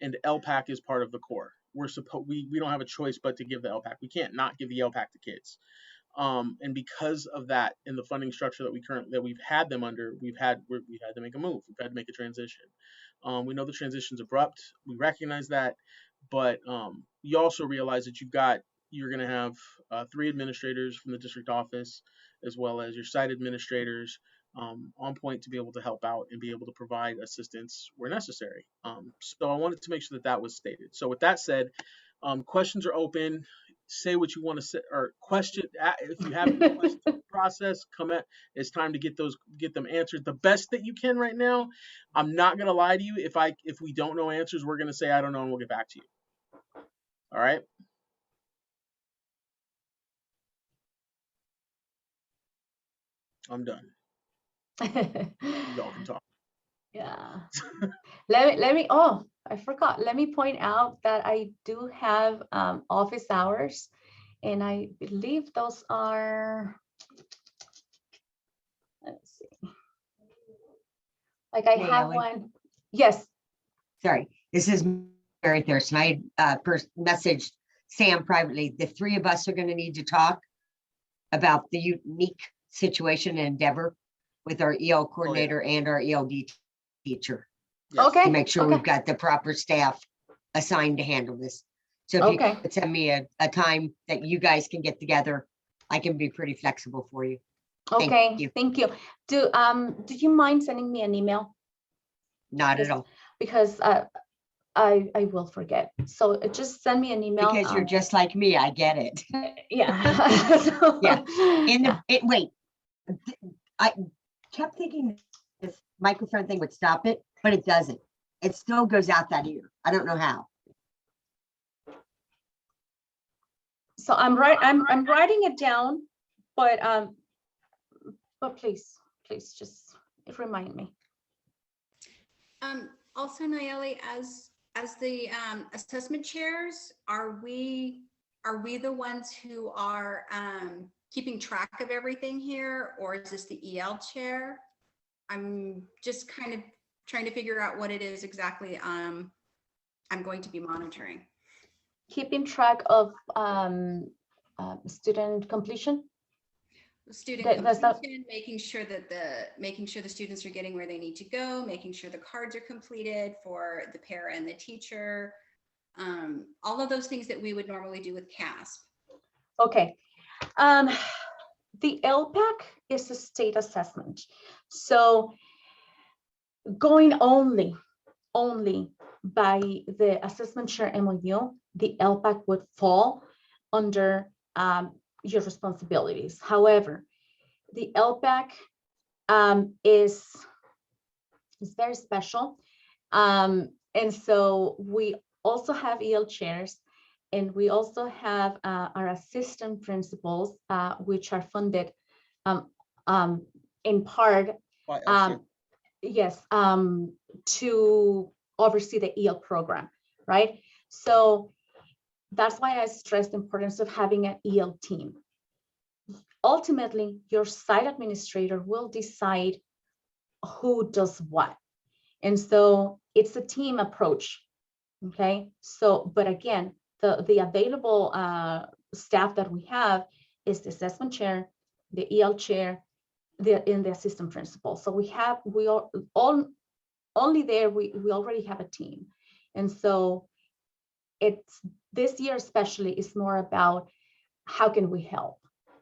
and LPAC is part of the core. We don't have a choice but to give the LPAC. We can't not give the LPAC to kids. And because of that, in the funding structure that we've had them under, we've had to make a move. We've had to make a transition. We know the transition's abrupt. We recognize that, but you also realize that you're going to have 3 administrators from the district office, as well as your site administrators on point to be able to help out and be able to provide assistance where necessary. So I wanted to make sure that was stated. So with that said, questions are open. say what you want to say or question. If you have any questions in the process, come at. It's time to get them answered the best that you can right now. I'm not gonna lie to you. If we don't know answers, we're gonna say I don't know and we'll get back to you. All right. I'm done. Y'all can talk. Yeah. let me, oh, I forgot. Let me point out that I do have office hours, and I believe those are, let's see. Like I have Naomi? one. Yes. Sorry, this is Mary Thurston. I first messaged Sam privately. The three of us are going to need to talk about the unique situation and endeavor with our EL coordinator and our ELD teacher. Okay. To make sure okay. we've got the proper staff assigned to handle this. So if Okay. you could send me a time that you guys can get together, I can be pretty flexible for you. Okay. Thank you. Do you mind sending me an email? Not at all. Because I will forget. So just send me an email. Because you're just like me, I get it. Yeah. So, yeah. Wait, I kept thinking this microphone thing would stop it, but it doesn't. It still goes out that ear. I don't know how. So I'm writing it down, but please just remind me. Also, Nayeli, as the assessment chairs, are we the ones who are keeping track of everything here, or is this the EL chair? I'm just kind of trying to figure out what it is exactly I'm going to be monitoring. Keeping track of student completion. Student completion, making sure the students are getting where they need to go, making sure the cards are completed for the para and the teacher, all of those things that we would normally do with CASP. Okay. The ELPAC is a state assessment. So going only by the assessment chair MOU, the ELPAC would fall under your responsibilities. However, the ELPAC is very special. And so we also have EL chairs, and we also have our assistant principals, which are funded in part, yes, to oversee the EL program, right? So that's why I stress the importance of having an EL team. Ultimately, your site administrator will decide who does what. And so it's a team approach, okay? So, but again, the available staff that we have is the assessment chair, the EL chair, and the assistant principal. So we already have a team. And so it's this year especially is more about how can we help,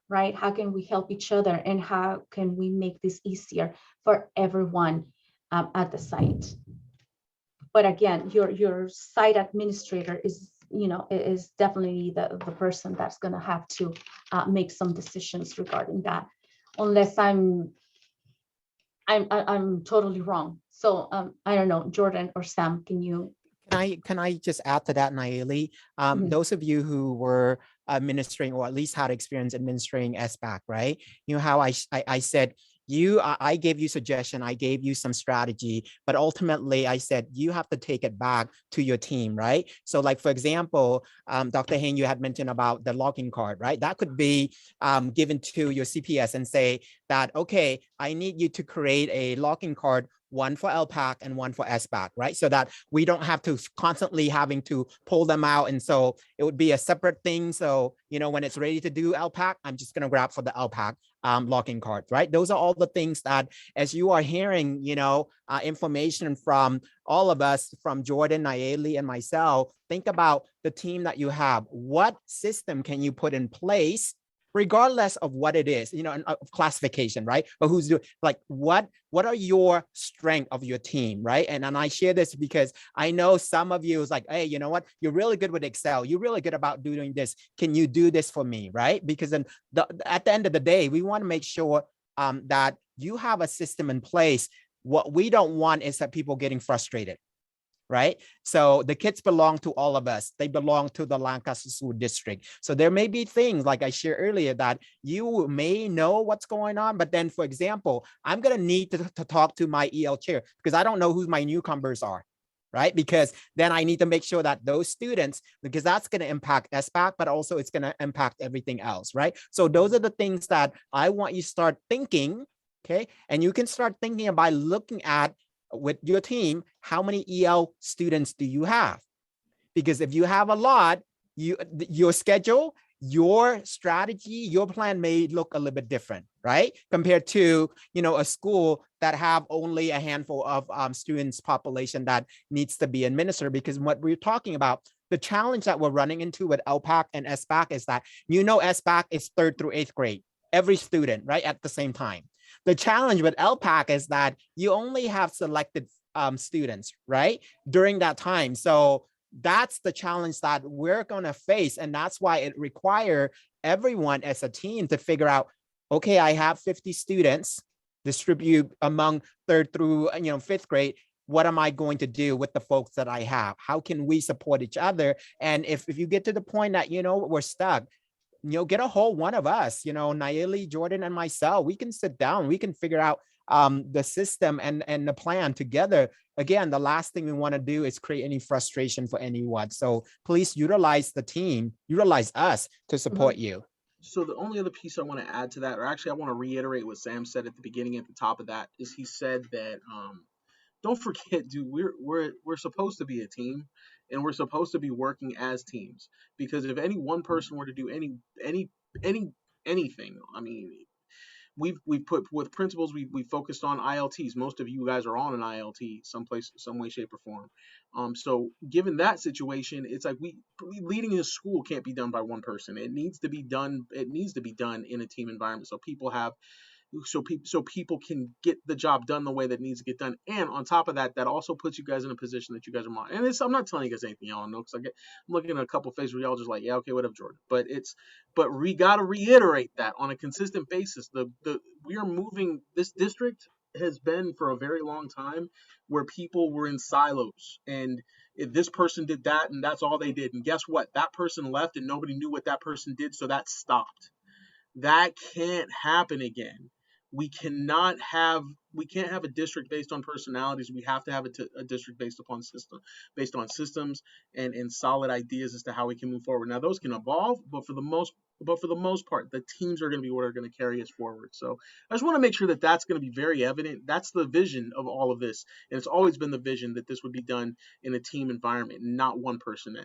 right? How can we help each other, and how can we make this easier for everyone at the site? But again, your site administrator is definitely the person that's going to have to make some decisions regarding that, unless I'm totally wrong. So I don't know, Jordan or Sam, can you? Can I just add to that, Nayeli? Those of you who were administering, or at least had experience administering SBAC, right? You know how I said, I gave you suggestion, I gave you some strategy, but ultimately I said, you have to take it back to your team, right? So like, for example, Dr. Hain, you had mentioned about the login card, right? That could be given to your CPS and say that, okay, I need you to create a login card, one for ELPAC and one for SBAC, right? So that we don't have to constantly having to pull them out. And so it would be a separate thing. So, when it's ready to do ELPAC, I'm just going to grab for the ELPAC login card, right? Those are all the things that, as you are hearing, information from all of us, from Jordan, Nayeli, and myself, think about the team that you have. What system can you put in place regardless of what it is, you know, and, of classification, right? Or who's doing, like, what are your strength of your team, right? And I share this because I know some of you is like, hey, you know what? You're really good with Excel. You're really good about doing this. Can you do this for me, right? Because then at the end of the day, we want to make sure that you have a system in place. What we don't want is that people getting frustrated, right? So the kids belong to all of us. They belong to the Lancaster School District. So there may be things like I shared earlier that you may know what's going on, but then, for example, I'm going to need to talk to my EL chair because I don't know who my newcomers are, right? Because then I need to make sure that those students, because that's going to impact SBAC, but also it's going to impact everything else, right? So those are the things that I want you to start thinking, okay? And you can start thinking by looking at with your team, how many EL students do you have? Because if you have a lot, your schedule, your strategy, your plan may look a little bit different, right? Compared to, you know, a school that have only a handful of students population that needs to be administered. Because what we're talking about, the challenge that we're running into with ELPAC and SBAC is that, you know, SBAC is 3rd through 8th grade, every student, right, at the same time. The challenge with ELPAC is that you only have selected students, right, during that time. So that's the challenge that we're going to face. And that's why it requires everyone as a team to figure out, okay, I have 50 students, distribute among 3rd through 5th grade. What am I going to do with the folks that I have? How can we support each other? And if you get to the point that, you know, we're stuck, you know, get a hold one of us, you know, Nayeli, Jordan, and myself, we can sit down, we can figure out the system and the plan together. Again, the last thing we want to do is create any frustration for anyone. So please utilize the team, utilize us to support you. So the only other piece I want to add to that, or actually I want to reiterate what Sam said at the beginning, at the top of that, is he said that don't forget, dude, we're supposed to be a team, and we're supposed to be working as teams. Because if any one person were to do anything, I mean, we've put with principals, we focused on ILTs. Most of you guys are on an ILT someplace, some way, shape, or form. So given that situation, it's like leading a school can't be done by one person. It needs to be done. It needs to be done in a team environment. So people can get the job done the way that needs to get done. And on top of that, that also puts you guys in a position that you guys are monitoring. And I'm not telling you guys anything y'all know, because I'm looking at a couple of faces where y'all just like, yeah, okay, whatever, Jordan. But we got to reiterate that on a consistent basis. We are moving. This district has been for a very long time where people were in silos, and if this person did that and that's all they did, and guess what? That person left and nobody knew what that person did, so that stopped. That can't happen again. We can't have a district based on personalities. We have to have a district based on systems and solid ideas as to how we can move forward. Now those can evolve, but for the most part, the teams are going to be what are going to carry us forward. So I just want to make sure that that's going to be very evident. That's the vision of all of this, and it's always been the vision that this would be done in a team environment, not one person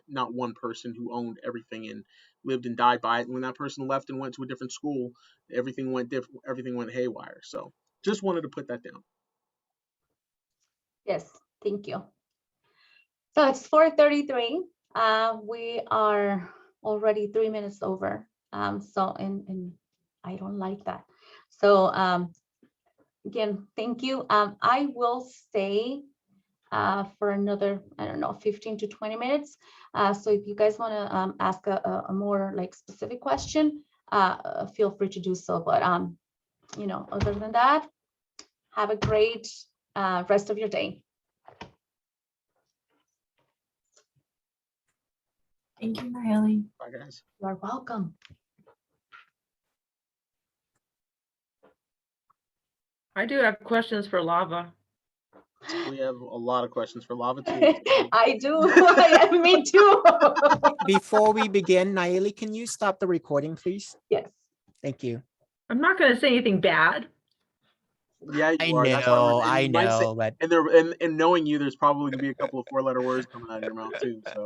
who owned everything and lived and died by it. And when that person left and went to a different school, everything went haywire. So just wanted to put that down. Yes, thank you. So it's 4:33. We are already 3 minutes over. And I don't like that. So again, thank you. I will stay for another, I don't know, 15 to 20 minutes. So if you guys want to ask a more like specific question, feel free to do so. But other than that, have a great rest of your day. Thank you, Nayeli. Bye, guys. You're welcome. I do have questions for Lava. We have a lot of questions for Lava too. I do. Me too. Before we begin, Nayeli, can you stop the recording, please? Yes. Thank you. I'm not going to say anything bad. Yeah, you I are. That's why know, but and knowing you, there's probably gonna be a couple of 4-letter words coming out of your mouth too. So